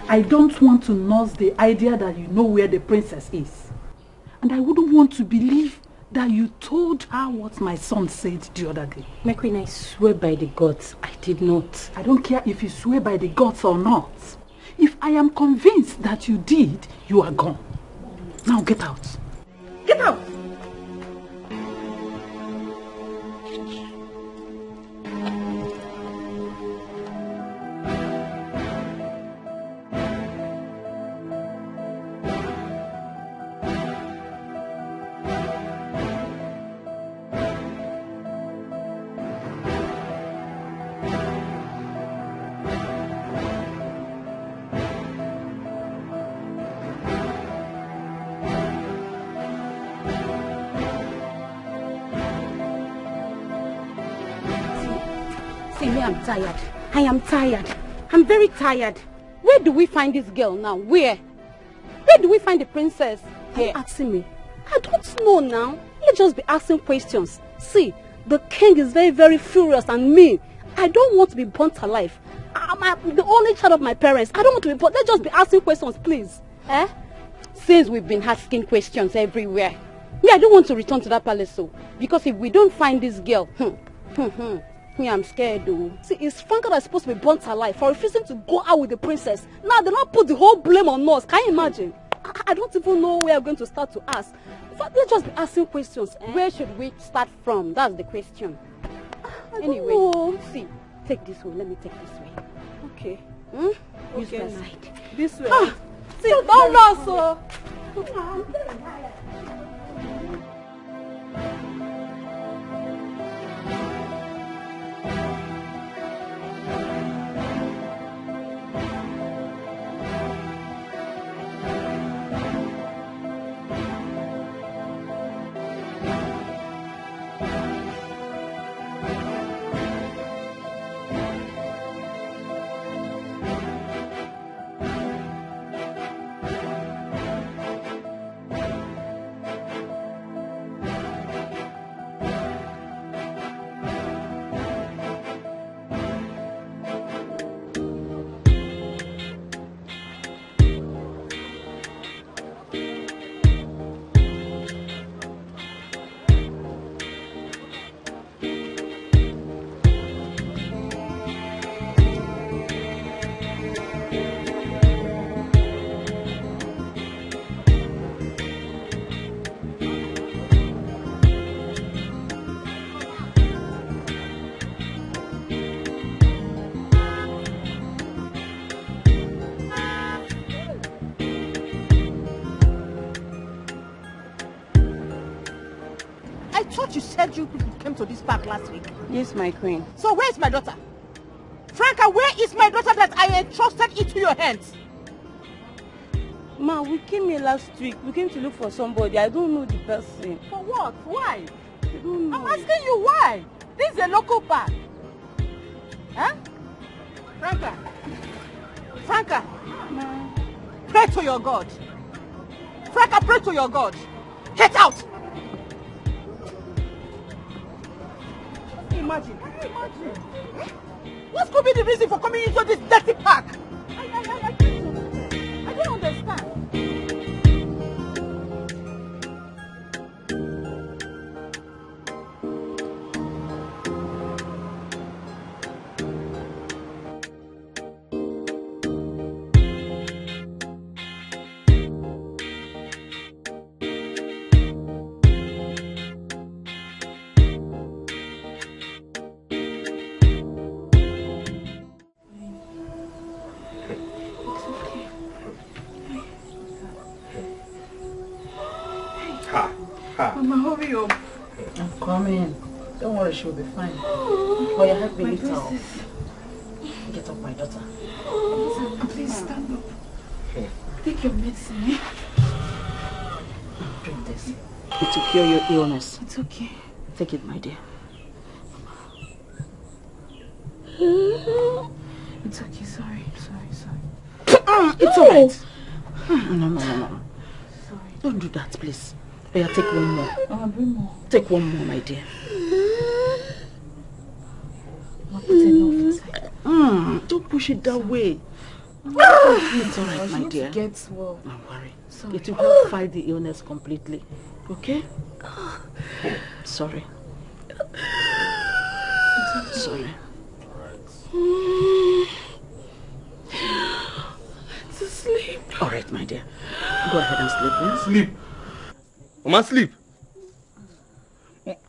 I don't want to nurse the idea that you know where the princess is. And I wouldn't want to believe that you told her what my son said the other day. My queen, I swear by the gods, I did not. I don't care if you swear by the gods or not. If I am convinced that you did, you are gone. Now get out. Get out! I'm tired. I am tired. I'm very tired. Where do we find this girl now? Where? Where do we find the princess? Here. You're asking me. I don't know now. Let's just be asking questions. See, the king is very, very furious and mean. I don't want to be burnt alive. I'm the only child of my parents. I don't want to be burnt. Let's just be asking questions, please. Eh? Since we've been asking questions everywhere. Me, I don't want to return to that palace, so. Because if we don't find this girl, me, I'm scared though. See, it's Franca that's supposed to be burnt alive for refusing to go out with the princess. Now they don't put the whole blame on us. Can you imagine? I don't even know where we're going to start to ask. In fact, let's just be asking questions. Eh? Where should we start from? That's the question. Anyway, see, take this way. Let me take this way. Okay. Use that side. This way. See, don't lose, so. You said you people came to this park last week. Yes, my queen. So where is my daughter? Franca, where is my daughter that I entrusted into your hands? Ma, we came here last week. We came to look for somebody. I don't know the person. For what? Why? I don't know. I'm asking you why. This is a local park. Huh? Franca. Franca. Ma. Pray to your God. Franca, pray to your God. Get out! Imagine. What could be the reason for coming into this dirty park? Mama, hurry up. I'm coming. Don't worry, she'll be fine. Oh, your head will lift up. Get up, my daughter. Please stand up. Take your medicine. Drink this. It will cure your illness. It's okay. Take it, my dear. It's okay, sorry. It's alright. No. Sorry. Don't do that, please. Oh, yeah, take one more. Bring more. Take one more, my dear. I'll put enough inside. Don't push it that way. It's alright, my dear. Get well. Don't worry. Sorry. It will help fight the illness completely. Okay? Sorry. Sorry. To sleep. Alright, my dear. Go ahead and sleep, please. Sleep. Mama, sleep.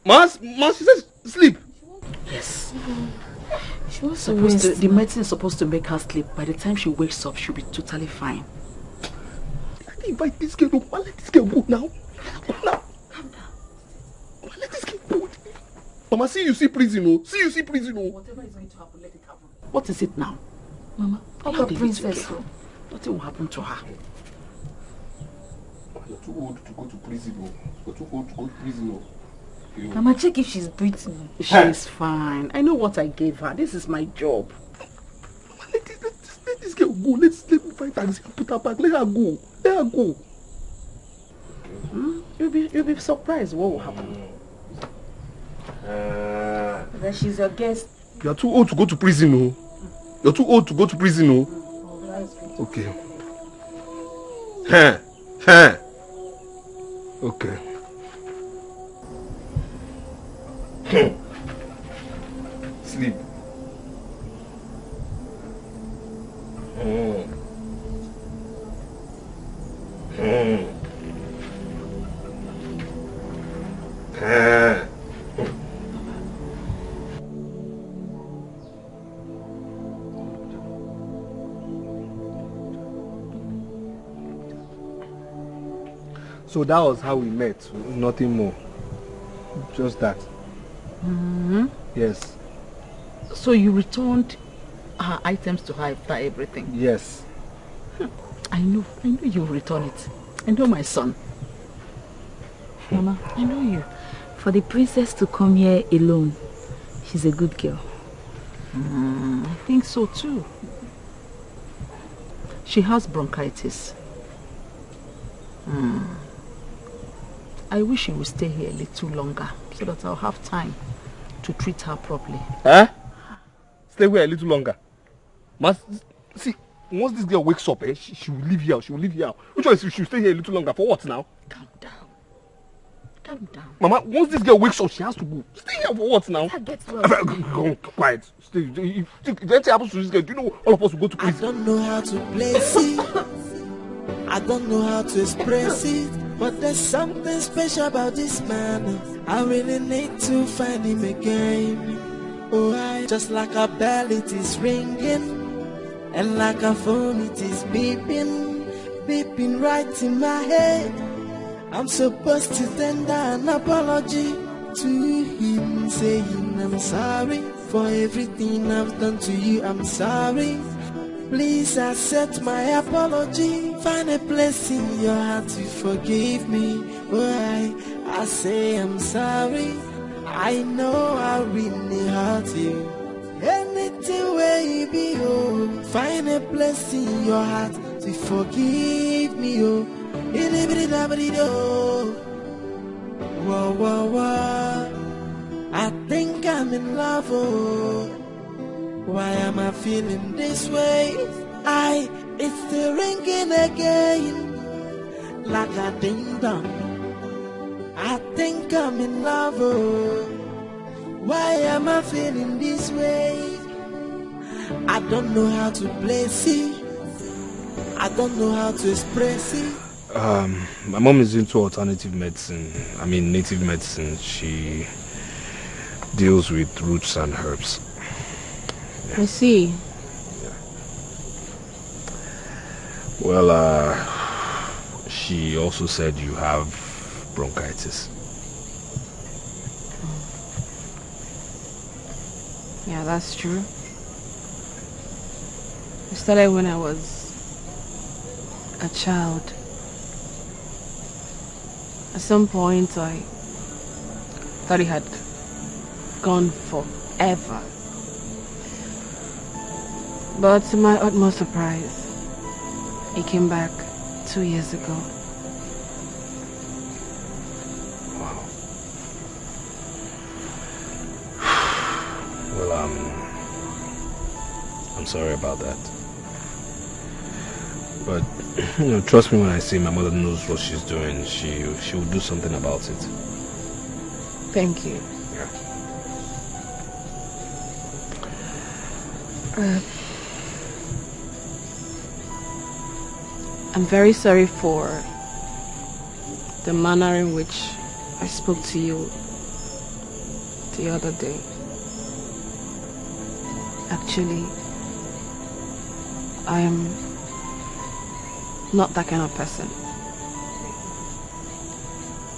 Mama, she says sleep. Yes. She was Supposed to, the medicine is supposed to make her sleep. By the time she wakes up, she'll be totally fine. I didn't invite this girl. Mama, let this girl go now. Go now. Calm down. Mama, let this girl go. Mama, see you see prison, oh. See you see prison, oh. Whatever is going to happen, let it happen. What is it now? Mama, How the did princess. it Nothing will happen to her. You're too old to go to prison, oh. You're too old to go to prison, oh. Mama, check if she's breathing. She's fine. I know what I gave her. This is my job. Mama, let this girl go. Let me find taxi and put her back. Let her go. Let her go. You'll be surprised what will happen. That she's your guest. You're too old to go to prison, oh. You're too old to go to prison, oh. Okay. Okay. Sleep. So that was how we met, nothing more. Just that. Yes. So you returned her items to her after everything? Yes. I know you will return it. I know my son. Mama, I know you. for the princess to come here alone, she's a good girl. I think so too. She has bronchitis. I wish she would stay here a little longer so that I'll have time to treat her properly. Huh? Stay here a little longer. See, once this girl wakes up, she will leave here. She will leave here. Which one is she should stay here a little longer? For what now? Calm down. Calm down. Mama, once this girl wakes up, she has to go. Stay here for what now? Go quiet. Stay. If anything happens to this girl, do you know all of us will go to prison? I don't know how to place it. I don't know how to express it. But there's something special about this man. I really need to find him again. Oh, just like a bell it is ringing, and like a phone it is beeping, beeping right in my head. I'm supposed to tender an apology to him, saying I'm sorry for everything I've done to you. I'm sorry. Please accept my apology. Find a place in your heart to forgive me. Oh, I say I'm sorry. I know I really hurt you. Anything where you be, oh, find a place in your heart to forgive me, oh. Whoa, whoa, whoa. I think I'm in love, oh. Why am I feeling this way? It's still ringing again, like a ding dong. I think I'm in love, oh. Why am I feeling this way? I don't know how to place it. I don't know how to express it. My mom is into alternative medicine. I mean native medicine. She deals with roots and herbs. I see. Well, she also said you have bronchitis. Yeah, that's true. It started when I was a child. At some point, I thought he had gone forever. But to my utmost surprise, he came back 2 years ago. Wow. Well, I'm sorry about that. But, trust me when I say my mother knows what she's doing. She will do something about it. Thank you. Yeah. I'm very sorry for the manner in which I spoke to you the other day. Actually, I am not that kind of person.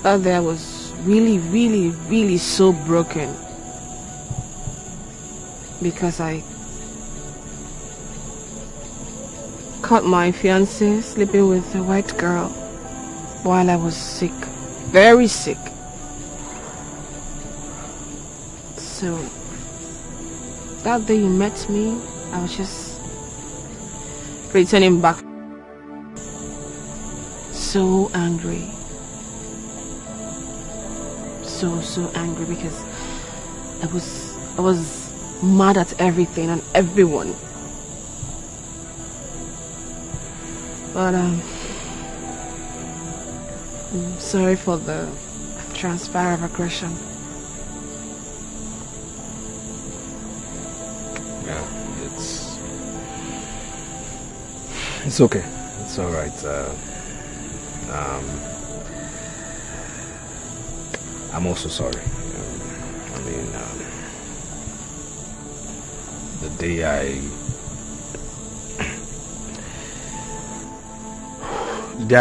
That day I was really so broken because I caught my fiancé sleeping with a white girl while I was sick, very sick. So that day you met me, I was just returning back. So angry. So angry because I was mad at everything and everyone. But I'm sorry for the transfer of aggression. Yeah, it's okay. It's all right. I'm also sorry. I mean, the day I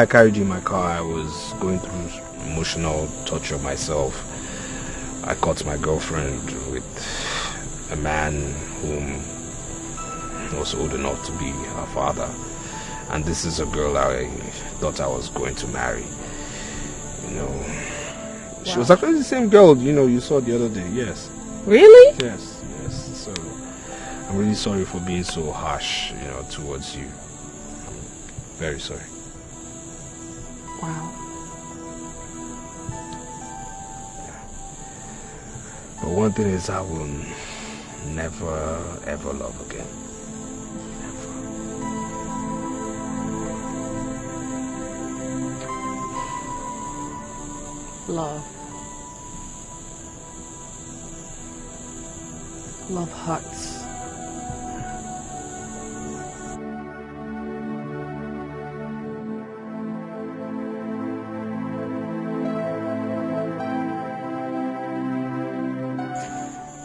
carried you in my car, I was going through emotional torture myself. I caught my girlfriend with a man whom was old enough to be her father. And this is a girl I thought I was going to marry. She was actually the same girl, you saw the other day, yes. Really? Yes. So, I'm really sorry for being so harsh, towards you. Very sorry. Wow. But one thing is, I will never ever love again. Love. Love hurts.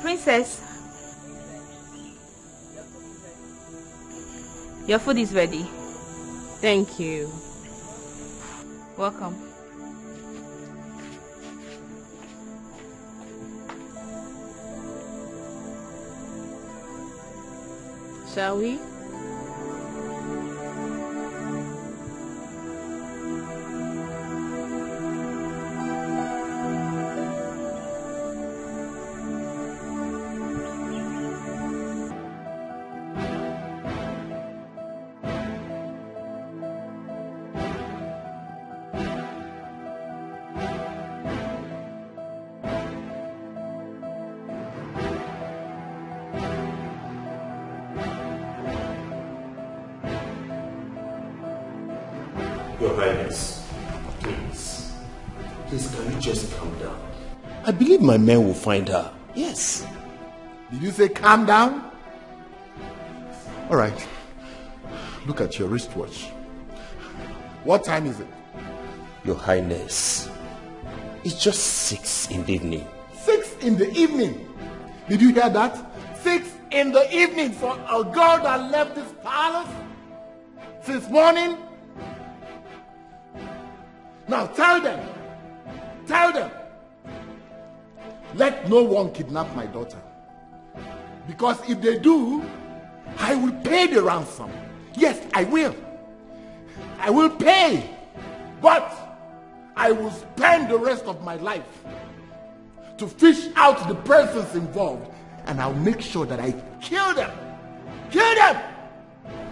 Princess, your food is ready. Thank you. Welcome. Shall we? Your Highness, please, can you just calm down? I believe my men will find her. Yes. Did you say calm down? All right. Look at your wristwatch. What time is it? Your Highness, it's just 6 in the evening. 6 in the evening. Did you hear that? 6 in the evening for a girl that left this palace since morning. Now tell them, let no one kidnap my daughter. Because if they do, I will pay the ransom. Yes, I will. I will pay. But I will spend the rest of my life to fish out the persons involved, and I'll make sure that I kill them. Kill them!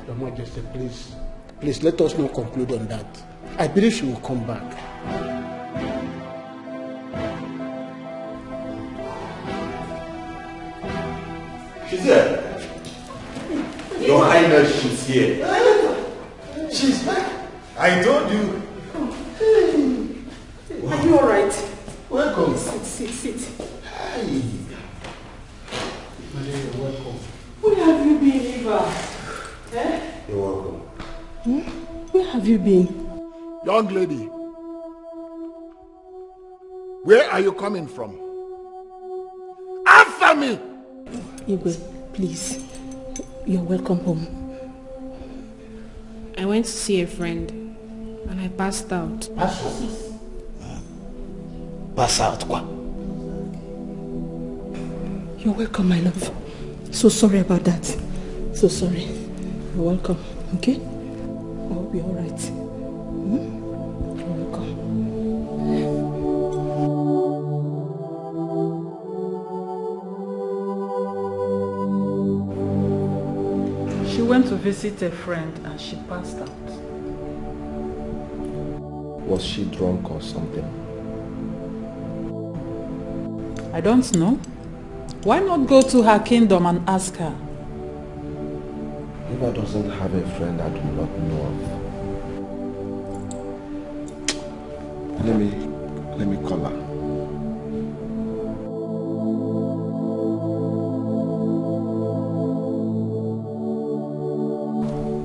Your Majesty, please let us not conclude on that. I believe she will come back. She's here. Your Highness, she's here. She's back. I told you. Are you alright? Welcome. Sit. Hi. You're welcome. Where have you been, Eva? Eh? You're welcome. Where have you been? Young lady, where are you coming from? Answer me! Igwe, please. You're welcome home. I went to see a friend and I passed out. Pass out, kwa. You're welcome, my love. So sorry about that. So sorry. You're welcome, okay? I'll be alright. You're welcome. She went to visit a friend and she passed out. Was she drunk or something? I don't know. Why not go to her kingdom and ask her? Eva doesn't have a friend I do not know of. Let me call her.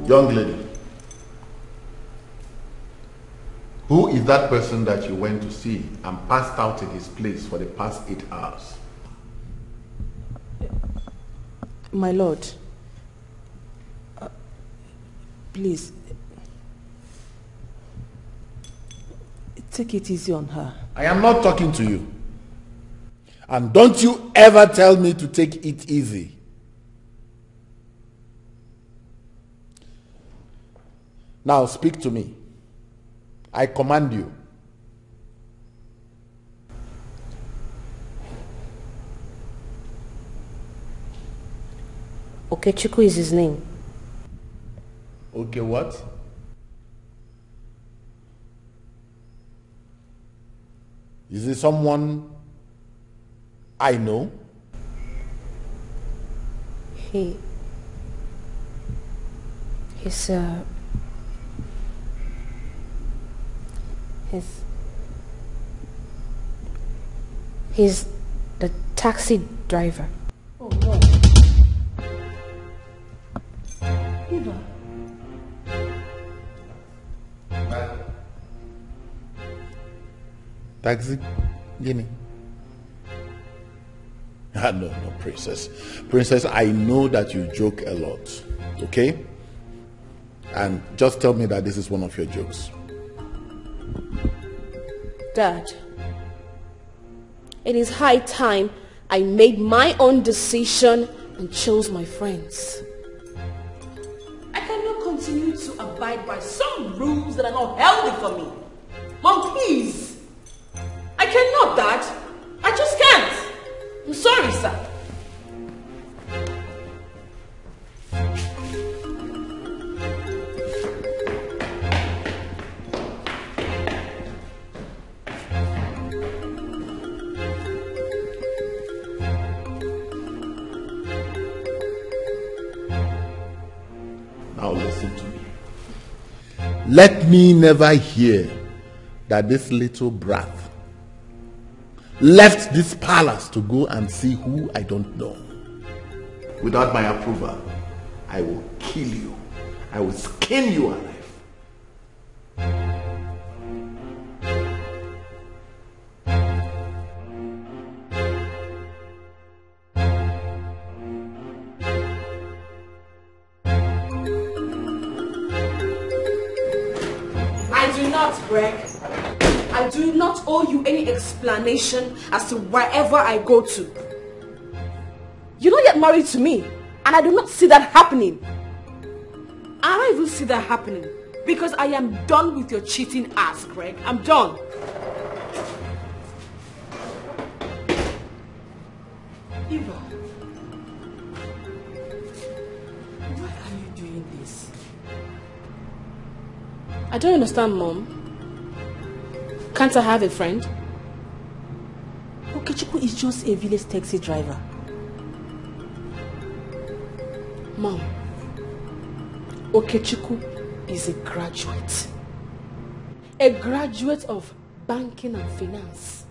Young lady, who is that person that you went to see and passed out in his place for the past 8 hours? My lord, please, take it easy on her. I am not talking to you. And don't you ever tell me to take it easy. Now speak to me. I command you. Okechukwu is his name. Okay, what? Is it someone I know? He's the taxi driver. Oh no. Eva. Taxi? Guinea? No, princess. Princess, I know that you joke a lot, okay? And just tell me that this is one of your jokes. Dad, it is high time I made my own decision and chose my friends. I cannot continue to abide by some rules that are not healthy for me. Mom, please. I cannot, Dad. I just can't. I'm sorry, sir. Now listen to me. Let me never hear that this little brat left this palace to go and see who I don't know. Without my approval, I will kill you. I will skin you alive. I do not, Greg. I do not owe you any explanation as to wherever I go to. You're not yet married to me, and I do not see that happening. I don't even see that happening because I am done with your cheating ass, Greg. I'm done. Eva, why are you doing this? I don't understand, Mom. Can't I have a friend? Okechukwu is just a village taxi driver. Mom, Okechukwu is a graduate. A graduate of banking and finance.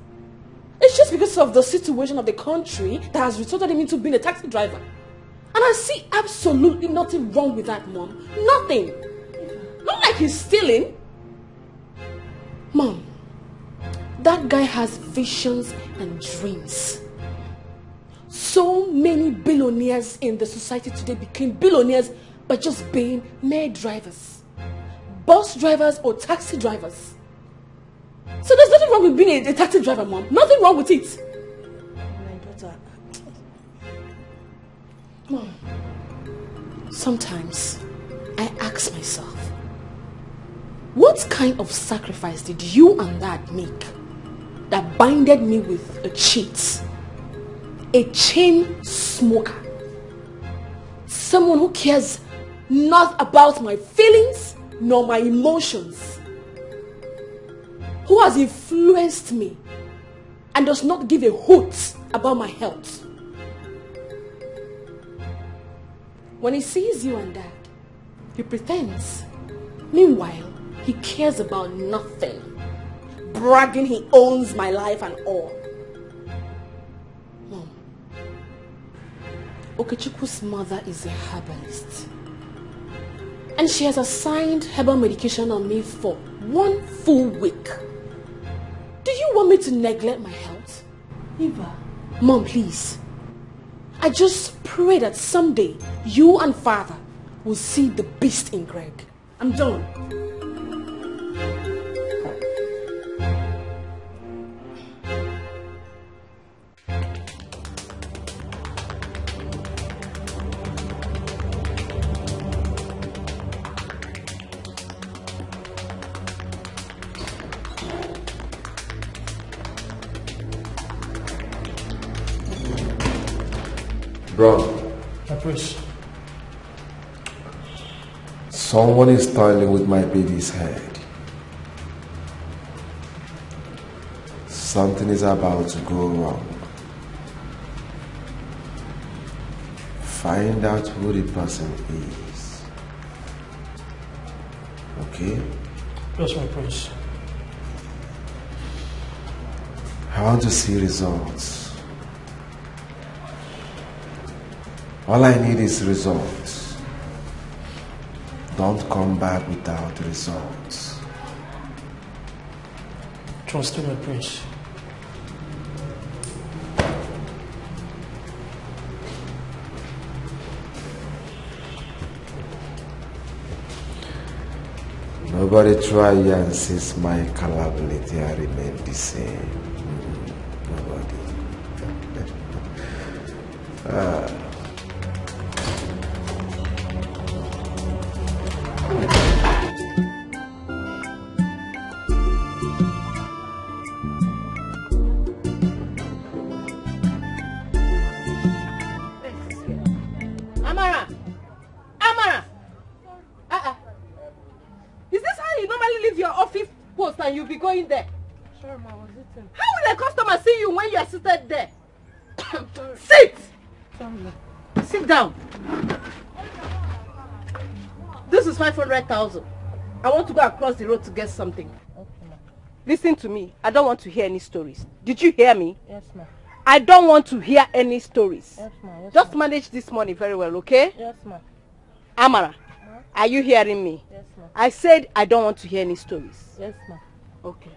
It's just because of the situation of the country that has resulted him into being a taxi driver. And I see absolutely nothing wrong with that, Mom. Nothing. Not like he's stealing. Mom, that guy has visions and dreams. So many billionaires in the society today became billionaires by just being maid drivers, bus drivers or taxi drivers. So there's nothing wrong with being a taxi driver, Mom. Nothing wrong with it. My daughter. Mom, sometimes I ask myself, what kind of sacrifice did you and Dad make that binded me with a cheat, a chain smoker, someone who cares not about my feelings nor my emotions, who has influenced me and does not give a hoot about my health? When he sees you and Dad, he pretends. Meanwhile, he cares about nothing, bragging he owns my life and all. Mom, Okechukwu's mother is a herbalist, and she has assigned herbal medication on me for 1 full week. Do you want me to neglect my health? Eva. Mom, please. I just pray that someday you and Father will see the beast in Greg. I'm done. Bro. I push. Someone is toiling with my baby's head. Something is about to go wrong. Find out who the person is. Okay? Yes, my prince. I want to see results. All I need is results. Don't come back without results. Trust me, my prince. Nobody try and seize my capability and remain the same. Nobody. And you'll be going there. Sure, Ma, I was eating. How will a customer see you when you are seated there? Sit! Sit down. This is 500,000. I want to go across the road to get something. Okay, Ma. Listen to me. I don't want to hear any stories. Did you hear me? Yes, Ma. I don't want to hear any stories. Yes, Ma. Yes, Just ma. manage this money very well, okay? Yes, Ma. Amara, are you hearing me? Yes, Ma. I said I don't want to hear any stories. Yes, Ma. Okay.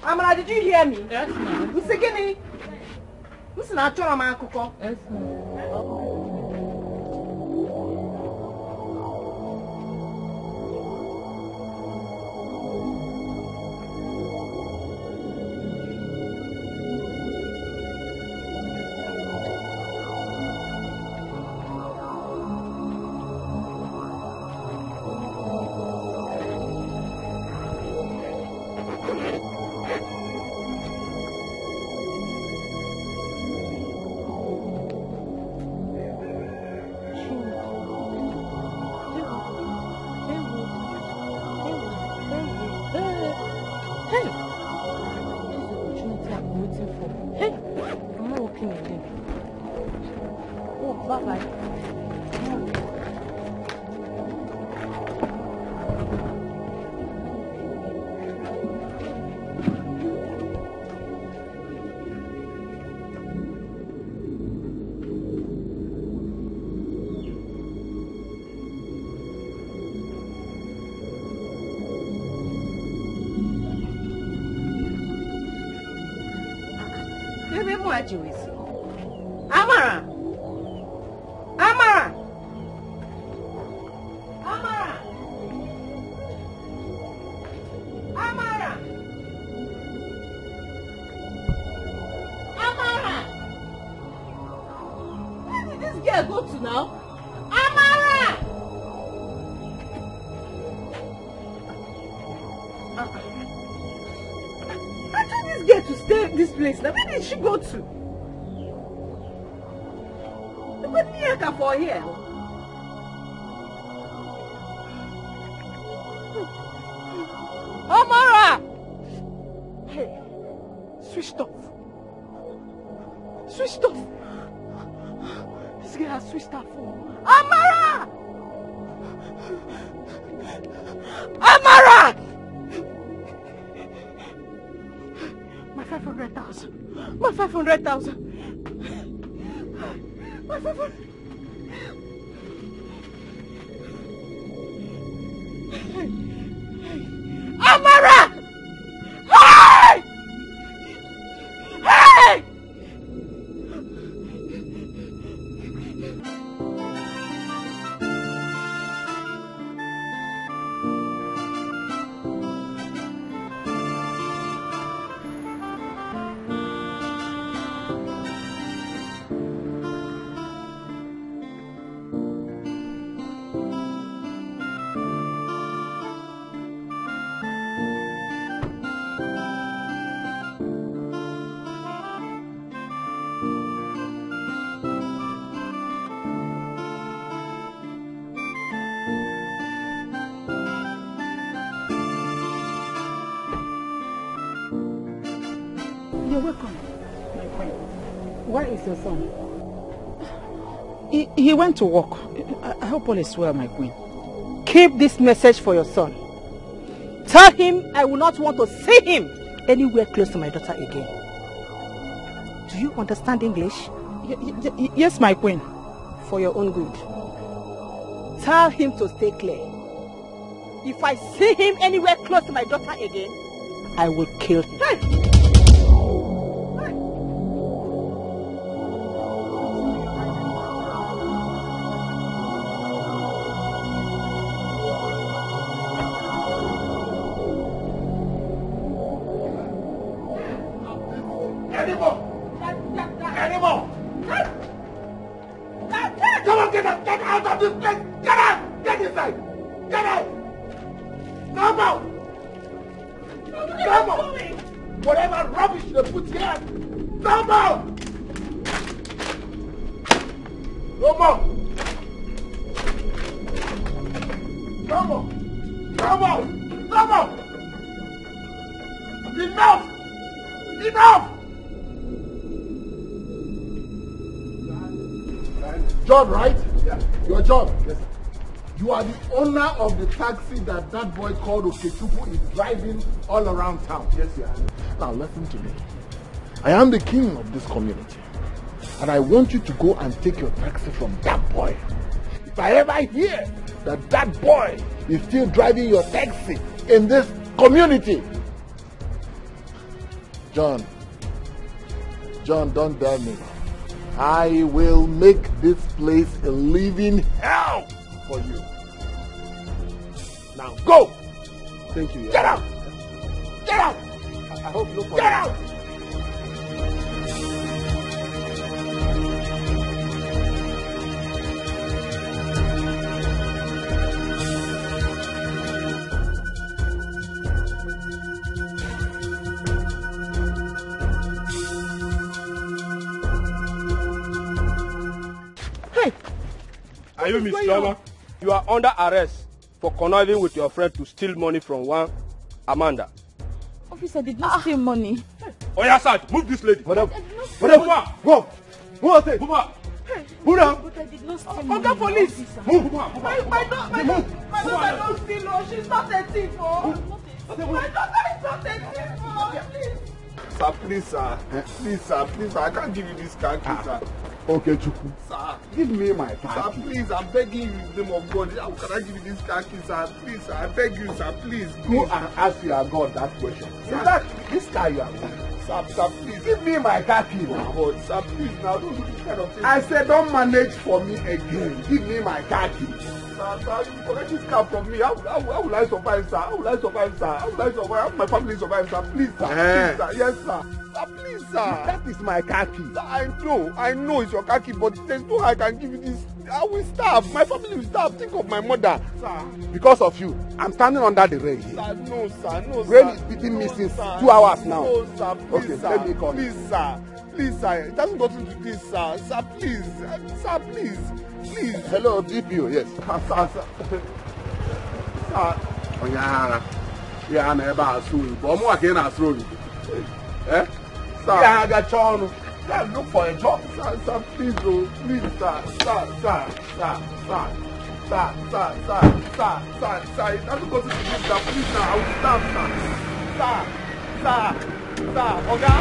Amara, did you hear me? Yes, Ma. Usigini. Listen, I told my uncle. Yes, Ma. Hey! This is the opportunity I've been waiting for. Hey! I'm not working again. Oh, bye-bye. Amara! Amara! Amara! Amara! Amara! Where did this girl go to now? Amara! I told this girl to stay in this place. Now where did she go to? Put me for here. Amara! Hey, switched off. Switched off. This girl has switched her phone. Amara! Amara! My 500,000. My 500,000. My 500. Amara! Hey! Hey! You're welcome, my friend. Where is your son? He went to work. I hope all is well, my queen. Keep this message for your son. Tell him I will not want to see him anywhere close to my daughter again. Do you understand English? Yes, my queen. For your own good. Tell him to stay clear. If I see him anywhere close to my daughter again, I will kill him. Hey! John, right? Yeah. Your John. Yes, sir. You are the owner of the taxi that boy called Okechukwu is driving all around town. Yes, sir. Now listen to me. I am the king of this community. And I want you to go and take your taxi from that boy. If I ever hear that boy is still driving your taxi in this community. John, don't dare me. I will make this place a living hell for you. Now go! Thank you. Get out! Get out! I hope you get out! Are you Miss Drama? You are under arrest for conniving with your friend to steal money from one Amanda. Officer did not steal money. Oh yeah, sir, move this lady. Whatever. Go. Move it. Move her. Move down. But I did not steal Oga money. police. Move. My daughter don't steal. Oh, she's not a thief. Oh. My daughter is not a thief. Oh, please. Sir, please, sir. Please, sir. I can't give you this car key, sir. Okay, Chukwu. Sir, give me my car key. key. Sir, please, I'm begging you in the name of God. How can I give you this car key, sir? Please, sir. I beg you, sir. Please. Go and ask your God that question. Sir. Is that this car you are with? Sir, please. Give me my car key now. God, sir, please, now don't do this kind of thing. I said don't manage for me again. Give me my car key. Sir, you collect this car from me. How will I survive, sir? How will I survive, sir? How will I survive? How will my family survive, sir? Please, sir. Please, sir. Yes, sir. Sir, please, sir. That is my car key. Sir, I know it's your car key, but there's no how I can give you this. I will starve. My family will starve. Think of my mother, sir. Because of you, I'm standing under the rain. Sir, no, sir. No, sir. Rain is beating me since 2 hours now. No, sir. Please, okay, sir. let me call please, you. Sir. Please, sir. It hasn't gotten to this, sir. Sir, please. Sir, please. Please. Hello, DPO. Yes. Sir. Oh, yeah, never soon. But I'm working as road. Eh? Sir. Yeah, I got you. Yeah, look for a job. Sir, please, oh, please, sir. Sir. It hasn't gotten to this, sir. Please, sir. I will stop, sir. Oga.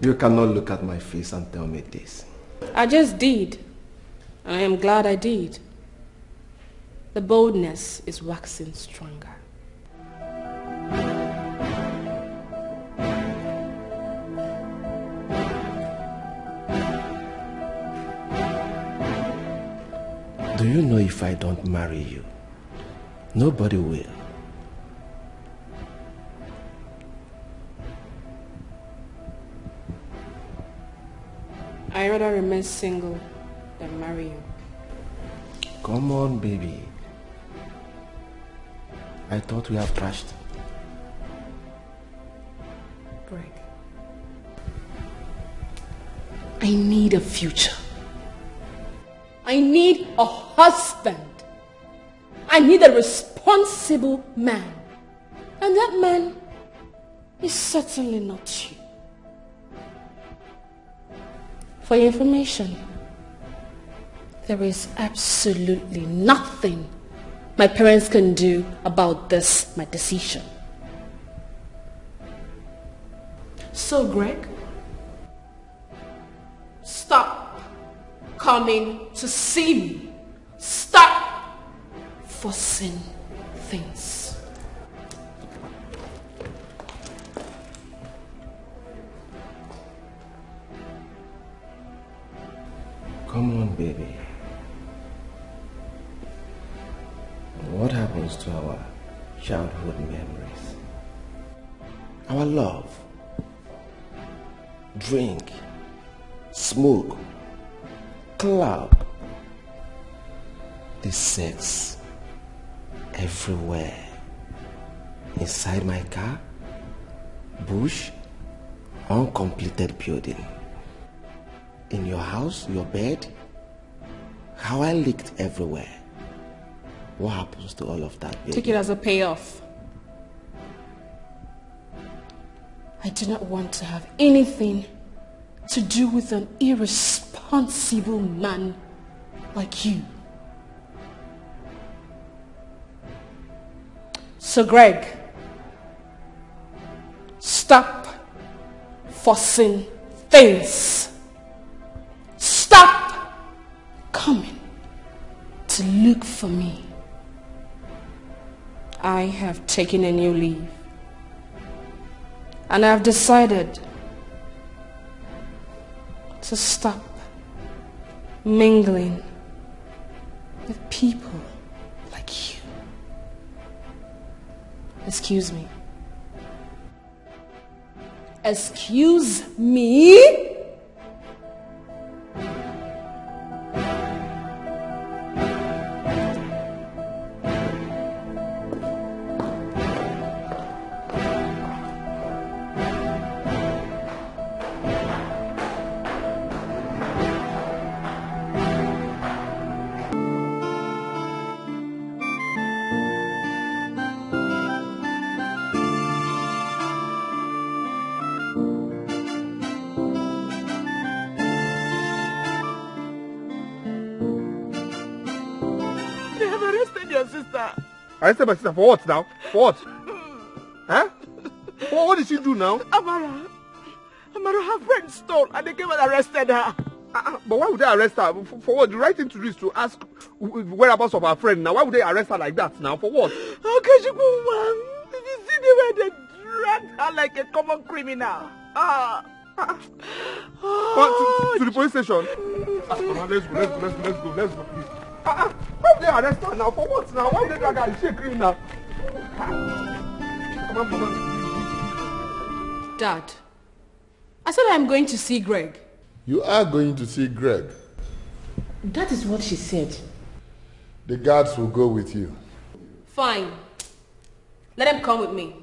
You cannot look at my face and tell me this. I just did. And I am glad I did. The boldness is waxing stronger. Do you know if I don't marry you, nobody will? I rather remain single than marry you. Come on, baby. I thought we have trashed. Greg, I need a future. I need a husband. I need a responsible man. And that man is certainly not you. For your information, there is absolutely nothing my parents can do about this, my decision. So, Greg, stop coming to see me. Stop forcing things. Come on, baby. What happens to our childhood memories? Our love, drink, smoke, club, the sex, everywhere. Inside my car, bush, uncompleted building. In your house, your bed, how I leaked everywhere. What happens to all of that, baby? Take it as a payoff. I do not want to have anything to do with an irresponsible man like you. So, Greg, stop forcing things. Stop coming to look for me. I have taken a new leave. And I've decided to stop mingling with people like you. Excuse me. Excuse me? arrested your sister. Arrested my sister for what now? For what? Huh? What did she do now? Amara, her friend stole and they came and arrested her. But why would they arrest her? For what? The right thing to do is to ask whereabouts of her friend. Now, why would they arrest her like that now? For what? Okay, did you see the way they dragged her like a common criminal? To the police station. Let's go, please. Why would they arrest her now? For what now? Why would they drag her? Is she a criminal? Come on. Dad, I said I'm going to see Greg. You are going to see Greg. That is what she said. The guards will go with you. Fine. Let them come with me.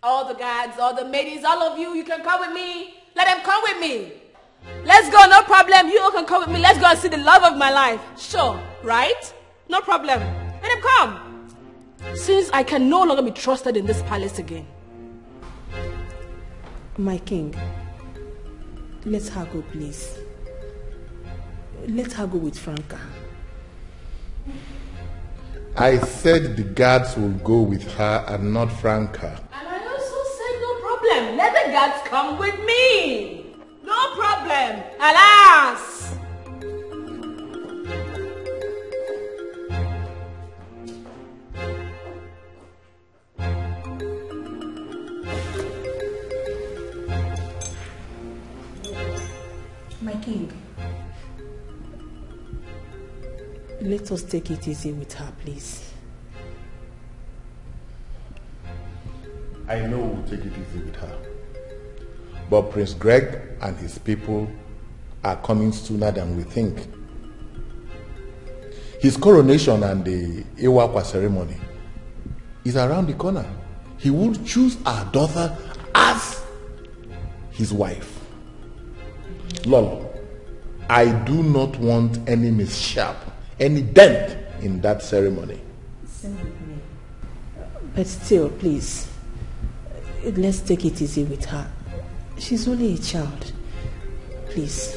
All the guards, all the maids, all of you, you can come with me. Let them come with me. Let's go, no problem. You all can come with me. Let's go and see the love of my life. Sure, right? No problem. Let them come. Since I can no longer be trusted in this palace again. My king, let her go, please. Let her go with Franca. I said the guards will go with her and not Franca. And I also said no problem. Let the guards come with me. No problem. Alas! My king, let us take it easy with her, please. I know we'll take it easy with her. But Prince Greg and his people are coming sooner than we think. His coronation and the Iwakwa ceremony is around the corner. He will choose our daughter as his wife. Lolo, I do not want any mishap, any dent in that ceremony. Same with me. But still, please, let's take it easy with her. She's only a child. Please.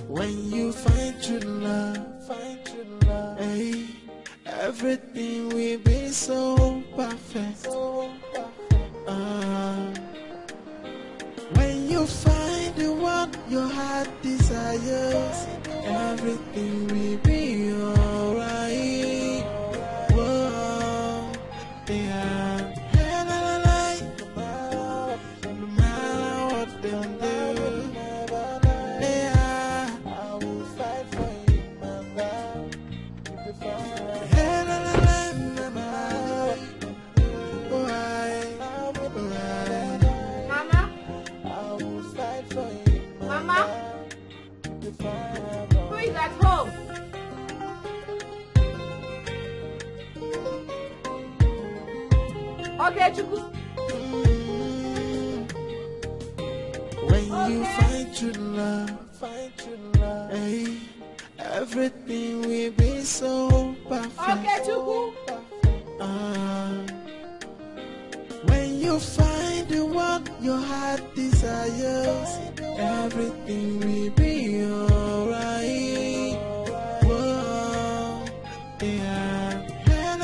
When you find true love, hey, everything will be so perfect. When you find the one your heart desires, everything will be alright. Whoa, yeah. No matter what they do, yeah, I will fight for you, mama. Mama? Who is at home? Okay, Chuku. When you find true love, hey, everything will be so perfect. Okay, Chuku. When you find the one your heart desires, everything will be alright. Whoa, yeah. No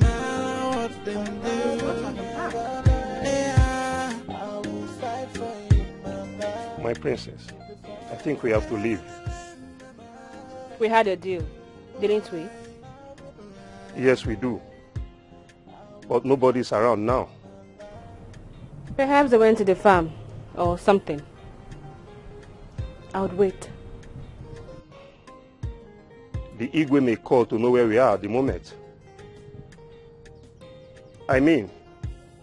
matter what they do, yeah, I will fight for you, mama. My princess, I think we have to leave. We had a deal, didn't we? Yes, we do. But nobody's around now. Perhaps they went to the farm or something. I would wait. The Igwe may call to know where we are at the moment. I mean,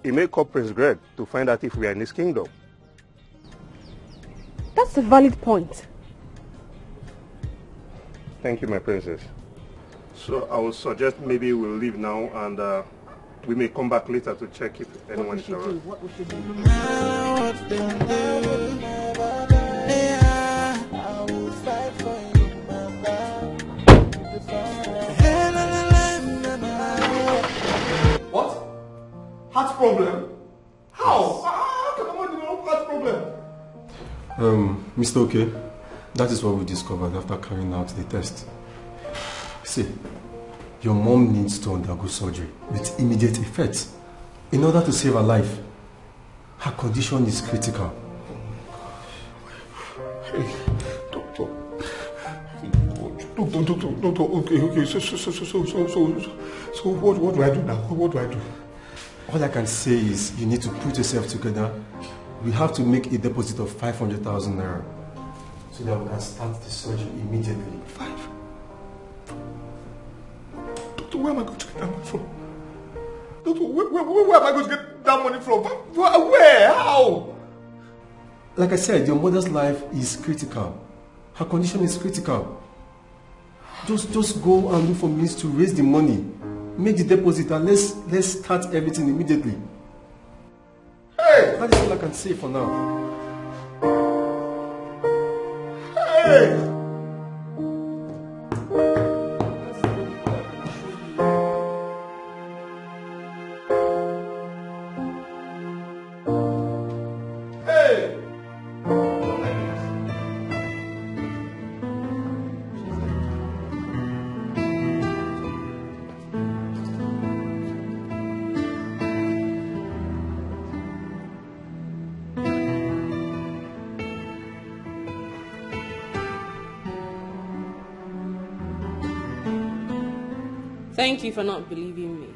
he may call Prince Greg to find out if we are in his kingdom. That's a valid point. Thank you, my princess. So I would suggest maybe we'll leave now and we may come back later to check if anyone is around. What we should do. What? Heart problem? How? How can someone develop heart problem? problem? Mr. Okay, that is what we discovered after carrying out the test. See, your mom needs to undergo surgery with immediate effect in order to save her life. Her condition is critical. Hey, doctor. Doctor, okay. So what do I do now? What do I do? All I can say is you need to put yourself together. We have to make a deposit of 500,000 naira so that we can start the surgery immediately. Doctor, where am I going to get that money from? Doctor, where am I going to get that money from? Where? How? Like I said, your mother's life is critical. Her condition is critical. Just go and look for means to raise the money. Make the deposit and let's start everything immediately. Hey! That is all I can say for now. Hey! Thank you for not believing me.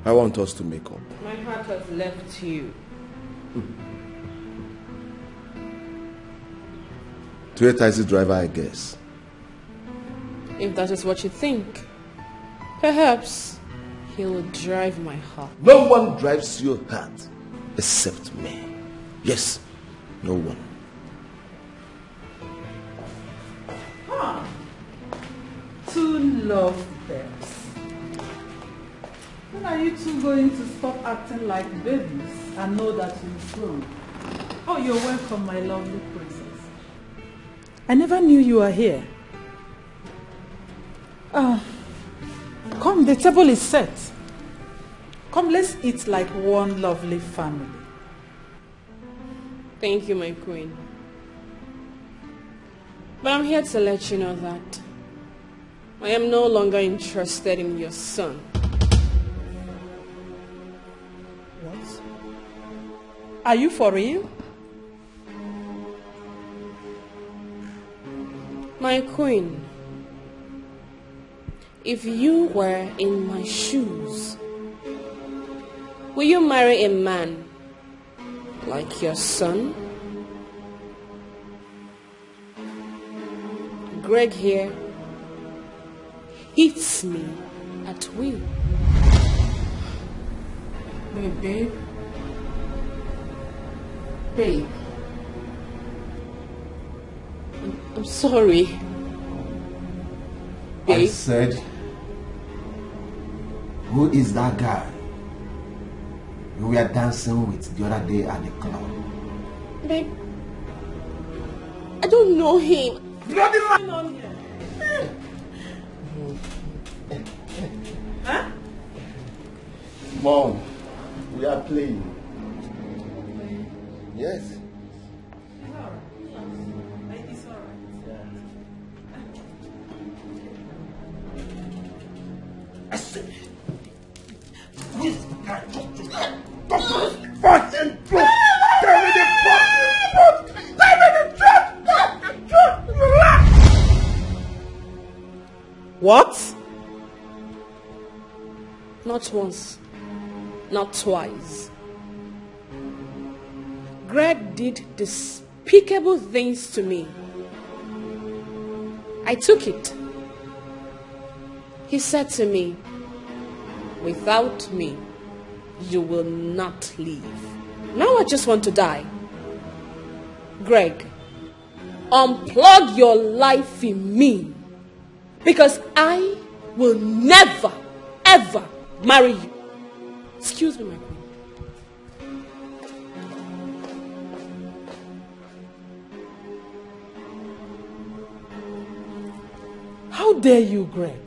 I want us to make up. My heart has left you. To a taxi driver, I guess. If that is what you think, perhaps he will drive my heart. No one drives your heart except me. Yes, no one. Two love birds. When are you two going to stop acting like babies and know that you've grown? Oh, you're welcome, my lovely princess. I never knew you were here. Come, the table is set. Come, let's eat like one lovely family. Thank you, my queen. But I'm here to let you know that I am no longer interested in your son. What? Are you for real? My queen, if you were in my shoes, will you marry a man like your son? Greg here hits me at will. Babe. Babe. I'm sorry. Babe. I said, who is that guy you were dancing with the other day at the club? Babe, I don't know him. Bloody Huh? Mom, we are playing. Yes. I said, this guy talk to her. Fucking truth. Tell me the fucking truth. Tell me the truth. What? Not once, not twice. Greg did despicable things to me. I took it. He said to me, without me, you will not leave. Now I just want to die. Greg, unplug your life in me, because I will never, ever marry you. Excuse me, my queen. How dare you, Greg?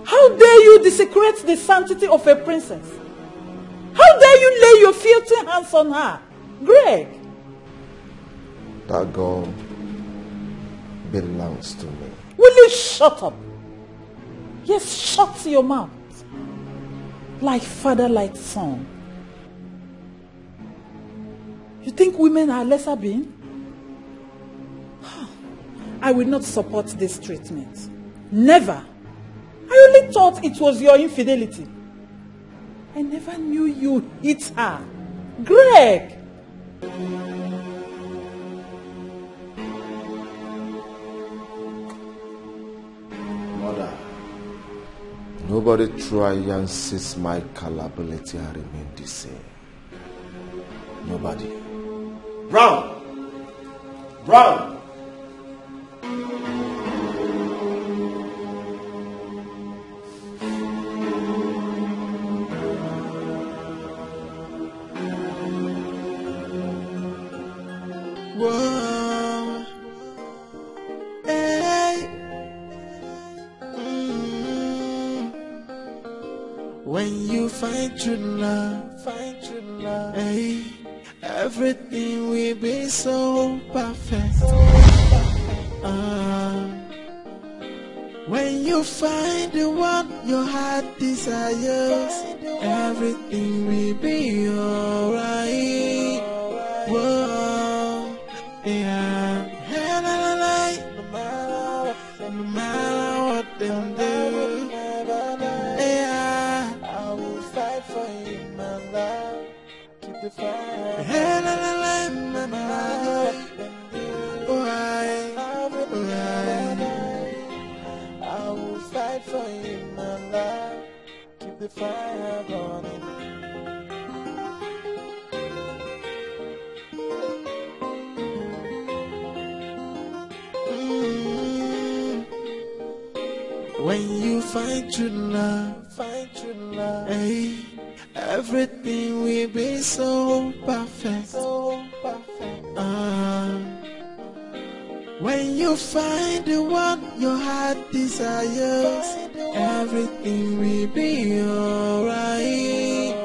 How dare you desecrate the sanctity of a princess? How dare you lay your filthy hands on her? Greg! That girl belongs to me. Will you shut up? Yes, shut your mouth. Like father, like son. You think women are lesser beings? I will not support this treatment. Never. I only thought it was your infidelity. I never knew you hit her. Greg! Mother, nobody try and seize my culpability and remain the same. Nobody. Brown! Brown! Whoa. Hey. When you find true love, hey, everything will be so perfect. When you find the one your heart desires, everything will be alright. Whoa, yeah. No matter what them do, yeah, I will fight for you, my love. Keep the fire. I will fight for you, my love. Keep the fire burning. When you find true love, hey, everything will be so perfect. When you find the one your heart desires, everything will be alright.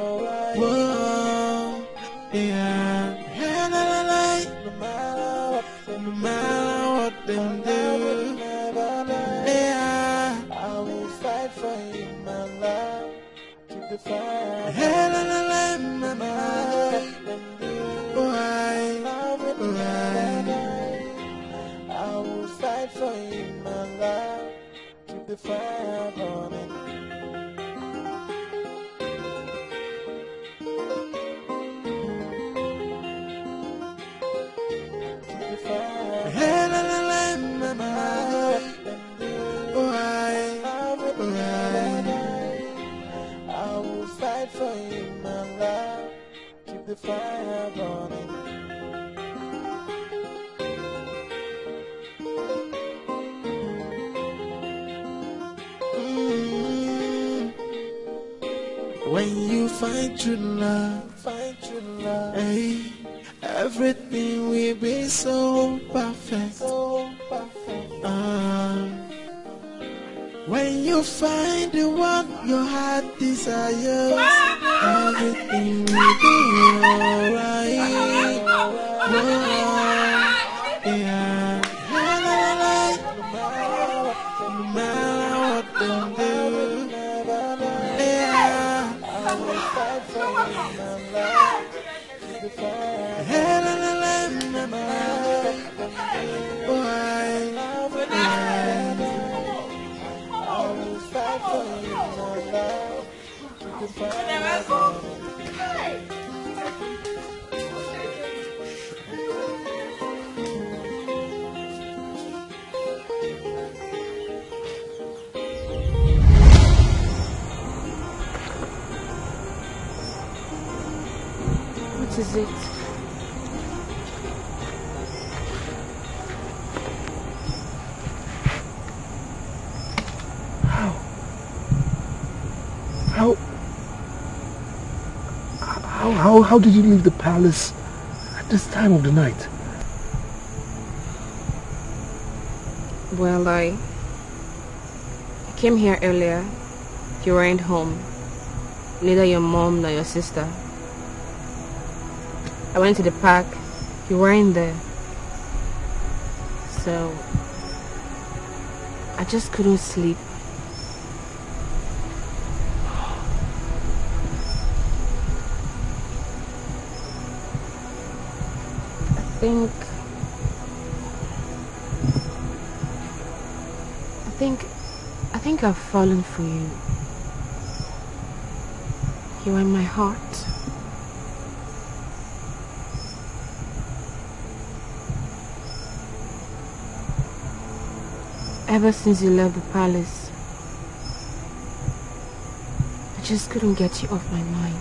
Whoa, yeah. No matter what them do, yeah, I will fight for you, my love. Keep the fire. I will fight for you, my love. Keep the fire burning. I will fight for you, my love. Keep the fire burning. When you find true love, hey, everything will be so perfect. When you find the one your heart desires, everything will be alright. Yeah. No matter what them do, yeah, I will fight for you, my love. Keep the fire. I will fight for you, my love. Keep the fire. What is it? How did you leave the palace at this time of the night? Well, I came here earlier. You weren't home. Neither your mom nor your sister. I went to the park. You weren't there. So I just couldn't sleep. I think I've fallen for you. You are in my heart. Ever since you left the palace, I just couldn't get you off my mind.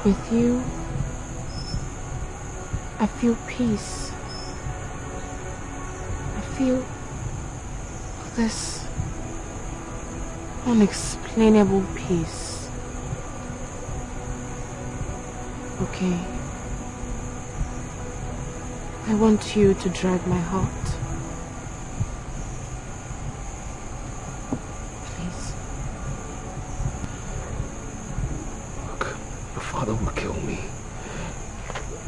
With you, I feel peace. I feel this unexplainable peace. Okay. I want you to drag my heart. Please. Look, your father will kill me.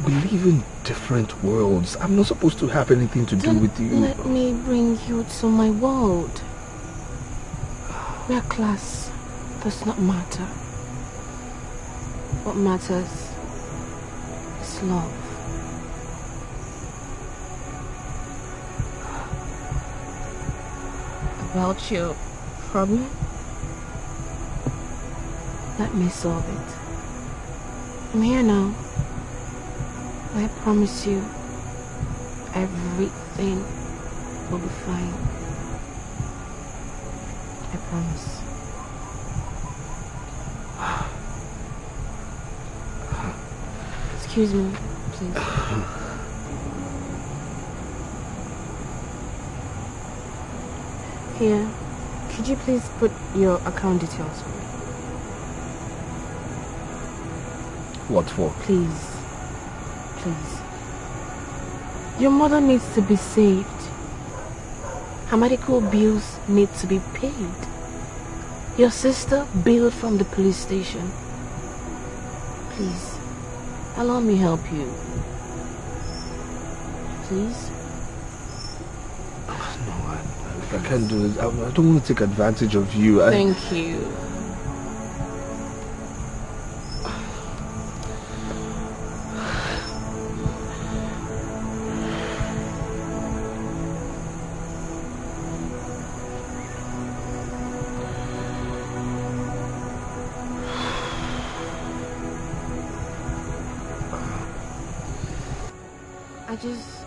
We live in different worlds. I'm not supposed to have anything to do with you. Let me bring you to my world. Where class does not matter. What matters is love. About your problem? Let me solve it. I'm here now. I promise you, everything will be fine. I promise. Excuse me, please. Here, could you please put your account details for me? What for? Please. Please. Your mother needs to be saved. Her medical bills need to be paid. Your sister bailed from the police station. Please, allow me help you. Please? I can't do this. I don't want to take advantage of you. Thank you. I just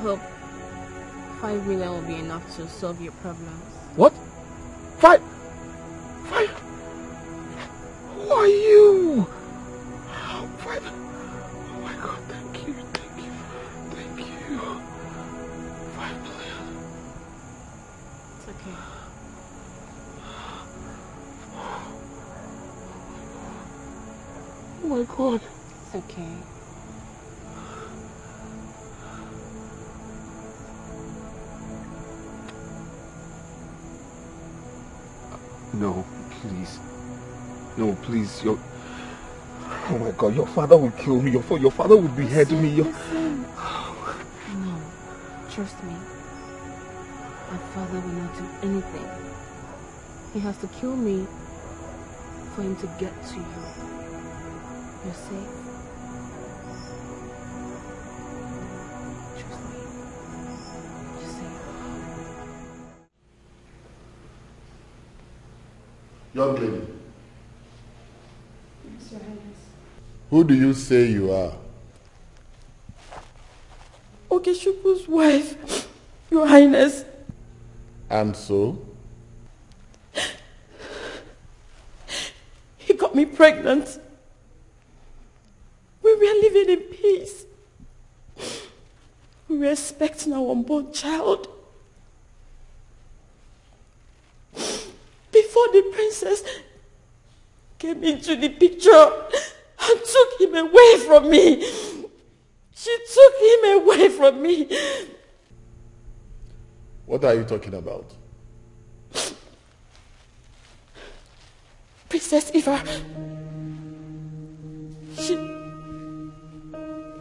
hope 5 million will be enough to solve your problems. What? 5? Who are you? 5? Oh my God, thank you. 5 million. It's okay. Oh my God. It's okay. No, please. No, please. Oh my God, your father will kill me. Your father will behead me. Listen. No, trust me. My father will not do anything. He has to kill me for him to get to you. You're safe. Trust me. You're safe. Young lady, Yes, Your Highness. who do you say you are? Okechukwu wife, Your Highness. And so? He got me pregnant. We were living in peace. We were expecting our unborn child. Before the princess came into the picture and took him away from me. She took him away from me. What are you talking about? Princess Eva.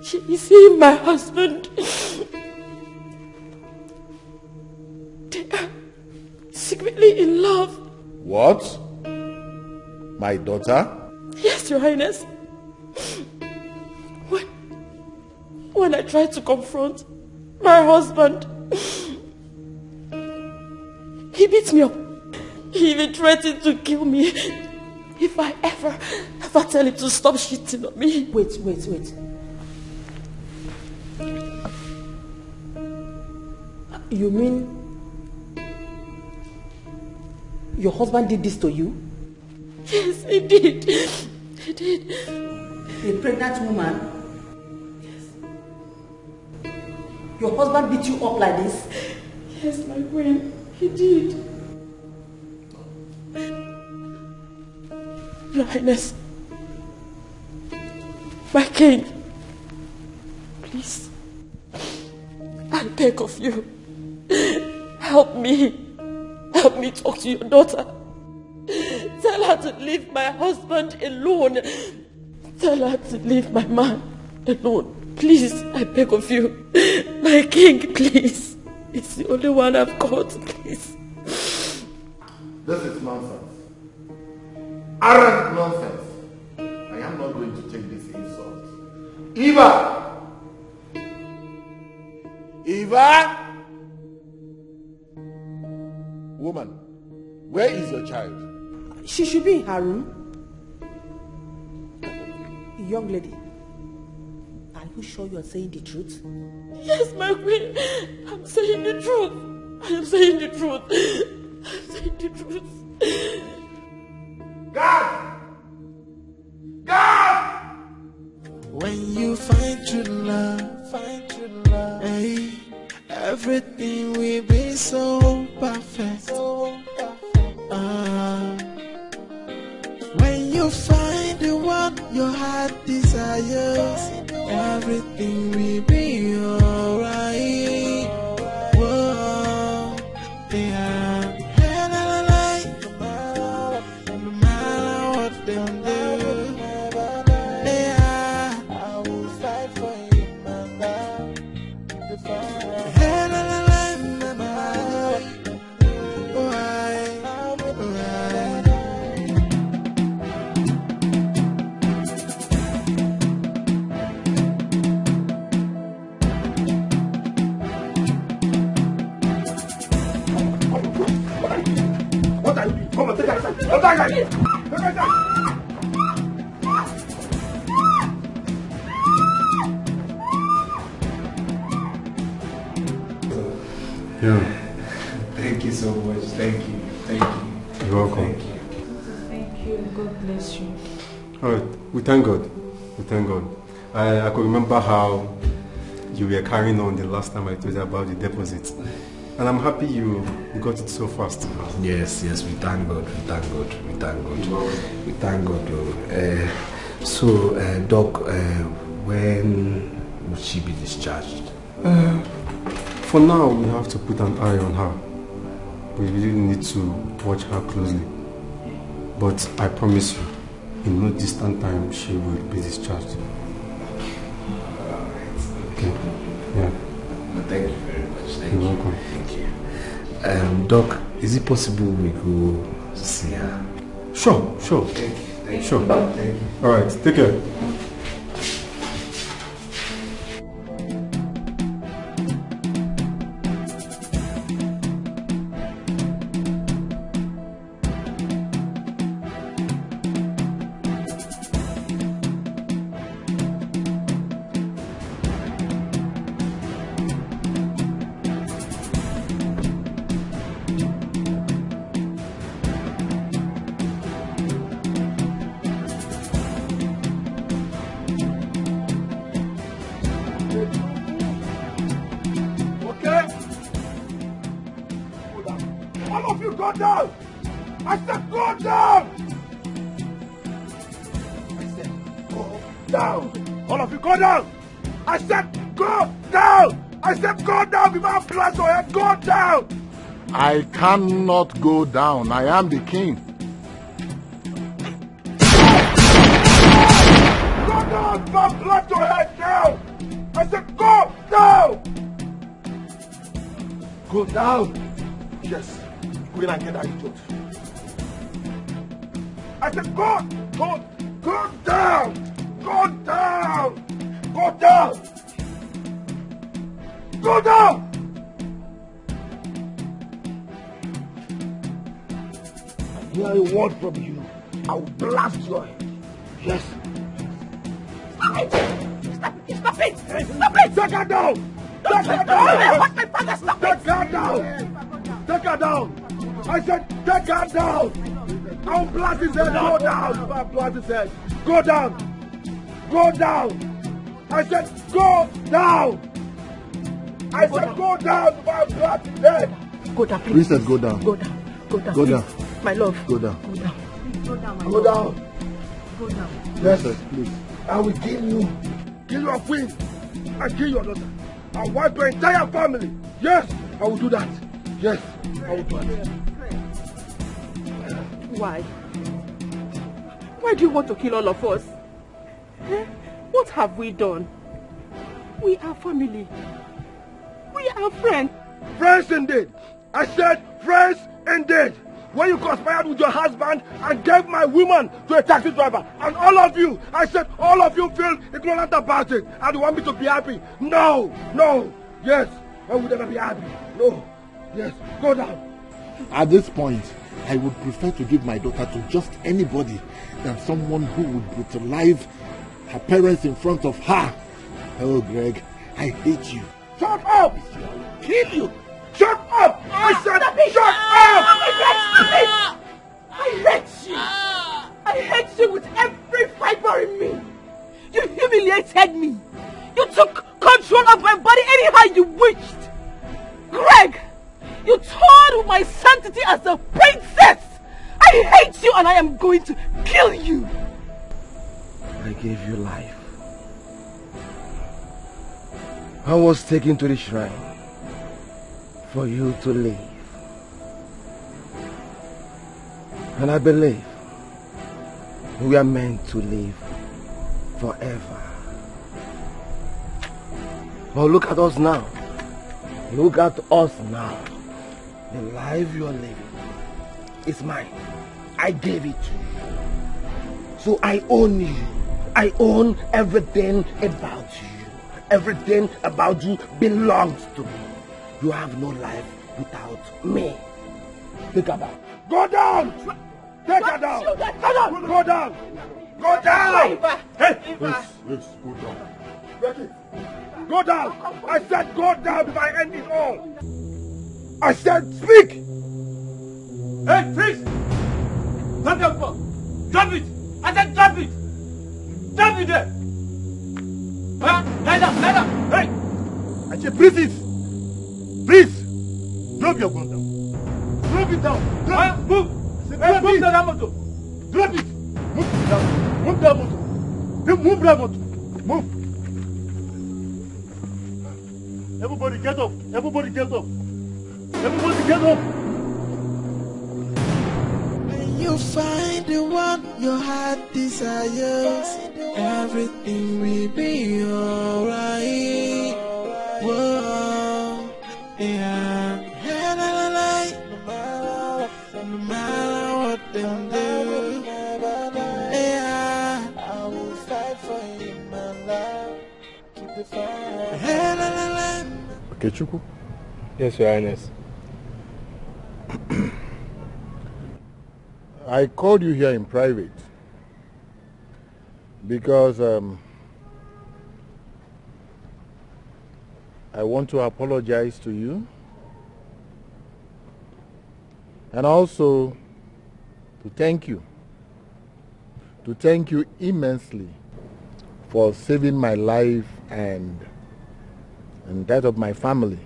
She is he my husband. They are secretly in love. What? My daughter? Yes, Your Highness. When I tried to confront my husband, he beat me up. He even threatened to kill me if I ever tell him to stop cheating on me. Wait. You mean your husband did this to you? Yes, he did. He did. A pregnant woman? Yes. Your husband beat you up like this? Yes, my queen. He did. Your Highness. My king. Please. I beg of you. Help me. Help me talk to your daughter. Tell her to leave my husband alone. Tell her to leave my man alone. Please, I beg of you. My king, please. It's the only one I've got, please. This is nonsense. Arrant nonsense. I am not going to take this insult. Eva! Eva! Woman, where is your child? She should be in her room. Young lady, are you sure you are saying the truth? Yes, my queen. I'm saying the truth. I am saying the truth. I'm saying the truth. God! God! When you find true love, hey, everything will be so perfect. When you find the one your heart desires, everything will be alright. Whoa, yeah. No matter what they do, yeah, I will fight for you, my love. What are you doing? Come on, take her inside. Take her inside. Take her inside. Yeah. Thank you so much. Thank you. Thank you. You're welcome. Thank you. Thank you. God bless you. Alright, we thank God. We thank God. I could remember how you were carrying on the last time I told you about the deposit. And I'm happy you got it so fast. Yes, we thank God. We thank God. We thank God. We thank God. So, Doc, when will she be discharged? For now, we have to put an eye on her. We really need to watch her closely. But I promise you, in no distant time, she will be discharged. Okay. Yeah. Thank you very much. You're welcome. Thank you. Doc, is it possible we go see her? Sure. Thank you. Sure. Thank you. Alright, take care. I said go down! I said go down before I blast your head! Go down! I cannot go down. I am the king. Go down before I blast your head down! I said go down! Go down! Yes, go in and get that idiot. I said go down! Go down! Go down! Go down! I hear a word from you, I will blast your head. Yes. Stop it! Stop it! Stop it! Stop it! Take her down! Take her down! What's my father? Stop it! Take her down! Take her down! I said take her down! I will blast his head! Go down! If I blast his head! Go down! Go down! I said go down! I said go down if I blast his head! Go down, please. Princess, go down. Go down. Go down. Go please. down. My love. Go down. Go down. Go down, my Go love. down! Go down. Yes, please. I will kill you. Kill your queen. And kill your daughter. I'll wipe your entire family. Yes, I will do that. Yes, I will do it. Why? Why do you want to kill all of us? Eh? What have we done? We are family. We are friends. Friends indeed. I said friends indeed. When you conspired with your husband and gave my woman to a taxi driver, and all of you, I said all of you feel ignorant about it and you want me to be happy. No, no, yes, I would never be happy. No, yes, go down. At this point, I would prefer to give my daughter to just anybody than someone who would brutalize her parents in front of her. Oh, Greg, I hate you. Shut up! Kill you! Shut up! I said shut up! I hate you! I hate you with every fiber in me! You humiliated me! You took control of my body anyhow you wished! Greg! You toyed with my sanctity as a princess! I hate you and I am going to kill you! I gave you life. I was taken to the shrine for you to live. And I believe we are meant to live forever. But look at us now. Look at us now. The life you are living is mine. I gave it to you. So I own you. I own everything about you. Everything about you belongs to me. You have no life without me. Think about it. Go down! Take her down! Go down! Go down! Go down! Hey! Yes, go down. Becky, go down! I said go down before I end it all! I said speak! Hey, freeze! Drop your phone! Drop it! I said drop it! Drop it there! Huh? Lie down! Lie down! Hey! I said please! Please! Drop your gun down! Drop it down! Drop it! Move! Hey, move that motor! Drop it! Move down! Move that motor! Move that motor! Move! Everybody get up! Everybody get up! Everybody get up! When you find the one your heart desires, everything will be alright. Whoa, yeah. No matter what them do, yeah. I will fight for you, my love. Keep the fire. Okay, Chuku. Yes, Your Highness. I called you here in private because I want to apologize to you and also to thank you immensely for saving my life and that of my family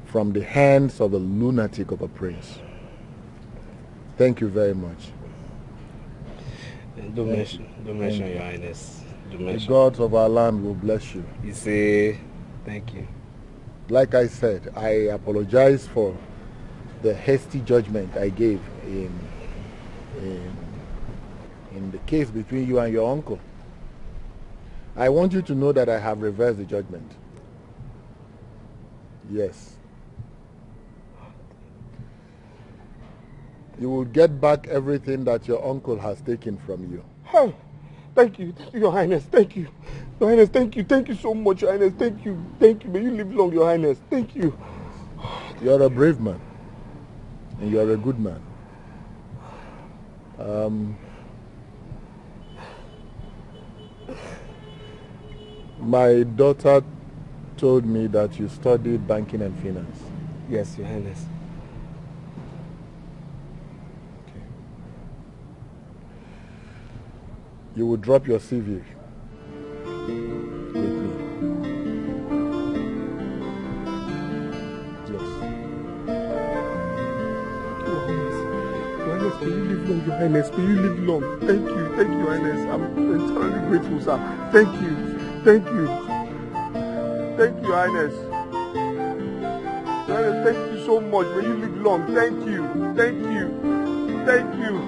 from the hands of a lunatic of a prince. Thank you very much. Don't mention Your Highness. The gods of our land will bless you. You say, thank you. Like I said, I apologize for the hasty judgment I gave in the case between you and your uncle. I want you to know that I have reversed the judgment. Yes. You will get back everything that your uncle has taken from you. Oh, thank you, Your Highness, thank you. Your Highness, thank you so much, Your Highness, thank you. May you live long, Your Highness, thank you. You're a brave man, and you're a good man. My daughter told me that you studied banking and finance. Yes, Your Highness. Okay. You will drop your CV with me. Yes. Your Highness, may you live long, Your Highness, may you live long. Thank you, Your Highness. I'm entirely grateful, sir. Thank you. Thank you, Your Highness. Your Highness, thank you so much. May you live long. Thank you. Thank you.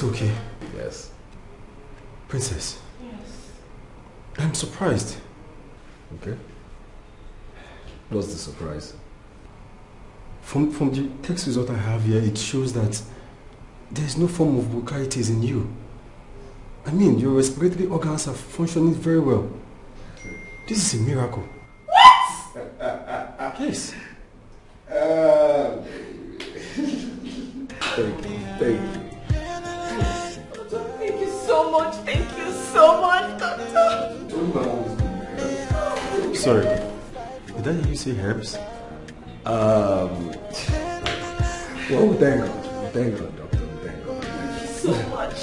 Okay. Yes. Princess. Yes. I'm surprised. Okay. What's the surprise? From the text result I have here, it shows that there's no form of bronchitis in you. I mean, your respiratory organs are functioning very well. This is a miracle. What? Yes. Thank you. Thank you so much. Thank you so much, Doctor. Sorry. Did I hear you say herbs? Well, thank God. Thank God, Doctor. Thank God. Thank you so much.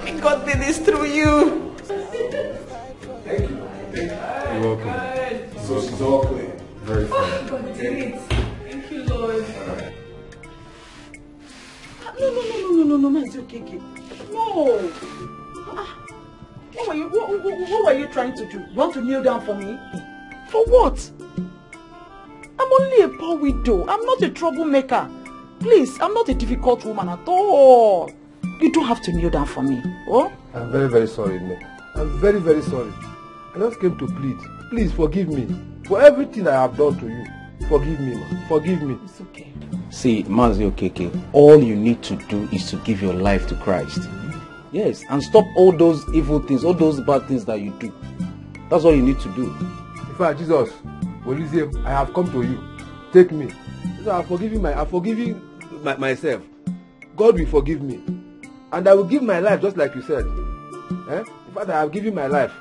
And God did this through you. Thank you. You're welcome. So it's all clear. Very fine. God did it. Thank you, Lord. No, it's okay. No. What were you trying to do? You want to kneel down for me? For what? I'm only a poor widow. I'm not a troublemaker. Please, I'm not a difficult woman at all. You don't have to kneel down for me. Oh? I'm very, very sorry, Maid. I'm very, very sorry. I just came to plead. Please forgive me for everything I have done to you. Forgive me, man. Forgive me. It's okay. See, Mazi Okeke, all you need to do is to give your life to Christ. Yes, and stop all those evil things, all those bad things that you do. That's all you need to do. In fact, Jesus, I have come to you. Take me. I'm forgiving myself. God will forgive me. And I will give my life just like you said. In fact, I have given my life.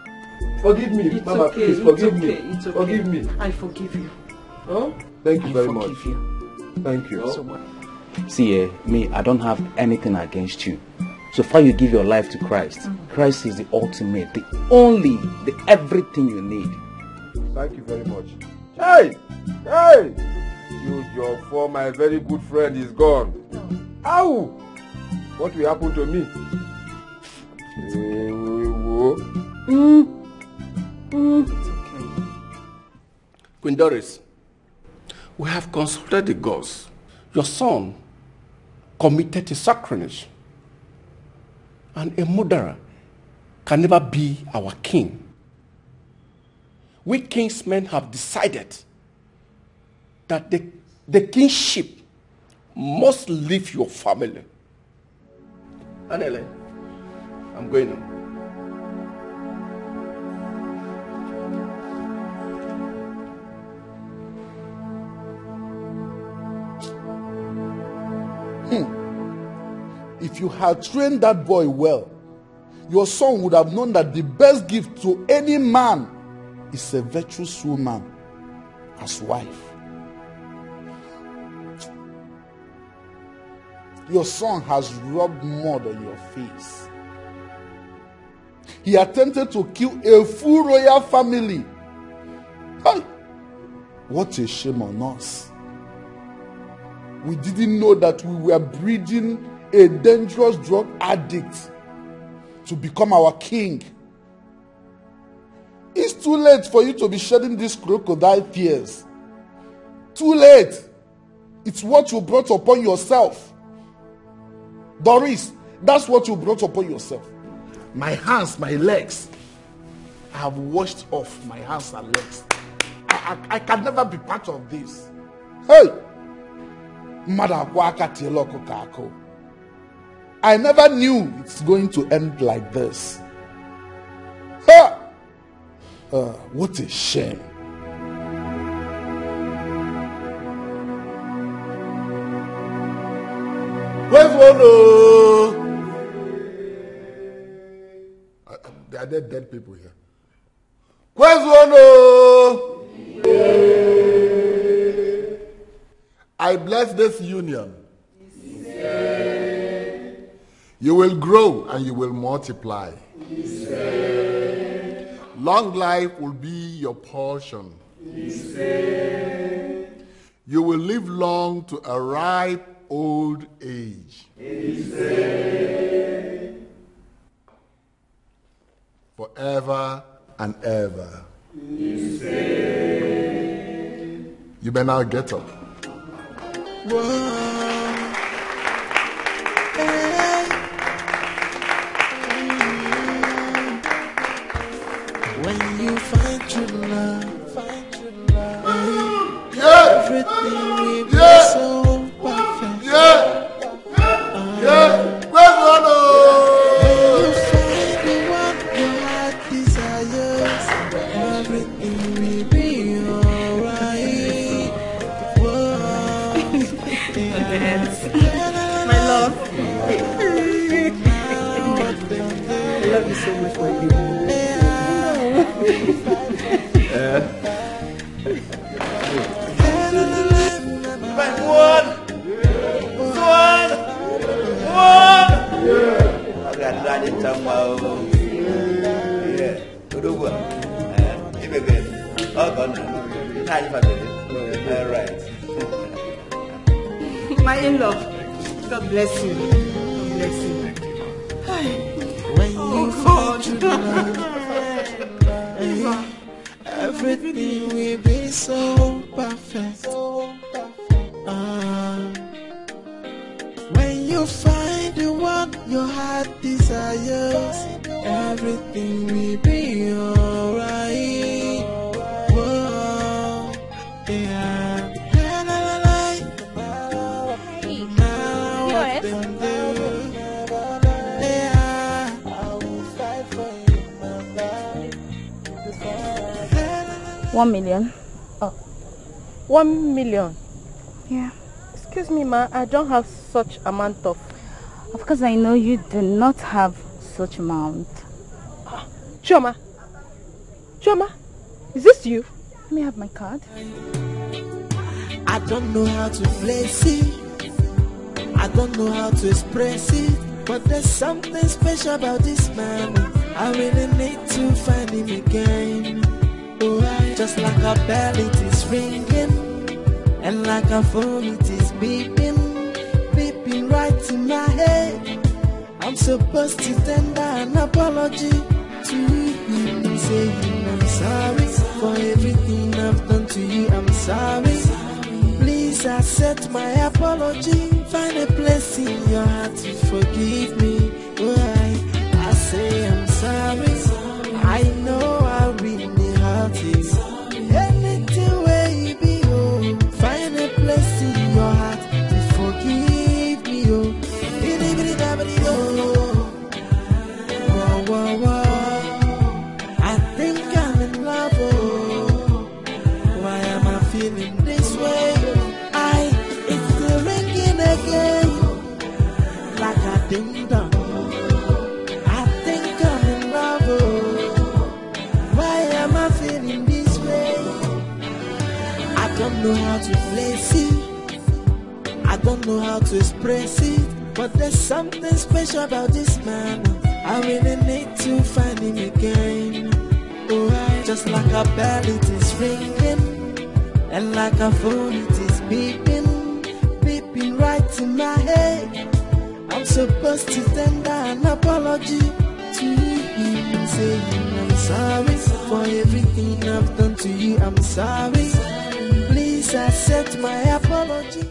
Forgive me. It's Mama, okay. please forgive me. It's okay. Forgive me. I forgive you. Oh? Thank you very much. You. Thank you. So what? See, me, I don't have anything against you. So far you give your life to Christ. Christ is the ultimate, the only, the everything you need. Thank you very much. Hey! Hey! You, your for my very good friend is gone. Ow! What will happen to me? It's okay. Queen Doris, we have consulted the gods. Your son committed a sacrilege. And a murderer can never be our king. We kingsmen have decided that the kingship must leave your family. Anele, I'm going now. If you had trained that boy well, your son would have known that the best gift to any man is a virtuous woman as wife. Your son has rubbed mud on your face. He attempted to kill a full royal family. Hey, what a shame on us. We didn't know that we were breeding a dangerous drug addict to become our king. It's too late for you to be shedding these crocodile tears. Too late. It's what you brought upon yourself. Doris, that's what you brought upon yourself. My hands, my legs. I have washed off my hands and legs. I can never be part of this. Hey! I never knew it's going to end like this. Ha! What a shame. Where's one? There are dead people here. Where's one? I bless this union. You will grow and you will multiply. Long life will be your portion. You will live long to a ripe old age. Forever and ever. You may now get up. When you find true love, everything will be so perfect. When you find the one your heart desires, everything will be alright. My love. I love you so much, my baby. My in-law, God bless you. God bless you. When you find true love, everything will be so perfect. When you find the one your heart desires, everything will be alright. Whoa, yeah. $1 million. Oh, 1 million. Yeah. Excuse me, ma. I don't have such amount of. Of course, I know you do not have such amount. Chioma, is this you? Let me have my card. I don't know how to place it. I don't know how to express it. But there's something special about this man. I really need to find him again. Oh, just like a bell it is ringing, and like a phone it is beeping, beeping right in my head. I'm supposed to tender an apology to him, saying I'm sorry for everything I've done to you. I'm sorry. Please accept my apology. Find a place in your heart to forgive me. Oh, I say I'm sorry. I know I really hurt you. Anything where you be, oh, find a place in your heart to forgive me, oh. Whoa, whoa. I think I'm in love, oh. Why am I feeling this way? It's still ringing again, like a ding dong. I think I'm in love, oh. Why am I feeling know how to place it. I don't know how to express it. But there's something special about this man. I really need to find him again. Oh, just like a bell it is ringing, and like a phone it is beeping, beeping right in my head. I'm supposed to tender an apology to him, saying I'm sorry for everything I've done to you. I'm sorry. Please accept my apology.